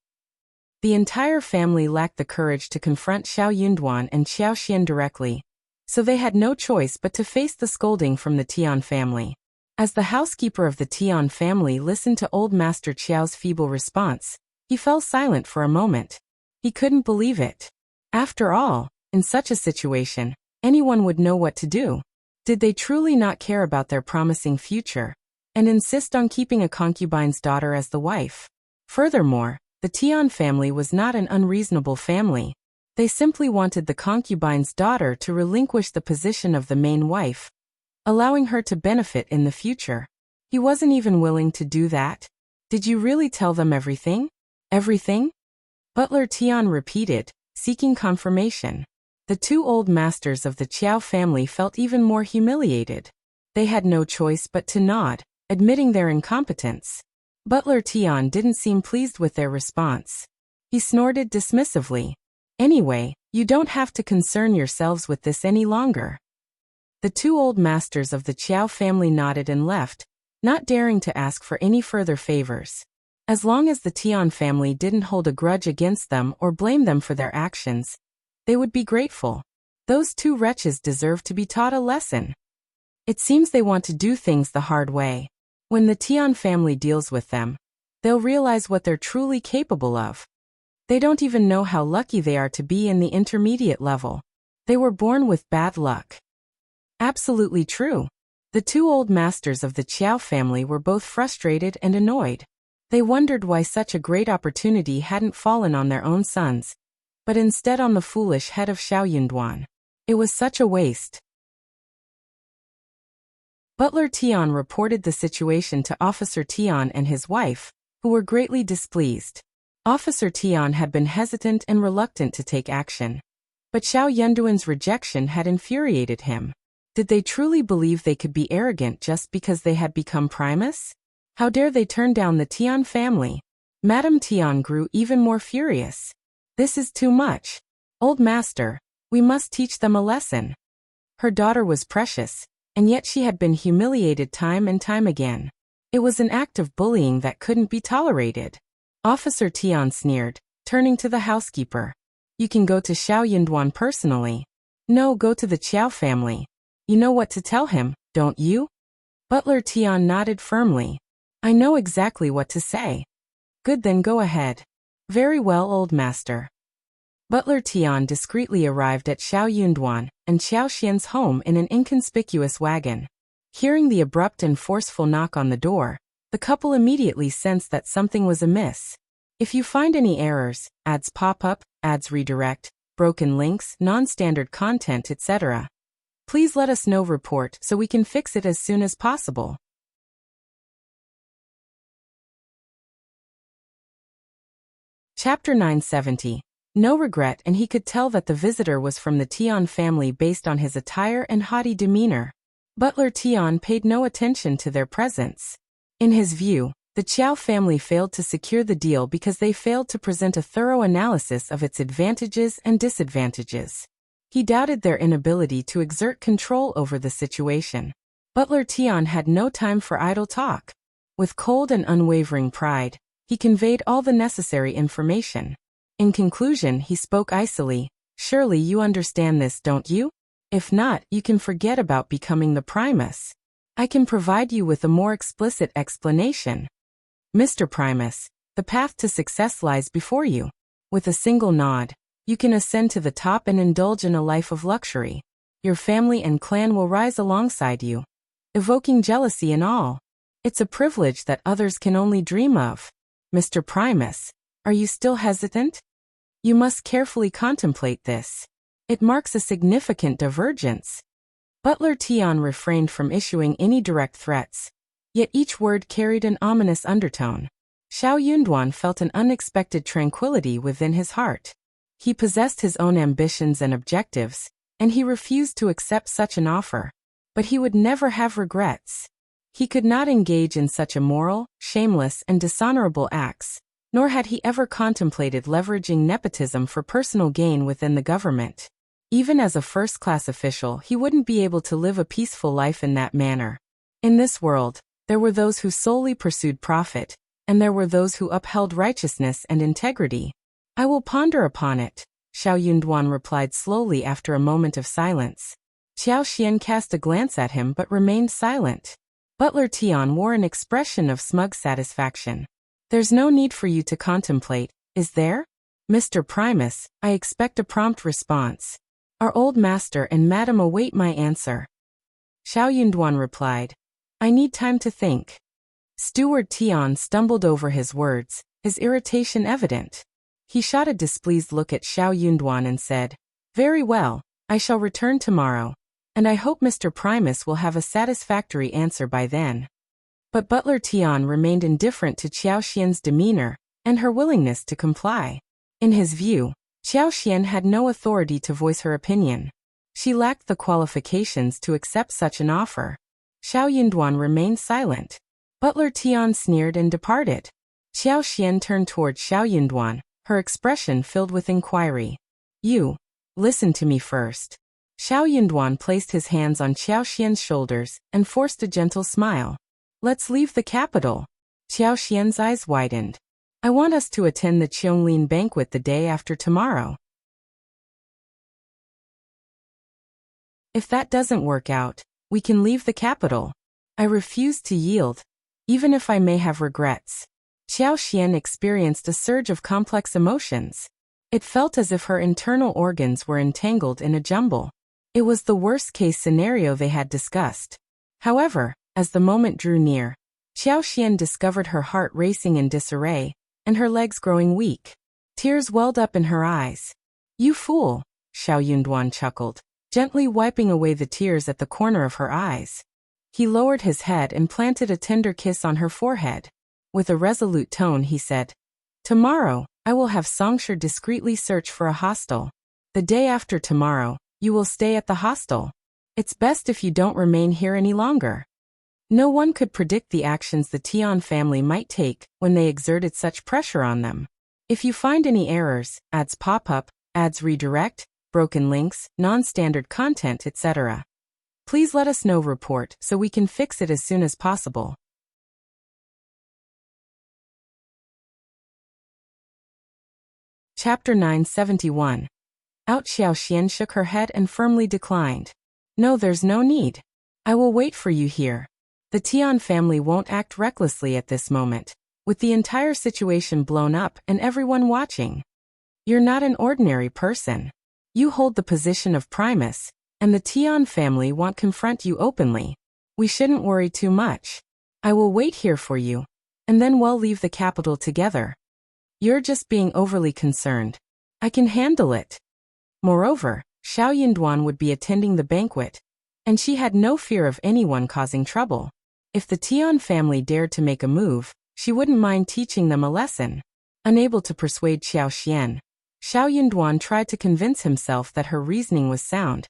The entire family lacked the courage to confront Xiao Yunduan and Qiao Xian directly, so they had no choice but to face the scolding from the Tian family. As the housekeeper of the Tian family listened to old Master Qiao's feeble response, he fell silent for a moment. He couldn't believe it. After all, in such a situation, anyone would know what to do. Did they truly not care about their promising future, and insist on keeping a concubine's daughter as the wife? Furthermore, the Tian family was not an unreasonable family. They simply wanted the concubine's daughter to relinquish the position of the main wife, allowing her to benefit in the future. He wasn't even willing to do that. Did you really tell them everything? Everything? Butler Tian repeated, seeking confirmation. The two old masters of the Qiao family felt even more humiliated. They had no choice but to nod, admitting their incompetence. Butler Tian didn't seem pleased with their response. He snorted dismissively. Anyway, you don't have to concern yourselves with this any longer. The two old masters of the Qiao family nodded and left, not daring to ask for any further favors. As long as the Tian family didn't hold a grudge against them or blame them for their actions, they would be grateful. Those two wretches deserve to be taught a lesson. It seems they want to do things the hard way. When the Tian family deals with them, they'll realize what they're truly capable of. They don't even know how lucky they are to be in the intermediate level. They were born with bad luck. Absolutely true. The two old masters of the Qiao family were both frustrated and annoyed. They wondered why such a great opportunity hadn't fallen on their own sons, but instead on the foolish head of Xiao Yunduan. It was such a waste. Butler Tian reported the situation to Officer Tian and his wife, who were greatly displeased. Officer Tian had been hesitant and reluctant to take action, but Xiao Yunduan's rejection had infuriated him. Did they truly believe they could be arrogant just because they had become Primus? How dare they turn down the Tian family? Madame Tian grew even more furious. This is too much. Old master, we must teach them a lesson. Her daughter was precious, and yet she had been humiliated time and time again. It was an act of bullying that couldn't be tolerated. Officer Tian sneered, turning to the housekeeper. You can go to Xiao Yunduan personally. No, go to the Qiao family. You know what to tell him, don't you? Butler Tian nodded firmly. I know exactly what to say. Good, then go ahead. Very well, old master. Butler Tian discreetly arrived at Xiao Yunduan and Qiao Xian's home in an inconspicuous wagon. Hearing the abrupt and forceful knock on the door, the couple immediately sensed that something was amiss. If you find any errors, ads pop up, ads redirect, broken links, non-standard content, etc., please let us know. Report so we can fix it as soon as possible. Chapter 970. No regret, and he could tell that the visitor was from the Tian family based on his attire and haughty demeanor. Butler Tian paid no attention to their presence. In his view, the Qiao family failed to secure the deal because they failed to present a thorough analysis of its advantages and disadvantages. He doubted their inability to exert control over the situation. Butler Tian had no time for idle talk. With cold and unwavering pride, he conveyed all the necessary information. In conclusion, he spoke icily. Surely you understand this, don't you? If not, you can forget about becoming the Primus. I can provide you with a more explicit explanation. Mr. Primus, the path to success lies before you. With a single nod, you can ascend to the top and indulge in a life of luxury. Your family and clan will rise alongside you, evoking jealousy and all. It's a privilege that others can only dream of. Mr. Primus, are you still hesitant? You must carefully contemplate this. It marks a significant divergence. Butler Tian refrained from issuing any direct threats, Yet each word carried an ominous undertone. Xiao Yunduan felt an unexpected tranquility within his heart. He possessed his own ambitions and objectives, and he refused to accept such an offer. But he would never have regrets. He could not engage in such immoral, shameless, and dishonorable acts, nor had he ever contemplated leveraging nepotism for personal gain within the government. Even as a first-class official, he wouldn't be able to live a peaceful life in that manner. In this world, there were those who solely pursued profit, and there were those who upheld righteousness and integrity. I will ponder upon it, Xiao Yunduan replied slowly after a moment of silence. Qiao Xian cast a glance at him but remained silent. Butler Tian wore an expression of smug satisfaction. There's no need for you to contemplate, is there? Mr. Primus, I expect a prompt response. Our old master and madam await my answer. Xiao Yunduan replied. I need time to think. Steward Tian stumbled over his words, his irritation evident. He shot a displeased look at Xiao Yunduan and said, Very well, I shall return tomorrow, and I hope Mr. Primus will have a satisfactory answer by then. But Butler Tian remained indifferent to Qiao Xian's demeanor and her willingness to comply. In his view, Qiao Xian had no authority to voice her opinion. She lacked the qualifications to accept such an offer. Xiao Yunduan remained silent. Butler Tian sneered and departed. Qiao Xian turned toward Xiao Yunduan, her expression filled with inquiry. You, listen to me first. Xiao Yunduan placed his hands on Qiao Xian's shoulders and forced a gentle smile. Let's leave the capital. Qiao Xian's eyes widened. I want us to attend the Qionglin banquet the day after tomorrow. If that doesn't work out, we can leave the capital. I refuse to yield, even if I may have regrets. Qiao Xian experienced a surge of complex emotions. It felt as if her internal organs were entangled in a jumble. It was the worst-case scenario they had discussed. However, as the moment drew near, Qiao Xian discovered her heart racing in disarray, and her legs growing weak. Tears welled up in her eyes. You fool, Xiao Yunduan chuckled, gently wiping away the tears at the corner of her eyes. He lowered his head and planted a tender kiss on her forehead. With a resolute tone he said, Tomorrow, I will have Songshi discreetly search for a hostel. The day after tomorrow, you will stay at the hostel. It's best if you don't remain here any longer. No one could predict the actions the Tian family might take when they exerted such pressure on them. If you find any errors, ads pop up, ads redirect, broken links, non-standard content, etc., please let us know. Report so we can fix it as soon as possible. Chapter 971. Out. Xiao Xian shook her head and firmly declined. No, there's no need. I will wait for you here. The Tian family won't act recklessly at this moment, with the entire situation blown up and everyone watching. You're not an ordinary person. You hold the position of Primus, and the Tian family won't confront you openly. We shouldn't worry too much. I will wait here for you, and then we'll leave the capital together. You're just being overly concerned. I can handle it. Moreover, Xiao Yunduan would be attending the banquet, and she had no fear of anyone causing trouble. If the Tian family dared to make a move, she wouldn't mind teaching them a lesson. Unable to persuade Qiao Xian, Xiao Yunduan tried to convince himself that her reasoning was sound.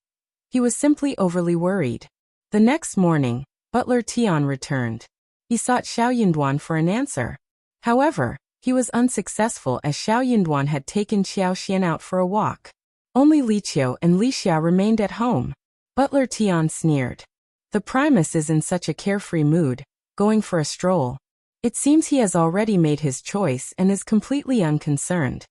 He was simply overly worried. The next morning, Butler Tian returned. He sought Xiao Yunduan for an answer. However, he was unsuccessful as Xiao Yunduan had taken Qiao Xian out for a walk. Only Li Qiao and Li Xia remained at home. Butler Tian sneered. The Primus is in such a carefree mood, going for a stroll. It seems he has already made his choice and is completely unconcerned.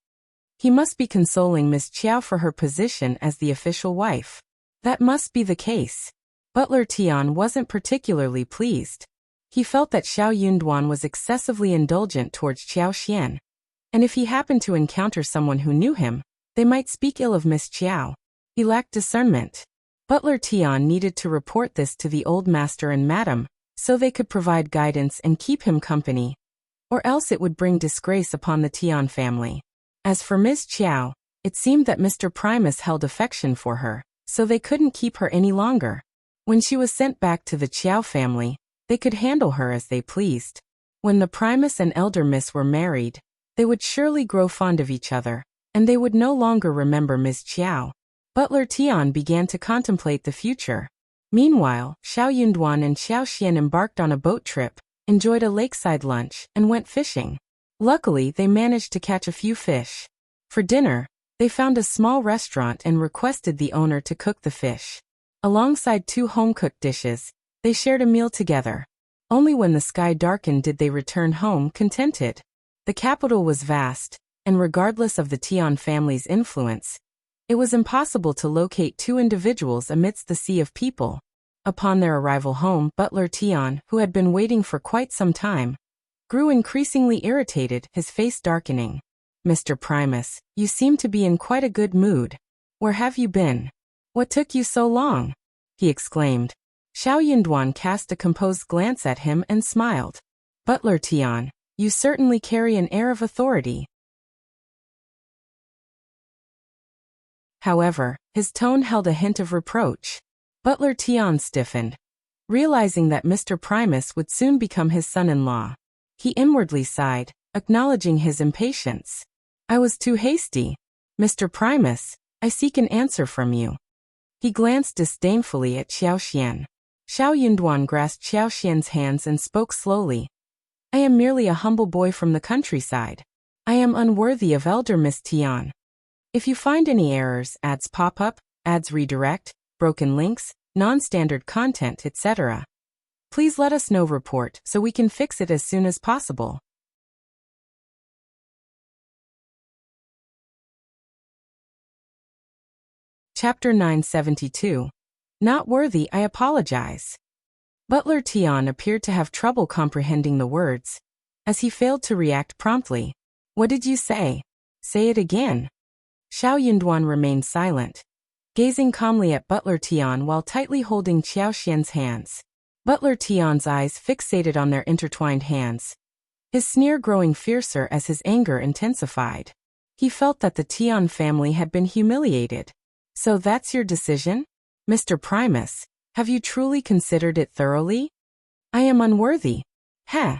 He must be consoling Miss Qiao for her position as the official wife. That must be the case. Butler Tian wasn't particularly pleased. He felt that Xiao Yunduan was excessively indulgent towards Qiao Xian, and if he happened to encounter someone who knew him, they might speak ill of Miss Qiao. He lacked discernment. Butler Tian needed to report this to the old master and madam, so they could provide guidance and keep him company, or else it would bring disgrace upon the Tian family. As for Miss Qiao, it seemed that Mr. Primus held affection for her, so they couldn't keep her any longer. When she was sent back to the Qiao family, They could handle her as they pleased. When the Primus and Elder Miss were married, they would surely grow fond of each other, and they would no longer remember Ms. Qiao. Butler Tian began to contemplate the future. Meanwhile, Xiao Yunduan and Xiao Xian embarked on a boat trip, enjoyed a lakeside lunch, and went fishing. Luckily, they managed to catch a few fish. For dinner, they found a small restaurant and requested the owner to cook the fish. Alongside 2 home-cooked dishes, they shared a meal together. Only when the sky darkened did they return home contented. The capital was vast, and regardless of the Tian family's influence, it was impossible to locate 2 individuals amidst the sea of people. Upon their arrival home, Butler Tian, who had been waiting for quite some time, grew increasingly irritated, his face darkening. "Mr. Primus, you seem to be in quite a good mood. Where have you been? What took you so long?" he exclaimed. Xiao Yunduan cast a composed glance at him and smiled. "Butler Tian, you certainly carry an air of authority." However, his tone held a hint of reproach. Butler Tian stiffened, realizing that Mr. Primus would soon become his son-in-law. He inwardly sighed, acknowledging his impatience. "I was too hasty. Mr. Primus, I seek an answer from you." He glanced disdainfully at Xiao Xian. Xiao Yunduan grasped Xiao Xian's hands and spoke slowly. "I am merely a humble boy from the countryside. I am unworthy of Elder Miss Tian. If you find any errors, ads pop up, ads redirect, broken links, non-standard content, etc., please let us know. Report so we can fix it as soon as possible." Chapter 972. Not worthy, I apologize. Butler Tian appeared to have trouble comprehending the words, as he failed to react promptly. "What did you say? Say it again." Xiao Yunduan remained silent, gazing calmly at Butler Tian while tightly holding Xiao Xian's hands. Butler Tian's eyes fixated on their intertwined hands, his sneer growing fiercer as his anger intensified. He felt that the Tian family had been humiliated. "So that's your decision? Mr. Primus, have you truly considered it thoroughly?" "I am unworthy." Heh.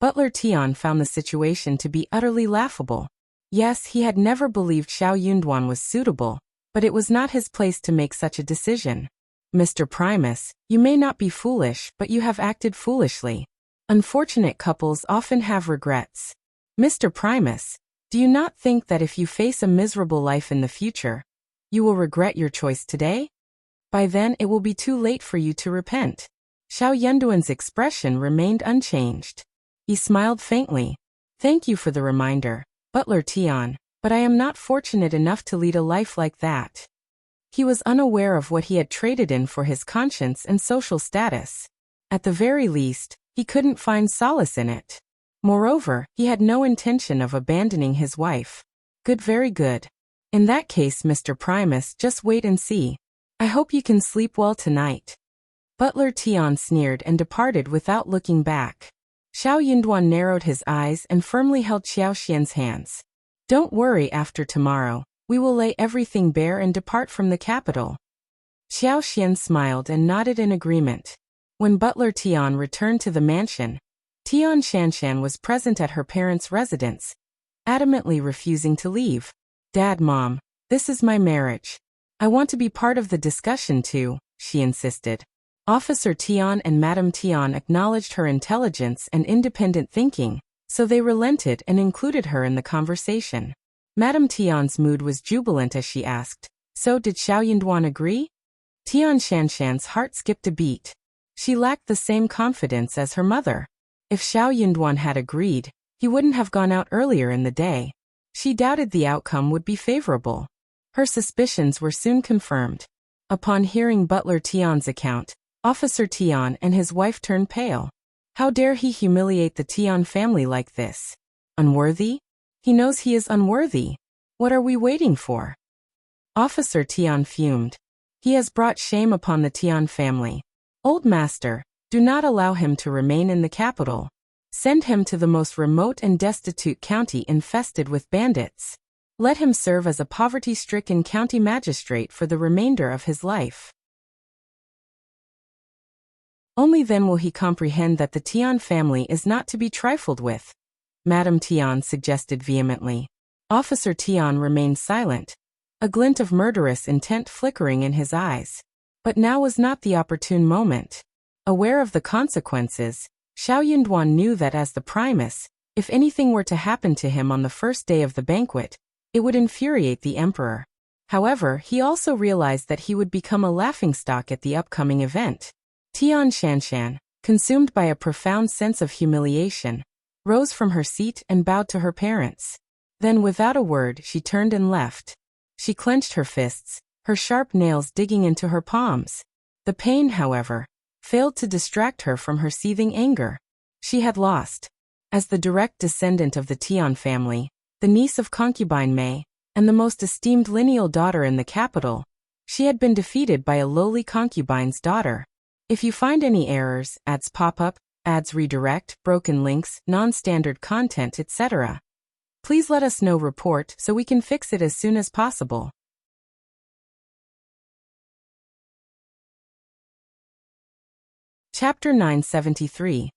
Butler Tian found the situation to be utterly laughable. Yes, he had never believed Xiao Yunduan was suitable, but it was not his place to make such a decision. "Mr. Primus, you may not be foolish, but you have acted foolishly. Unfortunate couples often have regrets. Mr. Primus, do you not think that if you face a miserable life in the future, you will regret your choice today? By then it will be too late for you to repent." Xiao Yunduan's expression remained unchanged. He smiled faintly. "Thank you for the reminder, Butler Tian, but I am not fortunate enough to lead a life like that." He was unaware of what he had traded in for his conscience and social status. At the very least, he couldn't find solace in it. Moreover, he had no intention of abandoning his wife. "Good, very good. In that case, Mr. Primus, just wait and see. I hope you can sleep well tonight." Butler Tian sneered and departed without looking back. Xiao Yunduan narrowed his eyes and firmly held Xiao Xian's hands. "Don't worry, after tomorrow, we will lay everything bare and depart from the capital." Xiao Xian smiled and nodded in agreement. When Butler Tian returned to the mansion, Tian Shanshan was present at her parents' residence, adamantly refusing to leave. "Dad, Mom, this is my marriage. I want to be part of the discussion too," she insisted. Officer Tian and Madame Tian acknowledged her intelligence and independent thinking, so they relented and included her in the conversation. Madame Tian's mood was jubilant as she asked, "So did Xiao Yunduan agree?" Tian Shanshan's heart skipped a beat. She lacked the same confidence as her mother. If Xiao Yunduan had agreed, he wouldn't have gone out earlier in the day. She doubted the outcome would be favorable. Her suspicions were soon confirmed. Upon hearing Butler Tian's account, Officer Tian and his wife turned pale. How dare he humiliate the Tian family like this? Unworthy? He knows he is unworthy. What are we waiting for? Officer Tian fumed. He has brought shame upon the Tian family. Old master, do not allow him to remain in the capital. Send him to the most remote and destitute county infested with bandits. Let him serve as a poverty-stricken county magistrate for the remainder of his life. Only then will he comprehend that the Tian family is not to be trifled with. Madame Tian suggested vehemently. Officer Tian remained silent, a glint of murderous intent flickering in his eyes. But now was not the opportune moment. Aware of the consequences, Xiao Yunduan knew that as the Primus, if anything were to happen to him on the first day of the banquet, it would infuriate the emperor. However, he also realized that he would become a laughingstock at the upcoming event. Tian Shanshan, consumed by a profound sense of humiliation, rose from her seat and bowed to her parents. Then without a word she turned and left. She clenched her fists, her sharp nails digging into her palms. The pain, however, failed to distract her from her seething anger. She had lost. As the direct descendant of the Tian family, the niece of concubine Mei, and the most esteemed lineal daughter in the capital, she had been defeated by a lowly concubine's daughter. If you find any errors, ads pop up, ads redirect, broken links, non-standard content, etc., please let us know. Report so we can fix it as soon as possible. Chapter 973.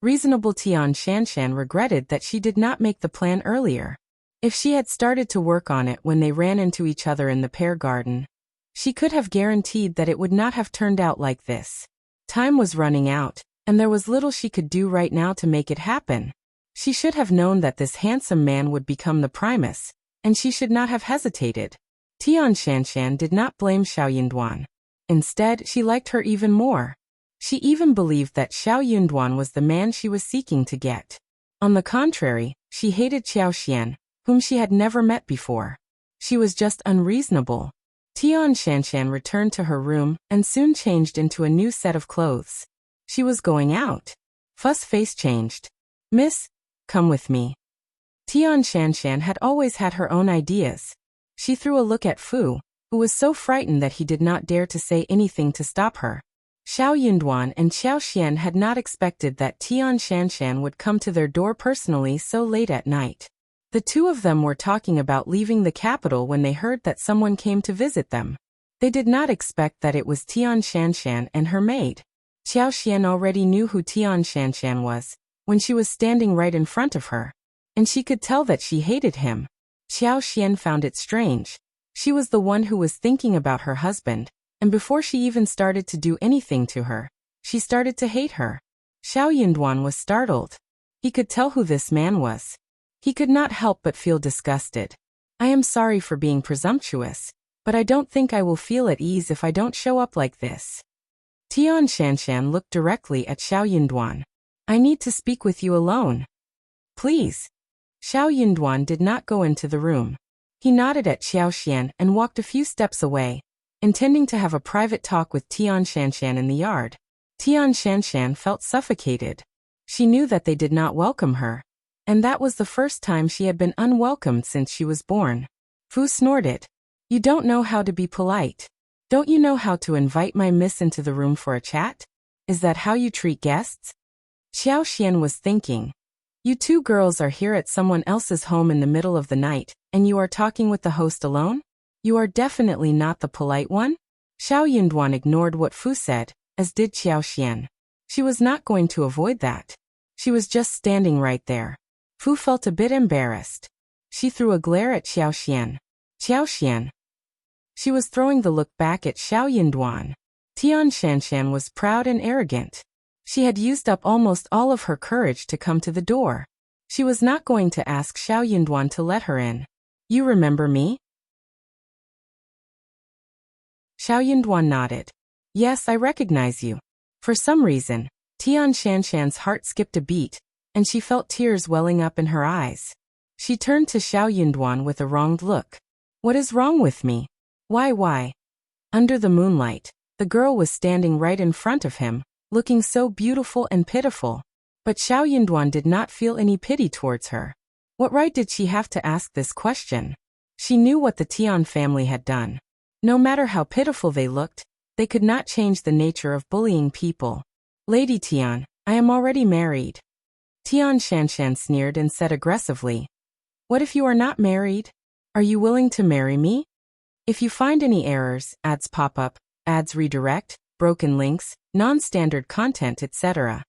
Reasonable Tian Shanshan regretted that she did not make the plan earlier. If she had started to work on it when they ran into each other in the pear garden, she could have guaranteed that it would not have turned out like this. Time was running out, and there was little she could do right now to make it happen. She should have known that this handsome man would become the Primus, and she should not have hesitated. Tian Shanshan did not blame Xiao Yunduan. Instead, she liked her even more. She even believed that Xiao Yunduan was the man she was seeking to get. On the contrary, she hated Qiao Xian, whom she had never met before. She was just unreasonable. Tian Shanshan returned to her room and soon changed into a new set of clothes. She was going out. Fu's face changed. "Miss, come with me." Tian Shanshan had always had her own ideas. She threw a look at Fu, who was so frightened that he did not dare to say anything to stop her. Xiao Yunduan and Qiao Xian had not expected that Tian Shanshan would come to their door personally so late at night. The two of them were talking about leaving the capital when they heard that someone came to visit them. They did not expect that it was Tian Shanshan and her maid. Qiao Xian already knew who Tian Shanshan was, when she was standing right in front of her, and she could tell that she hated him. Qiao Xian found it strange. She was the one who was thinking about her husband, and before she even started to do anything to her, she started to hate her. Xiao Yunduan was startled. He could tell who this man was. He could not help but feel disgusted. "I am sorry for being presumptuous, but I don't think I will feel at ease if I don't show up like this." Tian Shanshan looked directly at Xiao Yunduan. "I need to speak with you alone." "Please." Xiao Yunduan did not go into the room. He nodded at Qiao Xian and walked a few steps away, intending to have a private talk with Tian Shanshan in the yard. Tian Shanshan felt suffocated. She knew that they did not welcome her, and that was the first time she had been unwelcomed since she was born. Fu snorted. "You don't know how to be polite. Don't you know how to invite my miss into the room for a chat? Is that how you treat guests?" Qiao Xian was thinking. "You two girls are here at someone else's home in the middle of the night, and you are talking with the host alone? You are definitely not the polite one." Xiao Yunduan ignored what Fu said, as did Qiao Xian. She was not going to avoid that. She was just standing right there. Fu felt a bit embarrassed. She threw a glare at Qiao Xian. "Qiao Xian." She was throwing the look back at Xiao Yunduan. Tian Shanshan was proud and arrogant. She had used up almost all of her courage to come to the door. She was not going to ask Xiao Yunduan to let her in. "You remember me?" Xiao Yunduan nodded. "Yes, I recognize you." For some reason, Tian Shanshan's heart skipped a beat, and she felt tears welling up in her eyes. She turned to Xiao Yunduan with a wronged look. "What is wrong with me? Why?" Under the moonlight, the girl was standing right in front of him, looking so beautiful and pitiful. But Xiao Yunduan did not feel any pity towards her. What right did she have to ask this question? She knew what the Tian family had done. No matter how pitiful they looked, they could not change the nature of bullying people. "Lady Tian, I am already married." Tian Shanshan sneered and said aggressively, "What if you are not married? Are you willing to marry me? If you find any errors, ads pop up, ads redirect, broken links, non-standard content, etc.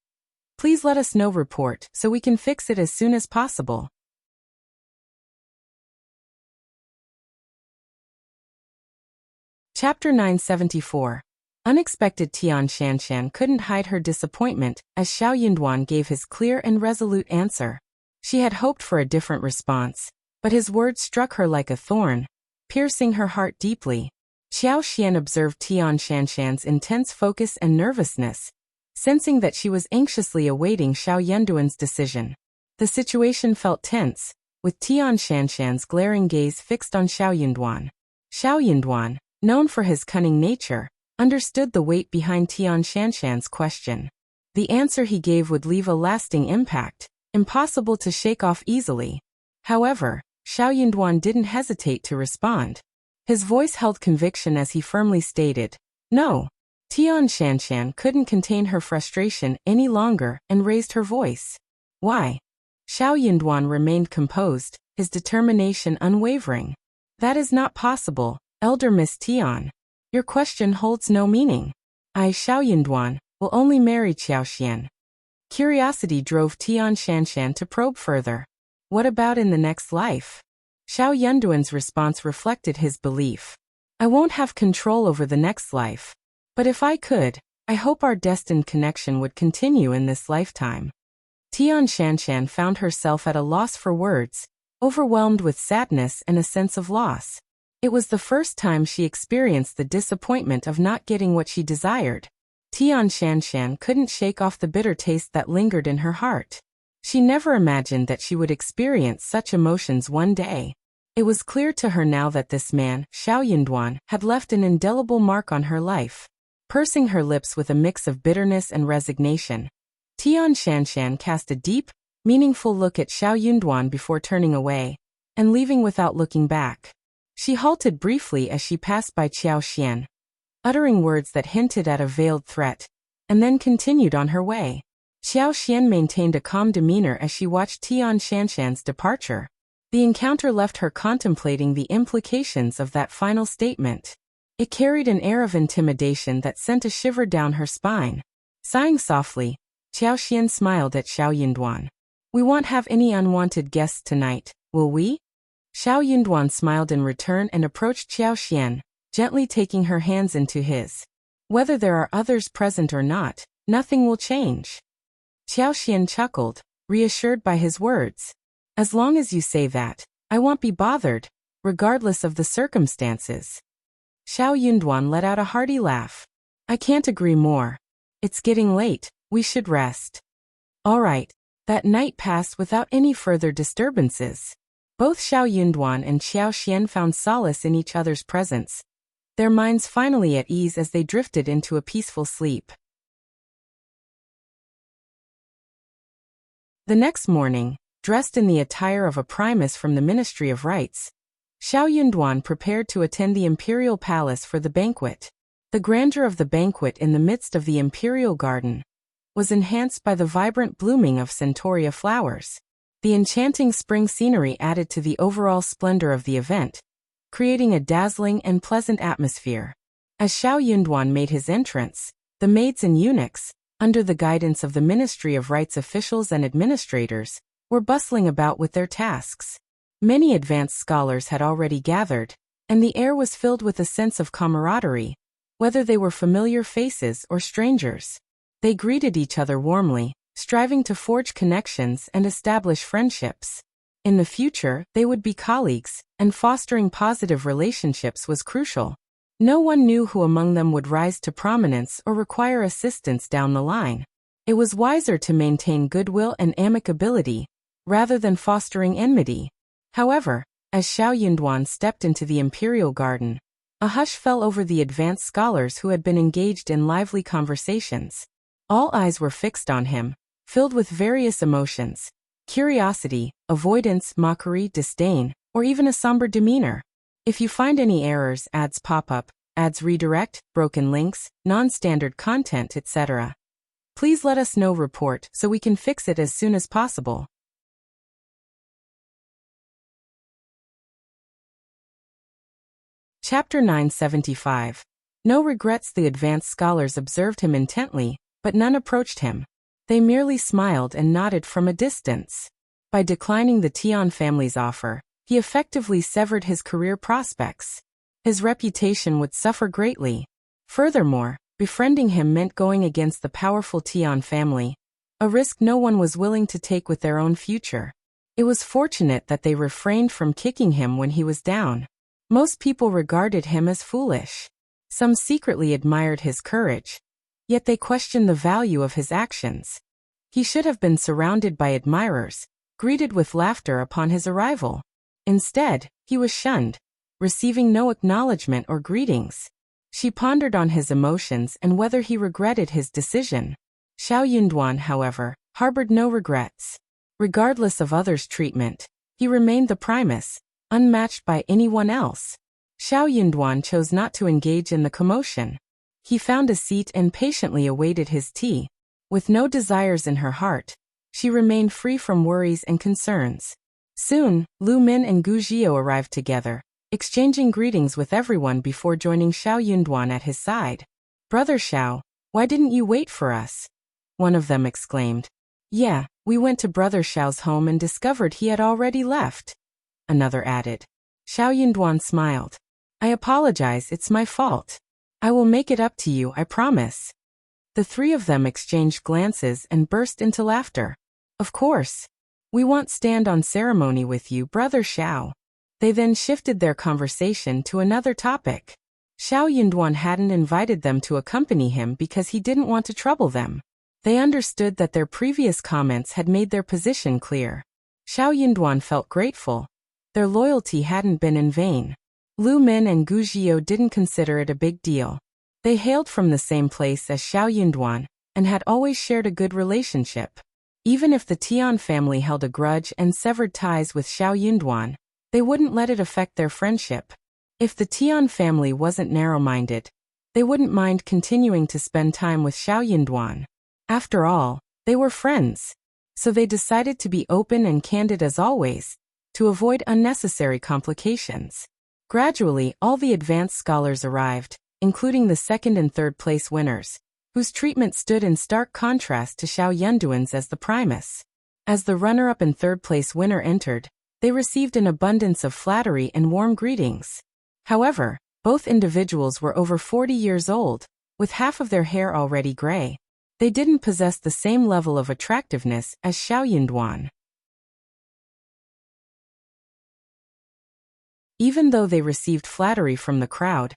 Please let us know report so we can fix it as soon as possible. Chapter 974. Unexpected. Tian Shanshan couldn't hide her disappointment as Xiao Yunduan gave his clear and resolute answer. She had hoped for a different response, but his words struck her like a thorn, piercing her heart deeply. Xiao Xian observed Tian Shanshan's intense focus and nervousness, sensing that she was anxiously awaiting Xiao Yunduan's decision. The situation felt tense, with Tian Shanshan's glaring gaze fixed on Xiao Yunduan. Xiao Yunduan, known for his cunning nature, understood the weight behind Tian Shanshan's question. The answer he gave would leave a lasting impact, impossible to shake off easily. However, Xiao Yunduan didn't hesitate to respond. His voice held conviction as he firmly stated, "No." Tian Shanshan couldn't contain her frustration any longer and raised her voice. "Why?" Xiao Yunduan remained composed, his determination unwavering. "That is not possible, Elder Miss Tian. Your question holds no meaning. I, Xiao Yunduan, will only marry Qiao Xian." Curiosity drove Tian Shanshan to probe further. "What about in the next life?" Xiao Yunduan's response reflected his belief. "I won't have control over the next life. But if I could, I hope our destined connection would continue in this lifetime." Tian Shanshan found herself at a loss for words, overwhelmed with sadness and a sense of loss. It was the first time she experienced the disappointment of not getting what she desired. Tian Shanshan couldn't shake off the bitter taste that lingered in her heart. She never imagined that she would experience such emotions one day. It was clear to her now that this man, Xiao Yunduan, had left an indelible mark on her life. Pursing her lips with a mix of bitterness and resignation, Tian Shanshan cast a deep, meaningful look at Xiao Yunduan before turning away and leaving without looking back. She halted briefly as she passed by Qiao Xian, uttering words that hinted at a veiled threat, and then continued on her way. Qiao Xian maintained a calm demeanor as she watched Tian Shanshan's departure. The encounter left her contemplating the implications of that final statement. It carried an air of intimidation that sent a shiver down her spine. Sighing softly, Qiao Xian smiled at Xiao Yunduan. "We won't have any unwanted guests tonight, will we?" Xiao Yunduan smiled in return and approached Qiao Xian, gently taking her hands into his. "Whether there are others present or not, nothing will change." Qiao Xian chuckled, reassured by his words. "As long as you say that, I won't be bothered, regardless of the circumstances." Xiao Yunduan let out a hearty laugh. "I can't agree more. It's getting late, we should rest." "All right." That night passed without any further disturbances. Both Xiao Yunduan and Qiao Xian found solace in each other's presence, their minds finally at ease as they drifted into a peaceful sleep. The next morning, dressed in the attire of a Primus from the Ministry of Rites, Xiao Yunduan prepared to attend the imperial palace for the banquet. The grandeur of the banquet in the midst of the imperial garden was enhanced by the vibrant blooming of centaurea flowers. The enchanting spring scenery added to the overall splendor of the event, creating a dazzling and pleasant atmosphere. As Xiao Yunduan made his entrance, the maids and eunuchs, under the guidance of the Ministry of Rites officials and administrators, were bustling about with their tasks. Many advanced scholars had already gathered, and the air was filled with a sense of camaraderie, whether they were familiar faces or strangers. They greeted each other warmly, striving to forge connections and establish friendships. In the future, they would be colleagues, and fostering positive relationships was crucial. No one knew who among them would rise to prominence or require assistance down the line. It was wiser to maintain goodwill and amicability, rather than fostering enmity. However, as Xiao Yunduan stepped into the imperial garden, a hush fell over the advanced scholars who had been engaged in lively conversations. All eyes were fixed on him, filled with various emotions: curiosity, avoidance, mockery, disdain, or even a somber demeanor. If you find any errors, ads pop up, ads redirect, broken links, non-standard content, etc., please let us know report so we can fix it as soon as possible. Chapter 975. No regrets. The advanced scholars observed him intently, but none approached him. They merely smiled and nodded from a distance. By declining the Tian family's offer, he effectively severed his career prospects. His reputation would suffer greatly. Furthermore, befriending him meant going against the powerful Tian family, a risk no one was willing to take with their own future. It was fortunate that they refrained from kicking him when he was down. Most people regarded him as foolish. Some secretly admired his courage, yet they questioned the value of his actions. He should have been surrounded by admirers, greeted with laughter upon his arrival. Instead, he was shunned, receiving no acknowledgement or greetings. She pondered on his emotions and whether he regretted his decision. Xiao Yunduan, however, harbored no regrets. Regardless of others' treatment, he remained the Primus, unmatched by anyone else. Xiao Yunduan chose not to engage in the commotion. He found a seat and patiently awaited his tea. With no desires in her heart, she remained free from worries and concerns. Soon, Lu Min and Gu Jiao arrived together, exchanging greetings with everyone before joining Xiao Yunduan at his side. "Brother Xiao, why didn't you wait for us?" one of them exclaimed. "Yeah, we went to Brother Xiao's home and discovered he had already left," another added. Xiao Yunduan smiled. "I apologize, it's my fault. I will make it up to you, I promise." The three of them exchanged glances and burst into laughter. "Of course. We won't stand on ceremony with you, Brother Xiao." They then shifted their conversation to another topic. Xiao Yunduan hadn't invited them to accompany him because he didn't want to trouble them. They understood that their previous comments had made their position clear. Xiao Yunduan felt grateful. Their loyalty hadn't been in vain. Lu Min and Gu Jiao didn't consider it a big deal. They hailed from the same place as Xiao Yunduan, and had always shared a good relationship. Even if the Tian family held a grudge and severed ties with Xiao Yunduan, they wouldn't let it affect their friendship. If the Tian family wasn't narrow-minded, they wouldn't mind continuing to spend time with Xiao Yunduan. After all, they were friends. So they decided to be open and candid as always, to avoid unnecessary complications. Gradually, all the advanced scholars arrived, including the second and third place winners, whose treatment stood in stark contrast to Xiao Yunduan's as the Primus. As the runner-up and third place winner entered, they received an abundance of flattery and warm greetings. However, both individuals were over 40 years old, with half of their hair already gray. They didn't possess the same level of attractiveness as Xiao Yunduan. Even though they received flattery from the crowd,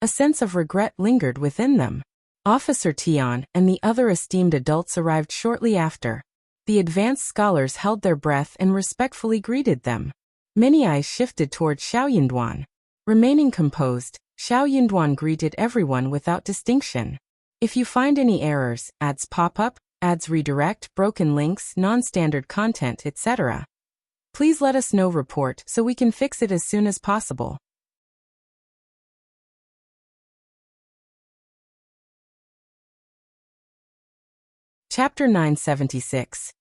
a sense of regret lingered within them. Officer Tian and the other esteemed adults arrived shortly after. The advanced scholars held their breath and respectfully greeted them. Many eyes shifted toward Xiao Yunduan. Remaining composed, Xiao Yunduan greeted everyone without distinction. "If you find any errors, ads pop up, ads redirect, broken links, non-standard content, etc., please let us know. Report so we can fix it as soon as possible." Chapter 976.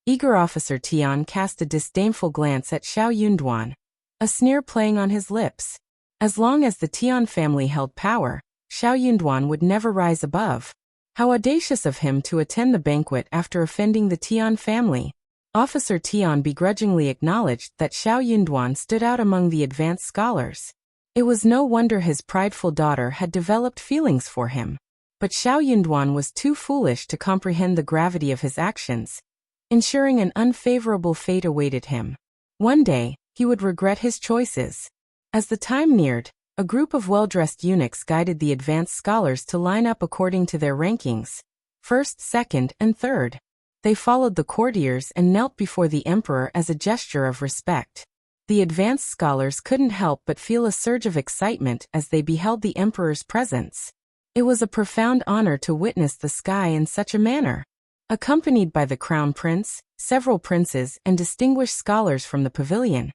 Eager Officer Tian cast a disdainful glance at Xiao Yunduan, a sneer playing on his lips. As long as the Tian family held power, Xiao Yunduan would never rise above. How audacious of him to attend the banquet after offending the Tian family. Officer Tian begrudgingly acknowledged that Xiao Yunduan stood out among the advanced scholars. It was no wonder his prideful daughter had developed feelings for him. But Xiao Yunduan was too foolish to comprehend the gravity of his actions, ensuring an unfavorable fate awaited him. One day, he would regret his choices. As the time neared, a group of well-dressed eunuchs guided the advanced scholars to line up according to their rankings, first, second, and third. They followed the courtiers and knelt before the emperor as a gesture of respect. The advanced scholars couldn't help but feel a surge of excitement as they beheld the emperor's presence. It was a profound honor to witness the sky in such a manner. Accompanied by the crown prince, several princes, and distinguished scholars from the pavilion,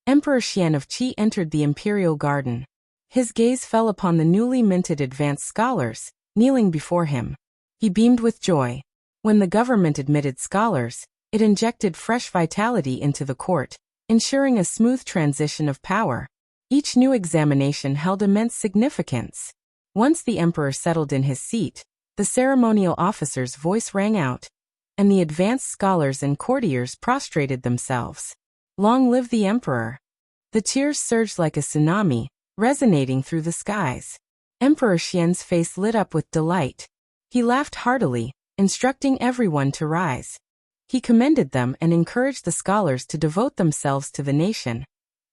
Emperor Qian of Qi entered the imperial garden. His gaze fell upon the newly minted advanced scholars, kneeling before him. He beamed with joy. When the government admitted scholars, it injected fresh vitality into the court, ensuring a smooth transition of power. Each new examination held immense significance. Once the emperor settled in his seat, the ceremonial officer's voice rang out, and the advanced scholars and courtiers prostrated themselves. Long live the emperor! The cheers surged like a tsunami, resonating through the skies. Emperor Xian's face lit up with delight. He laughed heartily, instructing everyone to rise. He commended them and encouraged the scholars to devote themselves to the nation,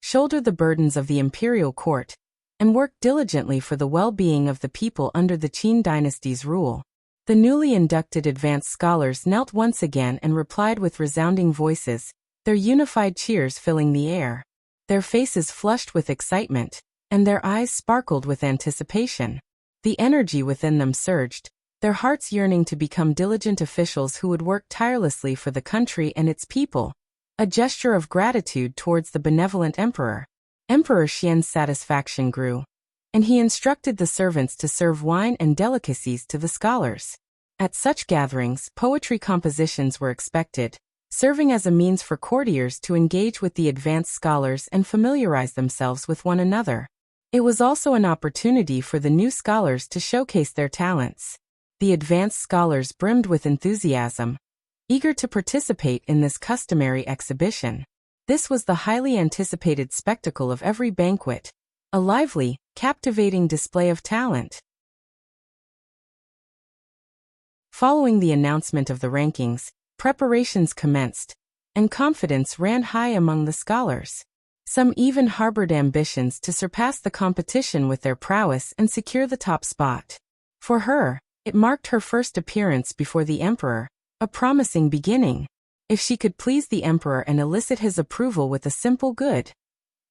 shoulder the burdens of the imperial court, and work diligently for the well-being of the people under the Qin dynasty's rule. The newly inducted advanced scholars knelt once again and replied with resounding voices, their unified cheers filling the air. Their faces flushed with excitement, and their eyes sparkled with anticipation. The energy within them surged, their hearts yearning to become diligent officials who would work tirelessly for the country and its people, a gesture of gratitude towards the benevolent emperor. Emperor Xian's satisfaction grew, and he instructed the servants to serve wine and delicacies to the scholars. At such gatherings, poetry compositions were expected, serving as a means for courtiers to engage with the advanced scholars and familiarize themselves with one another. It was also an opportunity for the new scholars to showcase their talents. The advanced scholars brimmed with enthusiasm, eager to participate in this customary exhibition. This was the highly anticipated spectacle of every banquet, a lively, captivating display of talent. Following the announcement of the rankings, preparations commenced, and confidence ran high among the scholars. Some even harbored ambitions to surpass the competition with their prowess and secure the top spot. For her, it marked her first appearance before the emperor, a promising beginning. If she could please the emperor and elicit his approval with a simple good,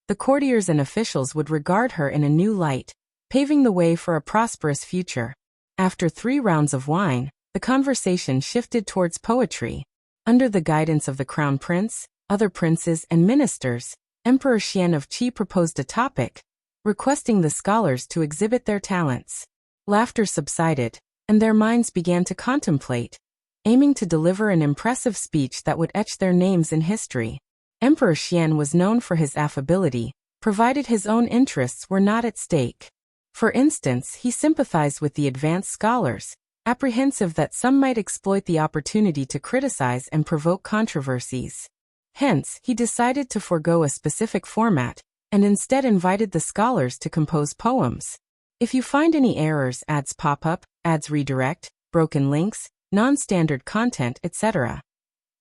the courtiers and officials would regard her in a new light, paving the way for a prosperous future. After 3 rounds of wine, the conversation shifted towards poetry. Under the guidance of the crown prince, other princes and ministers, Emperor Xian of Qi proposed a topic, requesting the scholars to exhibit their talents. Laughter subsided, and their minds began to contemplate, aiming to deliver an impressive speech that would etch their names in history. Emperor Xian was known for his affability, provided his own interests were not at stake. For instance, he sympathized with the advanced scholars, apprehensive that some might exploit the opportunity to criticize and provoke controversies. Hence, he decided to forego a specific format, and instead invited the scholars to compose poems. If you find any errors, ads pop up, ads redirect, broken links, non-standard content, etc.,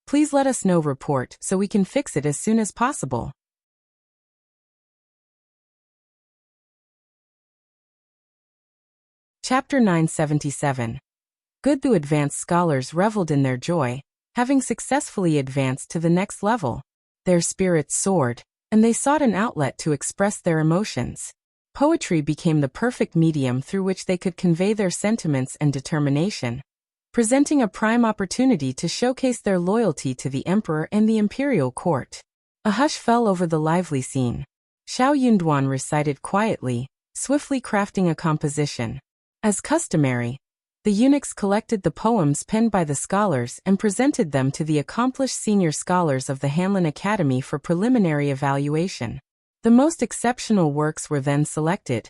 please let us know. Report so we can fix it as soon as possible. Chapter 977. Good. The advanced scholars reveled in their joy, having successfully advanced to the next level. Their spirits soared, and they sought an outlet to express their emotions. Poetry became the perfect medium through which they could convey their sentiments and determination, presenting a prime opportunity to showcase their loyalty to the emperor and the imperial court. A hush fell over the lively scene. Xiao Yunduan recited quietly, swiftly crafting a composition. As customary, the eunuchs collected the poems penned by the scholars and presented them to the accomplished senior scholars of the Hanlin Academy for preliminary evaluation. The most exceptional works were then selected,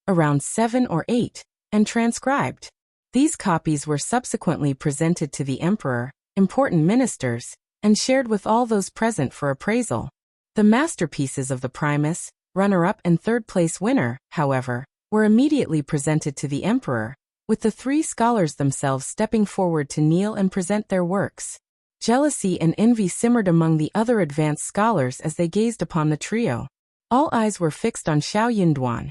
around 7 or 8, and transcribed. These copies were subsequently presented to the emperor, important ministers, and shared with all those present for appraisal. The masterpieces of the Primus, runner-up and third-place winner, however, were immediately presented to the emperor, with the 3 scholars themselves stepping forward to kneel and present their works. Jealousy and envy simmered among the other advanced scholars as they gazed upon the trio. All eyes were fixed on Xiao Yunduan.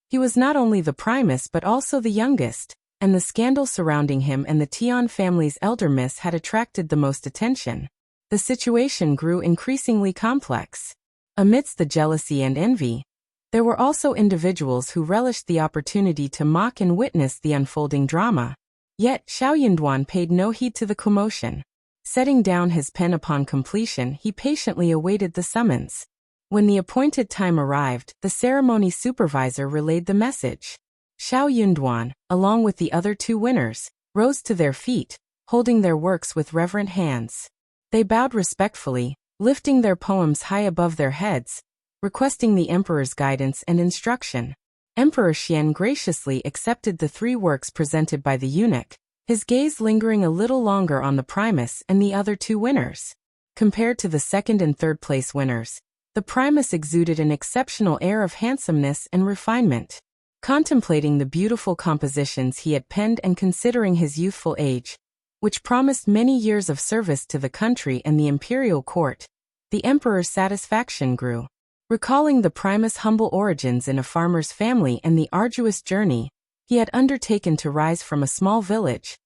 He was not only the Primus but also the youngest, and the scandal surrounding him and the Tian family's elder miss had attracted the most attention. The situation grew increasingly complex. Amidst the jealousy and envy, there were also individuals who relished the opportunity to mock and witness the unfolding drama. Yet, Xiao Yunduan paid no heed to the commotion. Setting down his pen upon completion, he patiently awaited the summons. When the appointed time arrived, the ceremony supervisor relayed the message. Xiao Yunduan, along with the other 2 winners, rose to their feet, holding their works with reverent hands. They bowed respectfully, lifting their poems high above their heads, requesting the emperor's guidance and instruction. Emperor Qian graciously accepted the 3 works presented by the eunuch, his gaze lingering a little longer on the Primus and the other 2 winners. Compared to the 2nd and 3rd place winners, the Primus exuded an exceptional air of handsomeness and refinement. Contemplating the beautiful compositions he had penned and considering his youthful age, which promised many years of service to the country and the imperial court, the emperor's satisfaction grew. Recalling the Primus' humble origins in a farmer's family and the arduous journey he had undertaken to rise from a small village,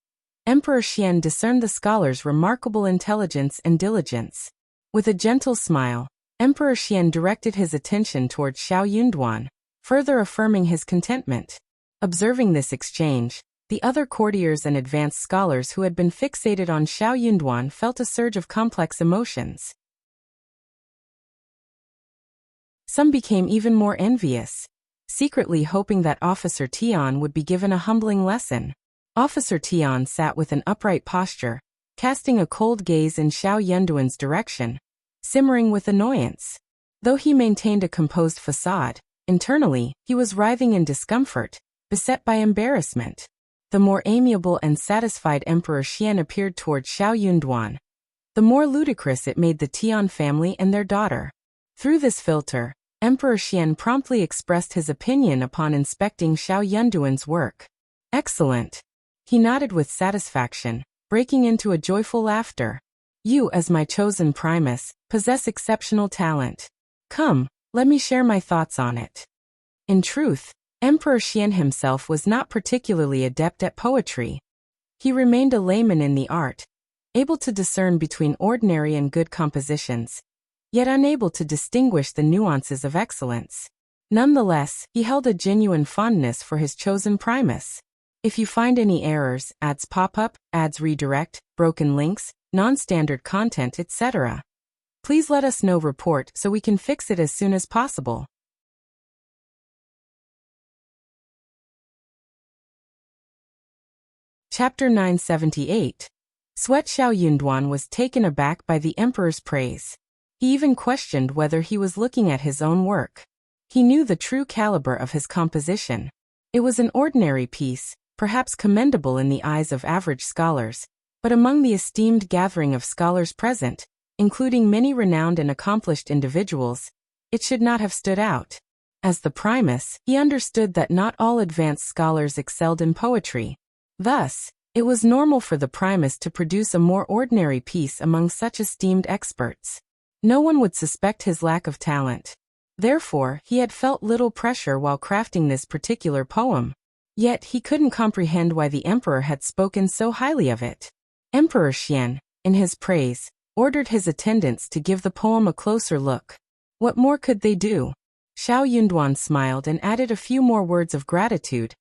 Emperor Qian discerned the scholar's remarkable intelligence and diligence. With a gentle smile, Emperor Qian directed his attention toward Xiao Yunduan, further affirming his contentment. Observing this exchange, the other courtiers and advanced scholars who had been fixated on Xiao Yunduan felt a surge of complex emotions. Some became even more envious, secretly hoping that Officer Tian would be given a humbling lesson. Officer Tian sat with an upright posture, casting a cold gaze in Xiao Yunduan's direction, simmering with annoyance. Though he maintained a composed facade, internally, he was writhing in discomfort, beset by embarrassment. The more amiable and satisfied Emperor Qian appeared toward Xiao Yunduan, the more ludicrous it made the Tian family and their daughter. Through this filter, Emperor Qian promptly expressed his opinion upon inspecting Xiao Yunduan's work. Excellent. He nodded with satisfaction, breaking into a joyful laughter. You, as my chosen Primus, possess exceptional talent. Come, let me share my thoughts on it. In truth, Emperor Qian himself was not particularly adept at poetry. He remained a layman in the art, able to discern between ordinary and good compositions, yet unable to distinguish the nuances of excellence. Nonetheless, he held a genuine fondness for his chosen Primus. If you find any errors, ads pop up, ads redirect, broken links, non-standard content, etc., please let us know. Report so we can fix it as soon as possible. Chapter 978. Sweat. Xiao Yunduan was taken aback by the emperor's praise. He even questioned whether he was looking at his own work. He knew the true caliber of his composition. It was an ordinary piece, perhaps commendable in the eyes of average scholars, but among the esteemed gathering of scholars present, including many renowned and accomplished individuals, it should not have stood out. As the Primus, he understood that not all advanced scholars excelled in poetry. Thus, it was normal for the Primus to produce a more ordinary piece among such esteemed experts. No one would suspect his lack of talent. Therefore, he had felt little pressure while crafting this particular poem. Yet he couldn't comprehend why the emperor had spoken so highly of it. Emperor Qian, in his praise, ordered his attendants to give the poem a closer look. What more could they do? Xiao Yunduan smiled and added a few more words of gratitude,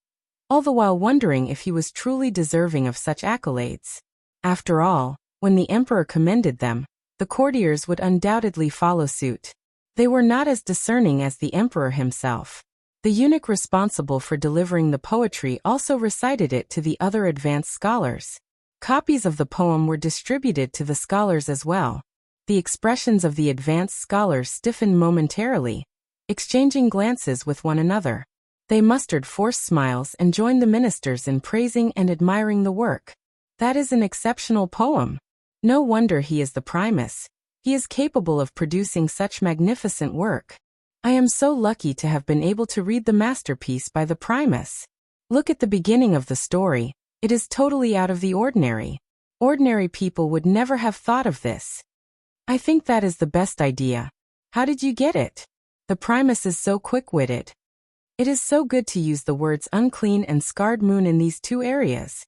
all the while wondering if he was truly deserving of such accolades. After all, when the emperor commended them, the courtiers would undoubtedly follow suit. They were not as discerning as the emperor himself. The eunuch responsible for delivering the poetry also recited it to the other advanced scholars. Copies of the poem were distributed to the scholars as well. The expressions of the advanced scholars stiffened momentarily, exchanging glances with one another. They mustered forced smiles and joined the ministers in praising and admiring the work. That is an exceptional poem. No wonder he is the Primus. He is capable of producing such magnificent work. I am so lucky to have been able to read the masterpiece by the Primus. Look at the beginning of the story. It is totally out of the ordinary. Ordinary people would never have thought of this. I think that is the best idea. How did you get it? The Primus is so quick-witted. It is so good to use the words unclean and scarred moon in these 2 areas.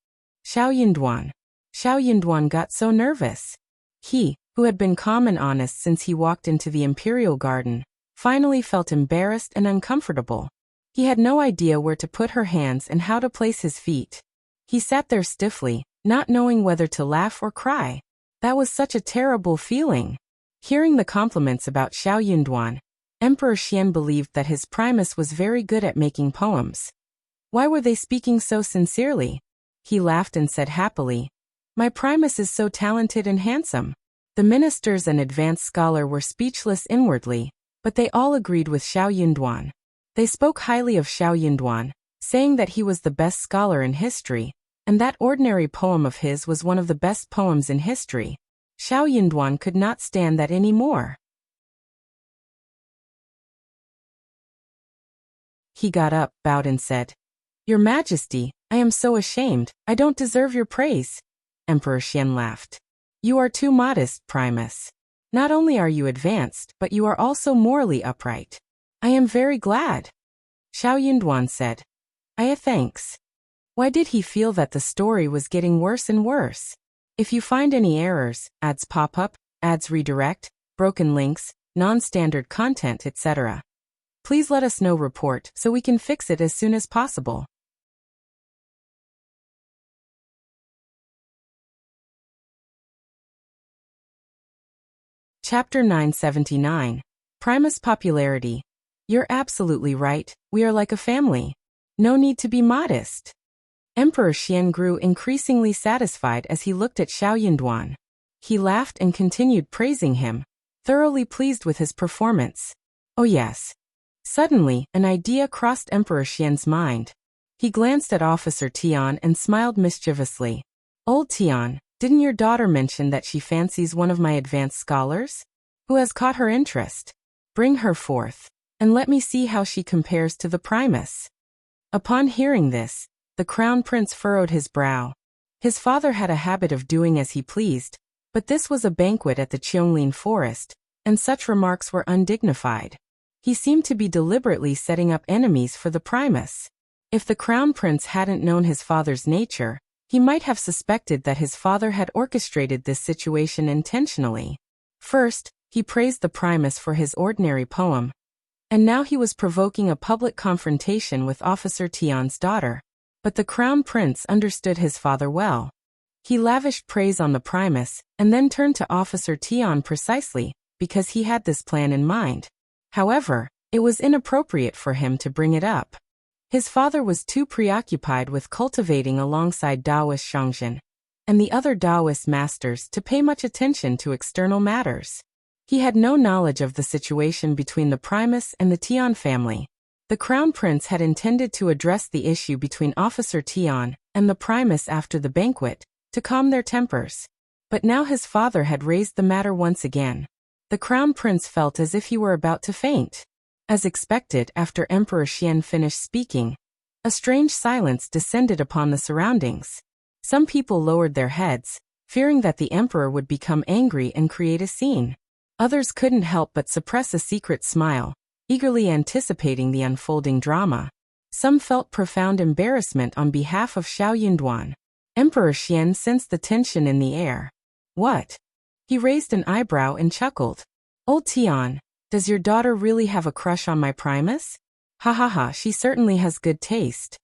Xiao Yunduan got so nervous. He, who had been calm and honest since he walked into the imperial garden, finally felt embarrassed and uncomfortable. He had no idea where to put her hands and how to place his feet. He sat there stiffly, not knowing whether to laugh or cry. That was such a terrible feeling. Hearing the compliments about Xiao Yunduan, Emperor Qian believed that his Primus was very good at making poems. Why were they speaking so sincerely? He laughed and said happily, "My Primus is so talented and handsome." The ministers and advanced scholar were speechless inwardly, but they all agreed with Xiao Yunduan. They spoke highly of Xiao Yunduan, saying that he was the best scholar in history, and that ordinary poem of his was one of the best poems in history. Xiao Yunduan could not stand that anymore. He got up, bowed and said, "Your Majesty, I am so ashamed, I don't deserve your praise." Emperor Qian laughed. "You are too modest, Primus. Not only are you advanced, but you are also morally upright. I am very glad." Xiao Yunduan said, Thanks." Why did he feel that the story was getting worse and worse? If you find any errors, ads pop up, ads redirect, broken links, non-standard content, etc., please let us know. Report so we can fix it as soon as possible. Chapter 979. Primus Popularity. You're absolutely right, we are like a family. No need to be modest. Emperor Qian grew increasingly satisfied as he looked at Xiao Yunduan. He laughed and continued praising him, thoroughly pleased with his performance. Oh yes. Suddenly, an idea crossed Emperor Qian's mind. He glanced at Officer Tian and smiled mischievously. "Old Tian, didn't your daughter mention that she fancies one of my advanced scholars? Who has caught her interest? Bring her forth, and let me see how she compares to the Primus." Upon hearing this, the Crown Prince furrowed his brow. His father had a habit of doing as he pleased, but this was a banquet at the Qianglin forest, and such remarks were undignified. He seemed to be deliberately setting up enemies for the Primus. If the Crown Prince hadn't known his father's nature, he might have suspected that his father had orchestrated this situation intentionally. First, he praised the Primus for his ordinary poem, and now he was provoking a public confrontation with Officer Tian's daughter. But the Crown Prince understood his father well. He lavished praise on the Primus, and then turned to Officer Tian precisely because he had this plan in mind. However, it was inappropriate for him to bring it up. His father was too preoccupied with cultivating alongside Taoist Shangzhen and the other Taoist masters to pay much attention to external matters. He had no knowledge of the situation between the Primus and the Tian family. The Crown Prince had intended to address the issue between Officer Tian and the Primus after the banquet, to calm their tempers. But now his father had raised the matter once again. The Crown Prince felt as if he were about to faint. As expected, after Emperor Qian finished speaking, a strange silence descended upon the surroundings. Some people lowered their heads, fearing that the emperor would become angry and create a scene. Others couldn't help but suppress a secret smile, eagerly anticipating the unfolding drama. Some felt profound embarrassment on behalf of Xiao Yunduan. Emperor Qian sensed the tension in the air. "What?" He raised an eyebrow and chuckled. "Old Tian, does your daughter really have a crush on my Primus? Ha ha ha, she certainly has good taste."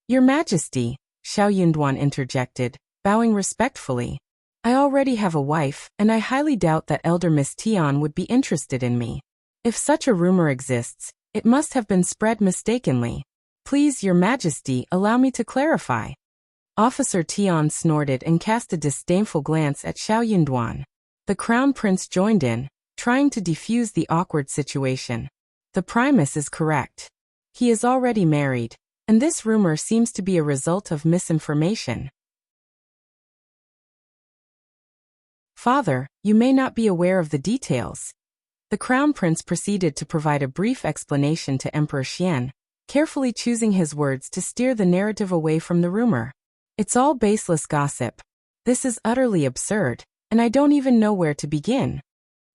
"Your Majesty," Xiao Yunduan interjected, bowing respectfully, "I already have a wife, and I highly doubt that elder Miss Tian would be interested in me. If such a rumor exists, it must have been spread mistakenly. Please, Your Majesty, allow me to clarify." Officer Tian snorted and cast a disdainful glance at Xiao Yunduan. The Crown Prince joined in, trying to defuse the awkward situation. The Primus is correct. He is already married, and this rumor seems to be a result of misinformation. "Father, you may not be aware of the details." The Crown Prince proceeded to provide a brief explanation to Emperor Qian, carefully choosing his words to steer the narrative away from the rumor. "It's all baseless gossip. This is utterly absurd, and I don't even know where to begin."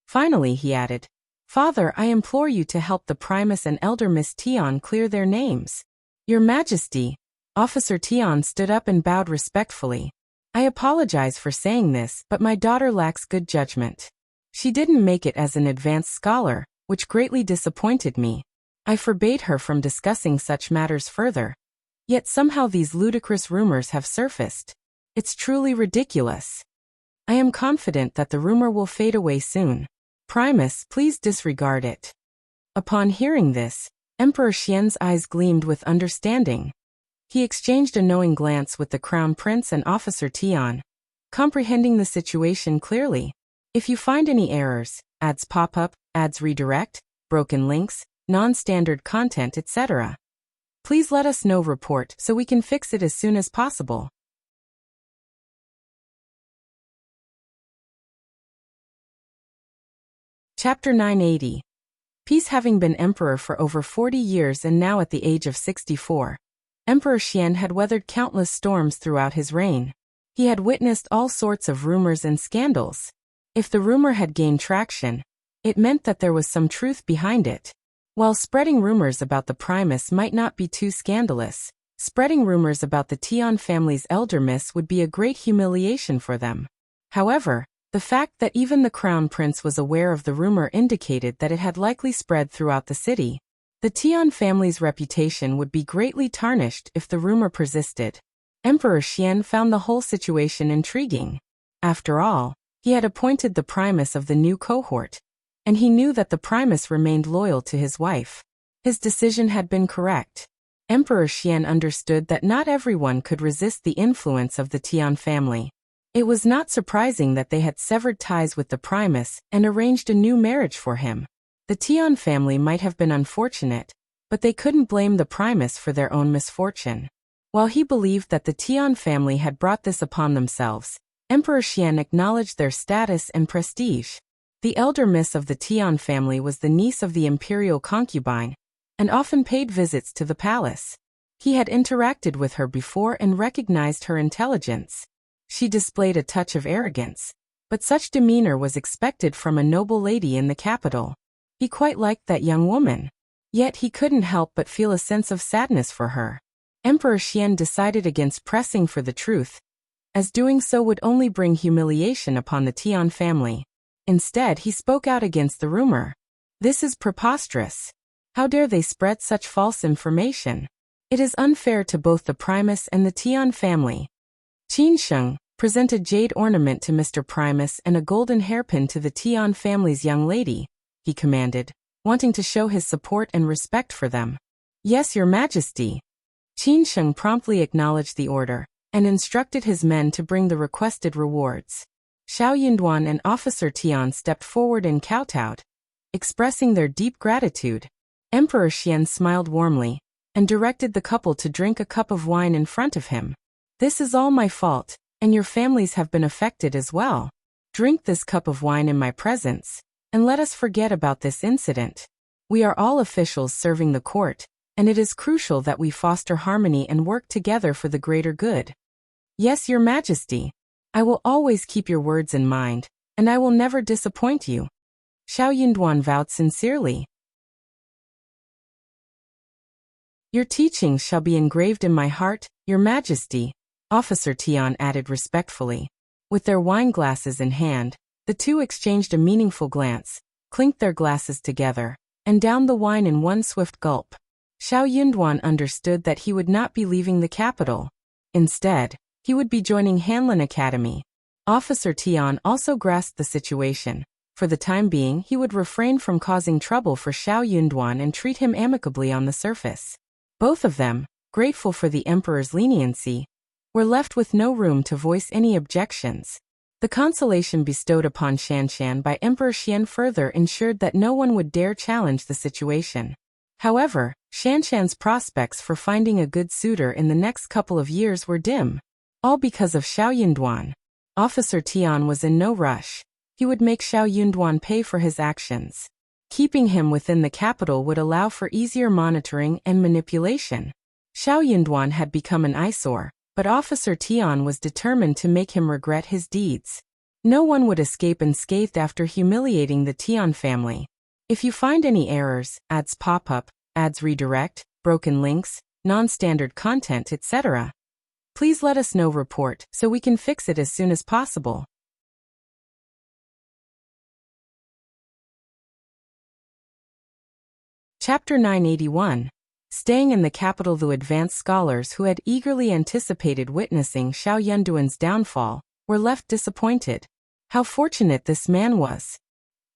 Finally, he added, "Father, I implore you to help the Primus and elder Miss Tian clear their names." "Your Majesty." Officer Tian stood up and bowed respectfully. "I apologize for saying this, but my daughter lacks good judgment. She didn't make it as an advanced scholar, which greatly disappointed me. I forbade her from discussing such matters further. Yet somehow these ludicrous rumors have surfaced. It's truly ridiculous. I am confident that the rumor will fade away soon. Primus, please disregard it." Upon hearing this, Emperor Qian's eyes gleamed with understanding. He exchanged a knowing glance with the Crown Prince and Officer Tian, comprehending the situation clearly. If you find any errors, ads pop up, ads redirect, broken links, non-standard content, etc. Please let us know report so we can fix it as soon as possible. Chapter 980. Peace. Having been emperor for over 40 years and now at the age of 64, Emperor Qian had weathered countless storms throughout his reign. He had witnessed all sorts of rumors and scandals. If the rumor had gained traction, it meant that there was some truth behind it. While spreading rumors about the Primus might not be too scandalous, spreading rumors about the Tian family's elder miss would be a great humiliation for them. However, the fact that even the crown prince was aware of the rumor indicated that it had likely spread throughout the city. The Tian family's reputation would be greatly tarnished if the rumor persisted. Emperor Qian found the whole situation intriguing. After all, he had appointed the Primus of the new cohort, and he knew that the Primus remained loyal to his wife. His decision had been correct. Emperor Qian understood that not everyone could resist the influence of the Tian family. It was not surprising that they had severed ties with the Primus and arranged a new marriage for him. The Tian family might have been unfortunate, but they couldn't blame the Primus for their own misfortune. While he believed that the Tian family had brought this upon themselves, Emperor Qian acknowledged their status and prestige. The elder miss of the Tian family was the niece of the imperial concubine, and often paid visits to the palace. He had interacted with her before and recognized her intelligence. She displayed a touch of arrogance, but such demeanor was expected from a noble lady in the capital. He quite liked that young woman. Yet he couldn't help but feel a sense of sadness for her. Emperor Qian decided against pressing for the truth, as doing so would only bring humiliation upon the Tian family. Instead, he spoke out against the rumor. This is preposterous. How dare they spread such false information? It is unfair to both the Primus and the Tian family. Ginseng, present a jade ornament to Mr. Primus and a golden hairpin to the Tian family's young lady, he commanded, wanting to show his support and respect for them. Yes, Your Majesty. Ginseng promptly acknowledged the order, and instructed his men to bring the requested rewards. Xiao Yunduan and Officer Tian stepped forward and kowtowed, expressing their deep gratitude. Emperor Qian smiled warmly, and directed the couple to drink a cup of wine in front of him. This is all my fault, and your families have been affected as well. Drink this cup of wine in my presence, and let us forget about this incident. We are all officials serving the court, and it is crucial that we foster harmony and work together for the greater good. Yes, Your Majesty. I will always keep your words in mind, and I will never disappoint you. Xiao Yunduan vowed sincerely. Your teachings shall be engraved in my heart, Your Majesty, Officer Tian added respectfully. With their wine glasses in hand, the two exchanged a meaningful glance, clinked their glasses together, and downed the wine in one swift gulp. Xiao Yunduan understood that he would not be leaving the capital. Instead, he would be joining Hanlin Academy. Officer Tian also grasped the situation. For the time being, he would refrain from causing trouble for Xiao Yunduan and treat him amicably on the surface. Both of them, grateful for the emperor's leniency, were left with no room to voice any objections. The consolation bestowed upon Shanshan by Emperor Qian further ensured that no one would dare challenge the situation. However, Shanshan's prospects for finding a good suitor in the next couple of years were dim. All because of Xiao Yunduan. Officer Tian was in no rush. He would make Xiao Yunduan pay for his actions. Keeping him within the capital would allow for easier monitoring and manipulation. Xiao Yunduan had become an eyesore, but Officer Tian was determined to make him regret his deeds. No one would escape unscathed after humiliating the Tian family. If you find any errors, ads pop up, ads redirect, broken links, non-standard content, etc., please let us know report so we can fix it as soon as possible. Chapter 981. Staying in the capital. The advanced scholars who had eagerly anticipated witnessing Xiao Yunduan's downfall were left disappointed. How fortunate this man was.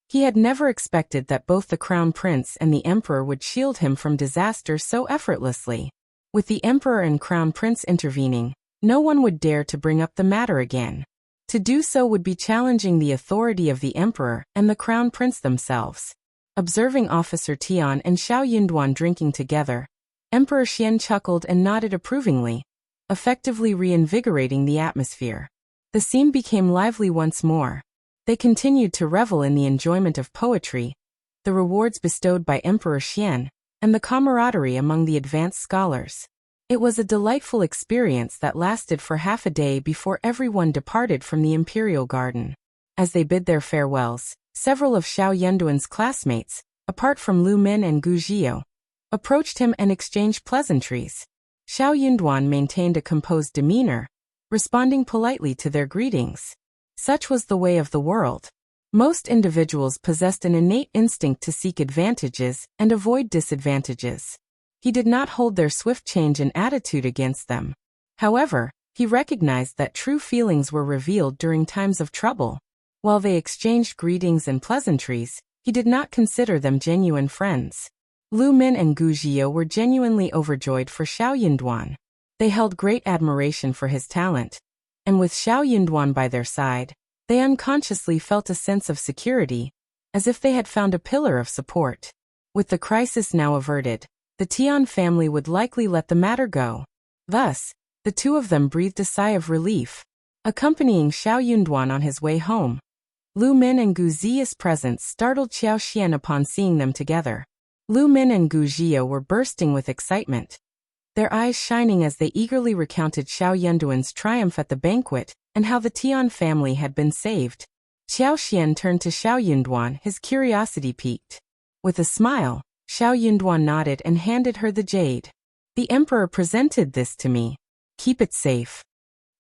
He had never expected that both the crown prince and the emperor would shield him from disaster so effortlessly. With the emperor and crown prince intervening, no one would dare to bring up the matter again. To do so would be challenging the authority of the emperor and the crown prince themselves. Observing Officer Tian and Xiao Yunduan drinking together, Emperor Xian chuckled and nodded approvingly, effectively reinvigorating the atmosphere. The scene became lively once more. They continued to revel in the enjoyment of poetry, the rewards bestowed by Emperor Xian, and the camaraderie among the advanced scholars. It was a delightful experience that lasted for half a day before everyone departed from the imperial garden. As they bid their farewells, several of Xiao Yunduan's classmates, apart from Lu Min and Gu Zhio, approached him and exchanged pleasantries. Xiao Yunduan maintained a composed demeanor, responding politely to their greetings. Such was the way of the world. Most individuals possessed an innate instinct to seek advantages and avoid disadvantages. He did not hold their swift change in attitude against them. However, he recognized that true feelings were revealed during times of trouble. While they exchanged greetings and pleasantries, he did not consider them genuine friends. Lu Min and Gu Zhio were genuinely overjoyed for Xiao Yunduan. They held great admiration for his talent, and with Xiao Yunduan by their side, they unconsciously felt a sense of security, as if they had found a pillar of support. With the crisis now averted, the Tian family would likely let the matter go. Thus, the two of them breathed a sigh of relief. Accompanying Xiao Yunduan on his way home, Lu Min and Gu Zhi's presence startled Qiao Xian upon seeing them together. Lu Min and Gu Zhio were bursting with excitement, their eyes shining as they eagerly recounted Xiao Yunduan's triumph at the banquet and how the Tian family had been saved. Qiao Xian turned to Xiao Yunduan, his curiosity piqued. With a smile, Xiao Yunduan nodded and handed her the jade. The emperor presented this to me. Keep it safe.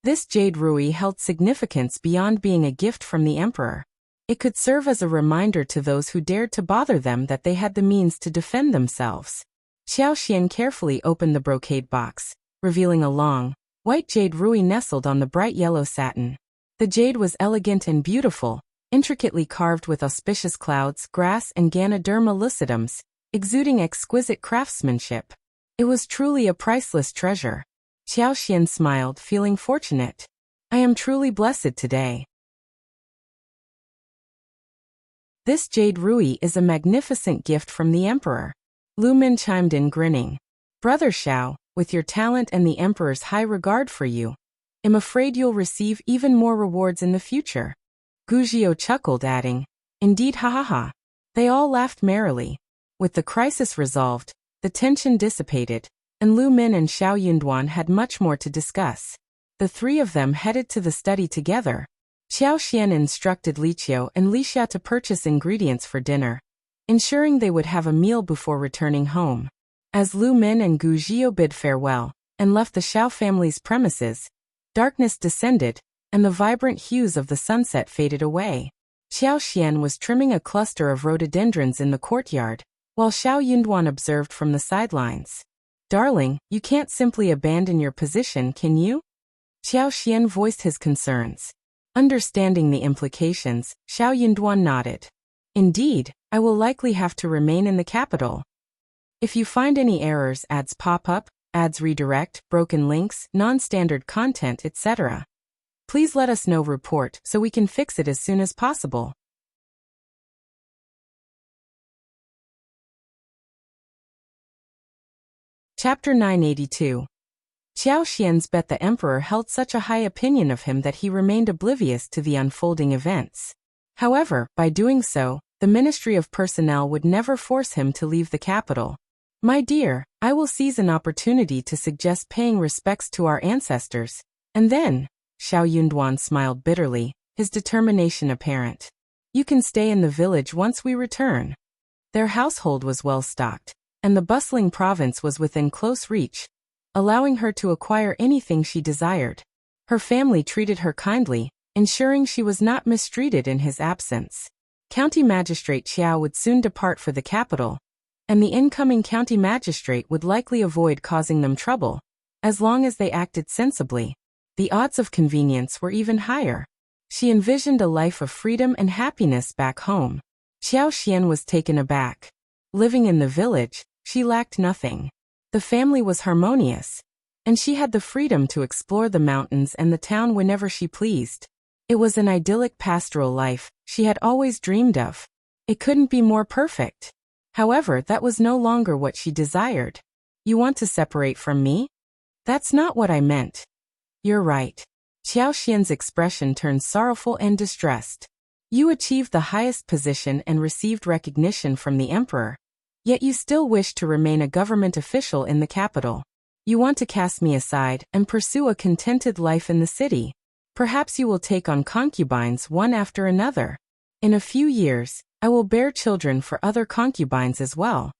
This jade ruby held significance beyond being a gift from the emperor. It could serve as a reminder to those who dared to bother them that they had the means to defend themselves. Qiao Xian carefully opened the brocade box, revealing a long, white jade ruby nestled on the bright yellow satin. The jade was elegant and beautiful, intricately carved with auspicious clouds, grass and Ganoderma lucidums, exuding exquisite craftsmanship. It was truly a priceless treasure. Qiao Xian smiled, feeling fortunate. I am truly blessed today. This jade ruby is a magnificent gift from the emperor. Lu Min chimed in, grinning. Brother Xiao, with your talent and the emperor's high regard for you, I'm afraid you'll receive even more rewards in the future. Gu Zhio chuckled, adding, Indeed, ha ha ha. They all laughed merrily. With the crisis resolved, the tension dissipated, and Lu Min and Xiao Yunduan had much more to discuss. The three of them headed to the study together. Qiao Xian instructed Li Qiao and Li Xia to purchase ingredients for dinner, ensuring they would have a meal before returning home. As Lu Min and Gu Zhio bid farewell and left the Xiao family's premises, darkness descended, and the vibrant hues of the sunset faded away. Qiao Xian was trimming a cluster of rhododendrons in the courtyard, while Xiao Yunduan observed from the sidelines. Darling, you can't simply abandon your position, can you? Qiao Xian voiced his concerns. Understanding the implications, Xiao Yunduan nodded. Indeed, I will likely have to remain in the capital. If you find any errors, ads pop up, ads redirect, broken links, non-standard content, etc., please let us know. Report so we can fix it as soon as possible. Chapter 982. Qiao Xian's bet the emperor held such a high opinion of him that he remained oblivious to the unfolding events. However, by doing so, the Ministry of Personnel would never force him to leave the capital. My dear, I will seize an opportunity to suggest paying respects to our ancestors, and then, Xiao Yunduan smiled bitterly, his determination apparent. You can stay in the village once we return. Their household was well stocked, and the bustling province was within close reach, allowing her to acquire anything she desired. Her family treated her kindly, ensuring she was not mistreated in his absence. County Magistrate Qiao would soon depart for the capital, and the incoming county magistrate would likely avoid causing them trouble, as long as they acted sensibly. The odds of convenience were even higher. She envisioned a life of freedom and happiness back home. Qiao Xian was taken aback. Living in the village, she lacked nothing. The family was harmonious, and she had the freedom to explore the mountains and the town whenever she pleased. It was an idyllic pastoral life she had always dreamed of. It couldn't be more perfect. However, that was no longer what she desired. You want to separate from me? That's not what I meant. You're right. Qiao Xian's expression turned sorrowful and distressed. You achieved the highest position and received recognition from the emperor. Yet you still wish to remain a government official in the capital. You want to cast me aside and pursue a contented life in the city. Perhaps you will take on concubines one after another. In a few years, I will bear children for other concubines as well.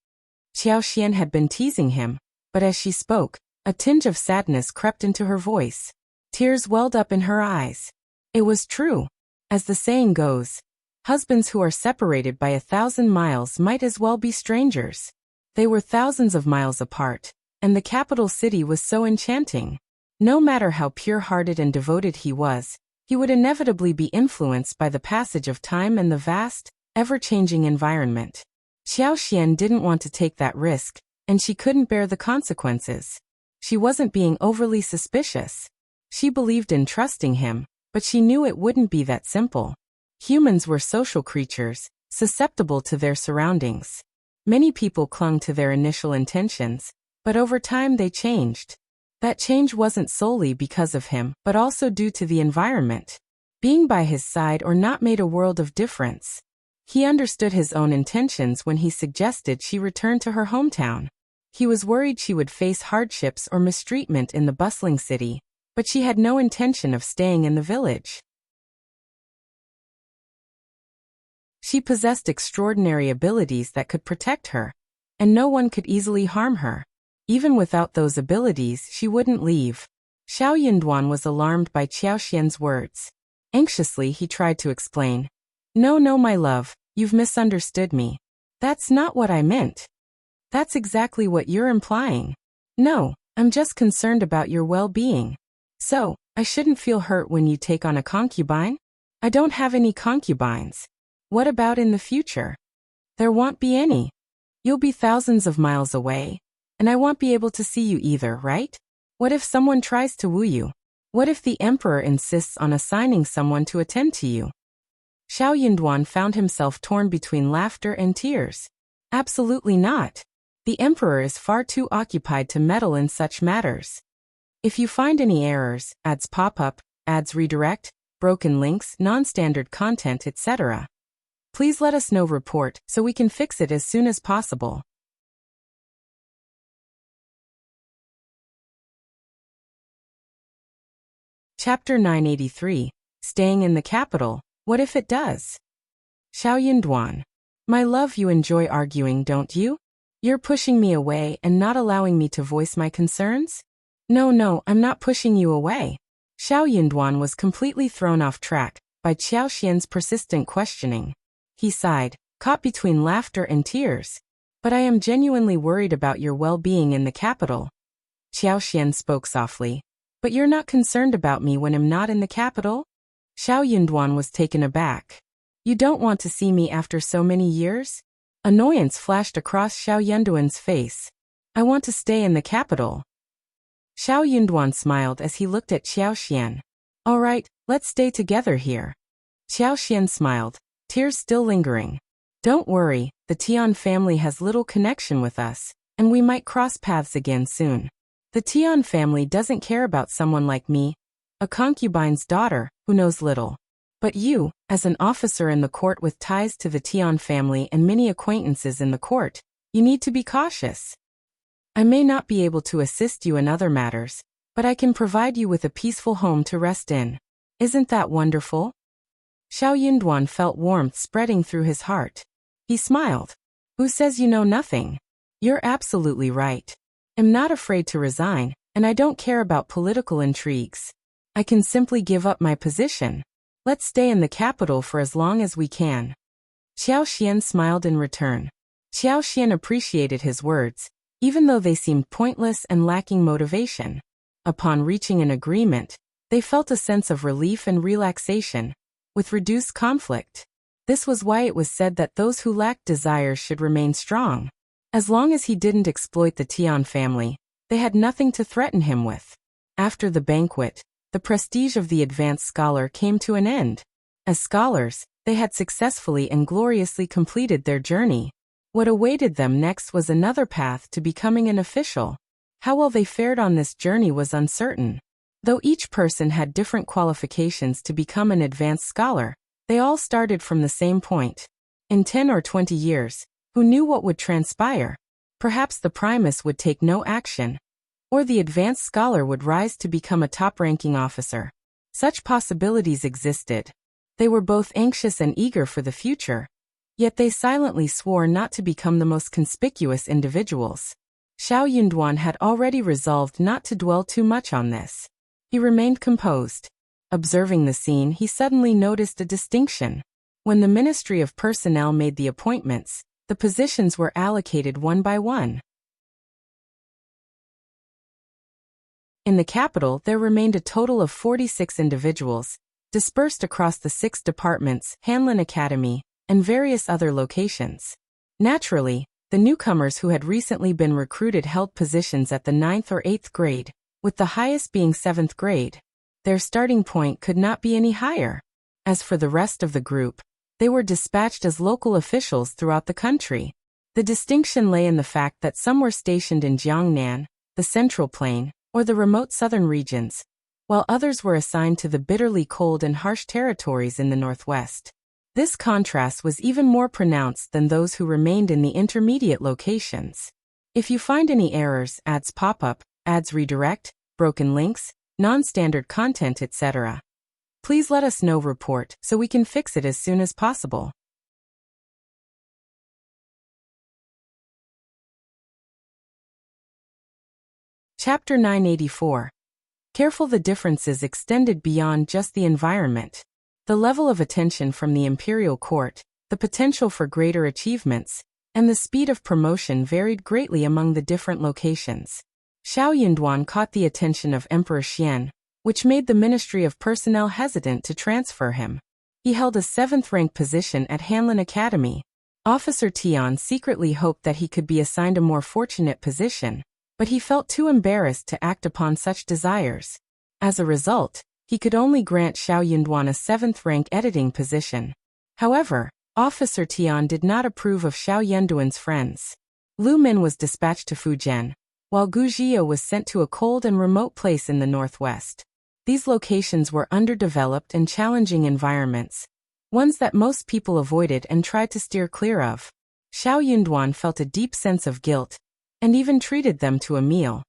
Qiao Xian had been teasing him, but as she spoke, a tinge of sadness crept into her voice. Tears welled up in her eyes. It was true. As the saying goes, husbands who are separated by 1,000 miles might as well be strangers. They were thousands of miles apart, and the capital city was so enchanting. No matter how pure-hearted and devoted he was, he would inevitably be influenced by the passage of time and the vast, ever-changing environment. Qiao Xian didn't want to take that risk, and she couldn't bear the consequences. She wasn't being overly suspicious. She believed in trusting him, but she knew it wouldn't be that simple. Humans were social creatures, susceptible to their surroundings. Many people clung to their initial intentions, but over time they changed. That change wasn't solely because of him, but also due to the environment. Being by his side or not made a world of difference. He understood his own intentions when he suggested she return to her hometown. He was worried she would face hardships or mistreatment in the bustling city, but she had no intention of staying in the village. She possessed extraordinary abilities that could protect her, and no one could easily harm her. Even without those abilities, she wouldn't leave. Xiao Yinduan was alarmed by Qiao Xian's words. Anxiously, he tried to explain. No, my love, you've misunderstood me. That's not what I meant. That's exactly what you're implying. No, I'm just concerned about your well-being. So, I shouldn't feel hurt when you take on a concubine? I don't have any concubines. What about in the future? There won't be any. You'll be thousands of miles away, and I won't be able to see you either, right? What if someone tries to woo you? What if the emperor insists on assigning someone to attend to you? Xiao Yinduan found himself torn between laughter and tears. Absolutely not. The emperor is far too occupied to meddle in such matters. If you find any errors, ads pop up, ads redirect, broken links, non-standard content, etc., please let us know. Report so we can fix it as soon as possible. Chapter 983. Staying in the capital. What if it does? Xiao Yinduan. My love, you enjoy arguing, don't you? You're pushing me away and not allowing me to voice my concerns? No, I'm not pushing you away. Xiao Yinduan was completely thrown off track by Qiao Xian's persistent questioning. He sighed, caught between laughter and tears. But I am genuinely worried about your well-being in the capital. Qiao Xian spoke softly. But you're not concerned about me when I'm not in the capital? Xiao Yinduan was taken aback. You don't want to see me after so many years? Annoyance flashed across Xiao Yinduan's face. I want to stay in the capital. Xiao Yinduan smiled as he looked at Qiao Xian. All right, let's stay together here. Qiao Xian smiled, tears still lingering. Don't worry, the Tian family has little connection with us, and we might cross paths again soon. The Tian family doesn't care about someone like me, a concubine's daughter, who knows little. But you, as an officer in the court with ties to the Tian family and many acquaintances in the court, you need to be cautious. I may not be able to assist you in other matters, but I can provide you with a peaceful home to rest in. Isn't that wonderful? Xiao Yinduan felt warmth spreading through his heart. He smiled. Who says you know nothing? You're absolutely right. I'm not afraid to resign, and I don't care about political intrigues. I can simply give up my position. Let's stay in the capital for as long as we can. Qiao Xian smiled in return. Qiao Xian appreciated his words, even though they seemed pointless and lacking motivation. Upon reaching an agreement, they felt a sense of relief and relaxation, with reduced conflict. This was why it was said that those who lacked desires should remain strong. As long as he didn't exploit the Tian family, they had nothing to threaten him with. After the banquet, the prestige of the advanced scholar came to an end. As scholars, They had successfully and gloriously completed their journey. What awaited them next was another path to becoming an official. How well they fared on this journey was uncertain. Though each person had different qualifications to become an advanced scholar, they all started from the same point. In 10 or 20 years, who knew what would transpire? Perhaps the Primus would take no action, or the advanced scholar would rise to become a top-ranking officer. Such possibilities existed. They were both anxious and eager for the future, yet they silently swore not to become the most conspicuous individuals. Xiao Yunduan had already resolved not to dwell too much on this. He remained composed. Observing the scene, he suddenly noticed a distinction. When the Ministry of Personnel made the appointments, the positions were allocated one by one. In the capital, there remained a total of 46 individuals, dispersed across the 6 departments, Hanlin Academy, and various other locations. Naturally, the newcomers who had recently been recruited held positions at the 9th or 8th grade, with the highest being 7th grade. Their starting point could not be any higher. As for the rest of the group, they were dispatched as local officials throughout the country. The distinction lay in the fact that some were stationed in Jiangnan, the Central Plain, or the remote southern regions, while others were assigned to the bitterly cold and harsh territories in the northwest. This contrast was even more pronounced than those who remained in the intermediate locations. If you find any errors, ads pop up, ads redirect, broken links, non-standard content, etc., please let us know. Report so we can fix it as soon as possible. Chapter 984. Careful. The differences extended beyond just the environment. The level of attention from the imperial court, the potential for greater achievements, and the speed of promotion varied greatly among the different locations. Xiao Yunduan caught the attention of Emperor Qian, which made the Ministry of Personnel hesitant to transfer him. He held a 7th-rank position at Hanlin Academy. Officer Tian secretly hoped that he could be assigned a more fortunate position, but he felt too embarrassed to act upon such desires. As a result, he could only grant Xiao Yunduan a 7th-rank editing position. However, Officer Tian did not approve of Xiao Yunduan's friends. Lu Min was dispatched to Fujian, while Wuxia was sent to a cold and remote place in the northwest. These locations were underdeveloped and challenging environments, ones that most people avoided and tried to steer clear of. Xiao Yunduan felt a deep sense of guilt, and even treated them to a meal,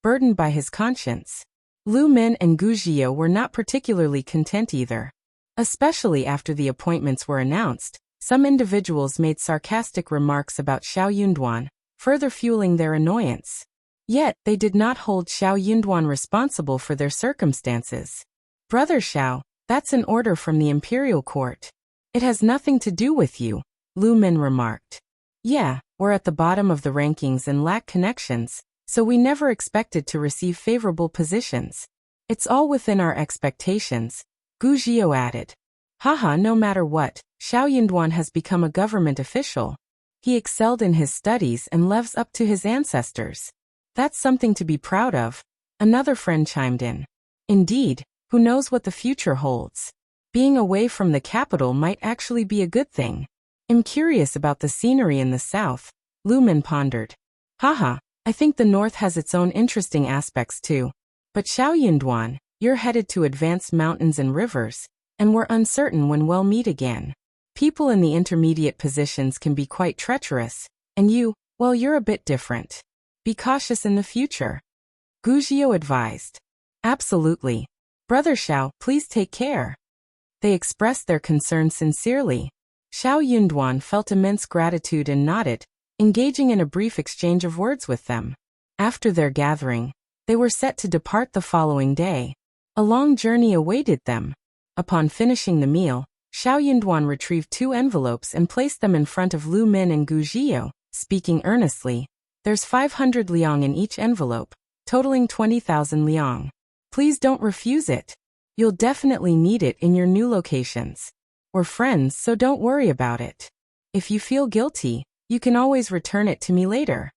burdened by his conscience. Lu Min and Wuxia were not particularly content either. Especially after the appointments were announced, some individuals made sarcastic remarks about Xiao Yunduan, further fueling their annoyance. Yet, they did not hold Xiao Yunduan responsible for their circumstances. Brother Xiao, that's an order from the imperial court. It has nothing to do with you, Lu Min remarked. Yeah, we're at the bottom of the rankings and lack connections, so we never expected to receive favorable positions. It's all within our expectations, Wuxia added. Haha, no matter what, Xiao Yunduan has become a government official. He excelled in his studies and lives up to his ancestors. That's something to be proud of, another friend chimed in. Indeed, who knows what the future holds? Being away from the capital might actually be a good thing. I'm curious about the scenery in the south, Lu Min pondered. Haha, I think the north has its own interesting aspects too. But Xiao Yunduan, you're headed to advanced mountains and rivers, and we're uncertain when we'll meet again. People in the intermediate positions can be quite treacherous, and well, you're a bit different. Be cautious in the future. Wuxia advised. Absolutely. Brother Xiao, please take care. They expressed their concern sincerely. Xiao Yunduan felt immense gratitude and nodded, engaging in a brief exchange of words with them. After their gathering, they were set to depart the following day. A long journey awaited them. Upon finishing the meal, Xiao Yunduan retrieved 2 envelopes and placed them in front of Lu Min and Wuxia, speaking earnestly. There's 500 liang in each envelope, totaling 20,000 liang. Please don't refuse it. You'll definitely need it in your new locations. We're friends, so don't worry about it. If you feel guilty, you can always return it to me later.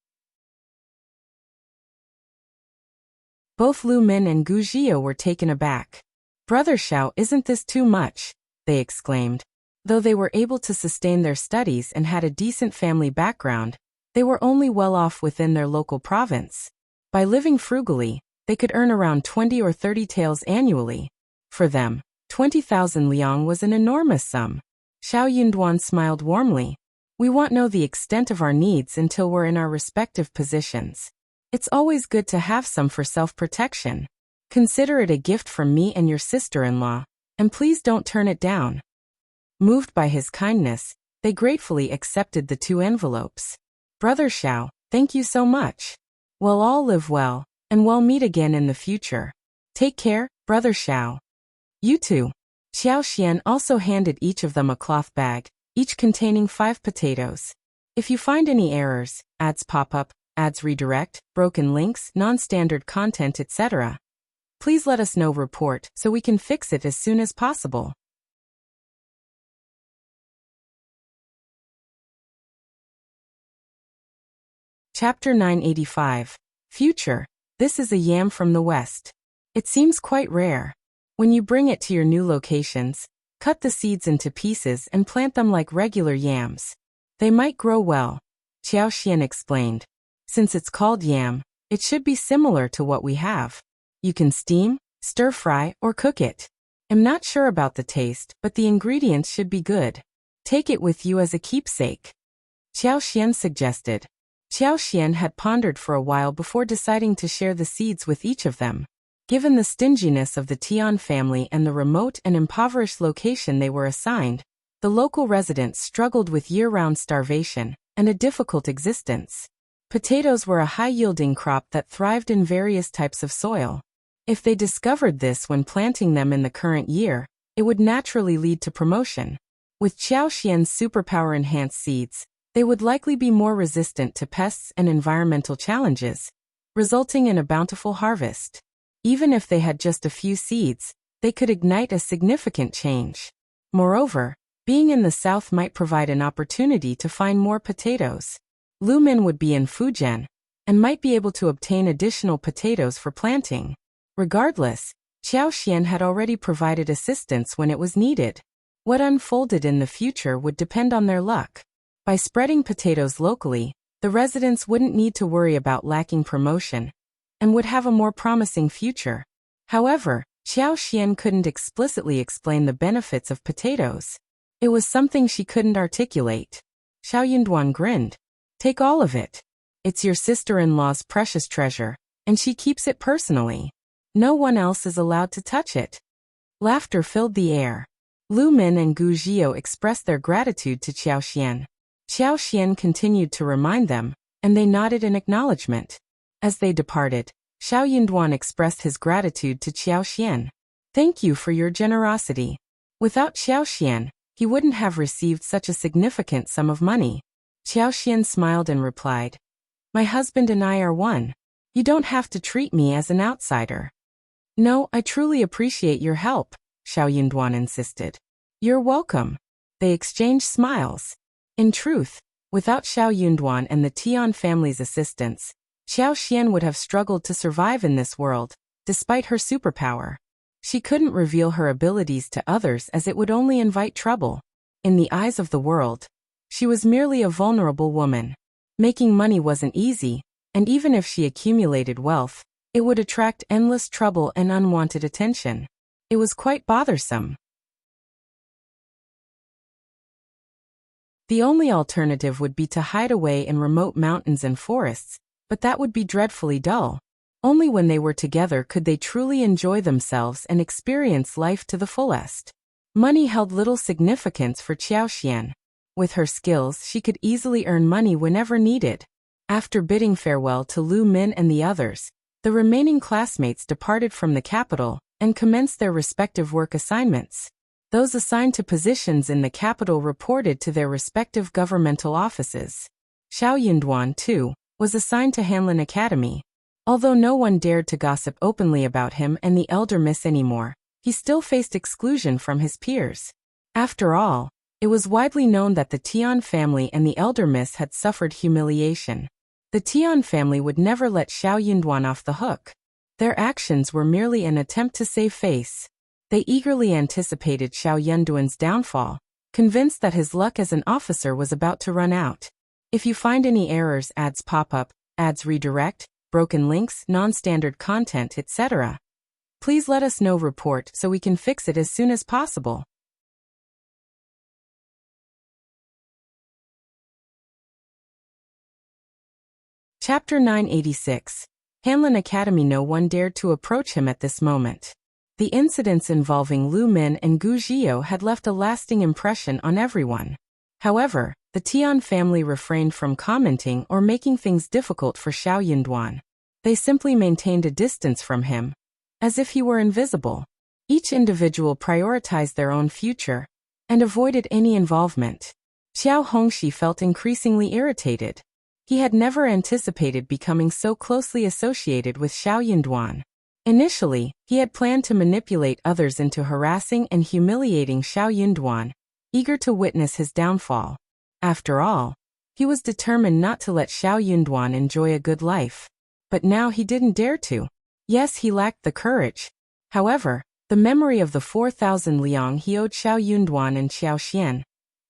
Both Lu Min and Wuxia were taken aback. Brother Xiao, isn't this too much? They exclaimed. Though they were able to sustain their studies and had a decent family background, they were only well off within their local province. By living frugally, they could earn around 20 or 30 taels annually. For them, 20,000 liang was an enormous sum. Xiao Yunduan smiled warmly. We won't know the extent of our needs until we're in our respective positions. It's always good to have some for self-protection. Consider it a gift from me and your sister-in-law, and please don't turn it down. Moved by his kindness, they gratefully accepted the 2 envelopes. Brother Xiao, thank you so much. We'll all live well, and we'll meet again in the future. Take care, Brother Xiao. You too. Xiao Xian also handed each of them a cloth bag, each containing 5 potatoes. If you find any errors, ads pop up, ads redirect, broken links, non-standard content, etc., please let us know. Report so we can fix it as soon as possible. Chapter 985. Future. This is a yam from the west. It seems quite rare. When you bring it to your new locations, cut the seeds into pieces and plant them like regular yams. They might grow well, Qiao Xian explained. Since it's called yam, it should be similar to what we have. You can steam, stir-fry, or cook it. I'm not sure about the taste, but the ingredients should be good. Take it with you as a keepsake, Qiao Xian suggested. Qiao Xian had pondered for a while before deciding to share the seeds with each of them. Given the stinginess of the Tian family and the remote and impoverished location they were assigned, the local residents struggled with year-round starvation and a difficult existence. Potatoes were a high-yielding crop that thrived in various types of soil. If they discovered this when planting them in the current year, it would naturally lead to promotion. With Qiao Xian's superpower-enhanced seeds, they would likely be more resistant to pests and environmental challenges, resulting in a bountiful harvest. Even if they had just a few seeds, they could ignite a significant change. Moreover, being in the south might provide an opportunity to find more potatoes. Lu Min would be in Fujian, and might be able to obtain additional potatoes for planting. Regardless, Qiao Xian had already provided assistance when it was needed. What unfolded in the future would depend on their luck. By spreading potatoes locally, the residents wouldn't need to worry about lacking promotion, and would have a more promising future. However, Qiao Xian couldn't explicitly explain the benefits of potatoes. It was something she couldn't articulate. Xiao Yunduan grinned. Take all of it. It's your sister-in-law's precious treasure, and she keeps it personally. No one else is allowed to touch it. Laughter filled the air. Lu Min and Gu Zhio expressed their gratitude to Qiao Xian. Qiao Xian continued to remind them, and they nodded in acknowledgement. As they departed, Xiao Yunduan expressed his gratitude to Qiao Xian. Thank you for your generosity. Without Qiao Xian, he wouldn't have received such a significant sum of money. Qiao Xian smiled and replied, My husband and I are one. You don't have to treat me as an outsider. No, I truly appreciate your help, Xiao Yunduan insisted. You're welcome. They exchanged smiles. In truth, without Xiao Yunduan and the Tian family's assistance, Qiao Xian would have struggled to survive in this world, despite her superpower. She couldn't reveal her abilities to others as it would only invite trouble. In the eyes of the world, she was merely a vulnerable woman. Making money wasn't easy, and even if she accumulated wealth, it would attract endless trouble and unwanted attention. It was quite bothersome. The only alternative would be to hide away in remote mountains and forests, but that would be dreadfully dull. Only when they were together could they truly enjoy themselves and experience life to the fullest. Money held little significance for Qiao Xian. With her skills, she could easily earn money whenever needed. After bidding farewell to Lu Min and the others, the remaining classmates departed from the capital and commenced their respective work assignments. Those assigned to positions in the capital reported to their respective governmental offices. Xiao Yunduan, too, was assigned to Hanlin Academy. Although no one dared to gossip openly about him and the elder miss anymore, he still faced exclusion from his peers. After all, it was widely known that the Tian family and the elder miss had suffered humiliation. The Tian family would never let Xiao Yunduan off the hook. Their actions were merely an attempt to save face. They eagerly anticipated Xiao Yunduan's downfall, convinced that his luck as an officer was about to run out. If you find any errors, ads pop up, ads redirect, broken links, non-standard content, etc., please let us know. Report so we can fix it as soon as possible. Chapter 986. Hanlin Academy. No one dared to approach him at this moment. The incidents involving Lu Min and Gu Zhio had left a lasting impression on everyone. However, the Tian family refrained from commenting or making things difficult for Xiao Yunduan. They simply maintained a distance from him, as if he were invisible. Each individual prioritized their own future and avoided any involvement. Qiao Hongxi felt increasingly irritated. He had never anticipated becoming so closely associated with Xiao Yunduan. Initially, he had planned to manipulate others into harassing and humiliating Xiao Yunduan, eager to witness his downfall. After all, he was determined not to let Xiao Yunduan enjoy a good life. But now he didn't dare to. Yes, he lacked the courage. However, the memory of the 4,000 liang he owed Xiao Yunduan and Xiao Xian,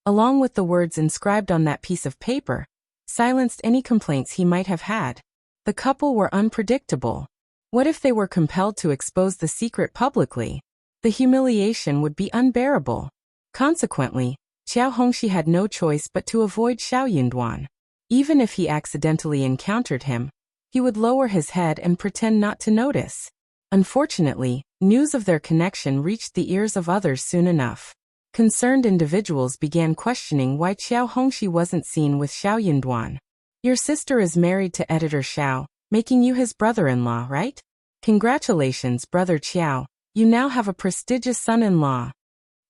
along with the words inscribed on that piece of paper, silenced any complaints he might have had. The couple were unpredictable. What if they were compelled to expose the secret publicly? The humiliation would be unbearable. Consequently, Qiao Hongxi had no choice but to avoid Xiao Yunduan. Even if he accidentally encountered him, he would lower his head and pretend not to notice. Unfortunately, news of their connection reached the ears of others soon enough. Concerned individuals began questioning why Qiao Hongxi wasn't seen with Xiao Yunduan. Your sister is married to Editor Xiao, making you his brother-in-law, right? Congratulations, Brother Qiao. You now have a prestigious son-in-law.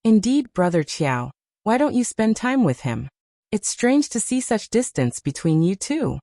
Indeed, Brother Qiao. Why don't you spend time with him? It's strange to see such distance between you two.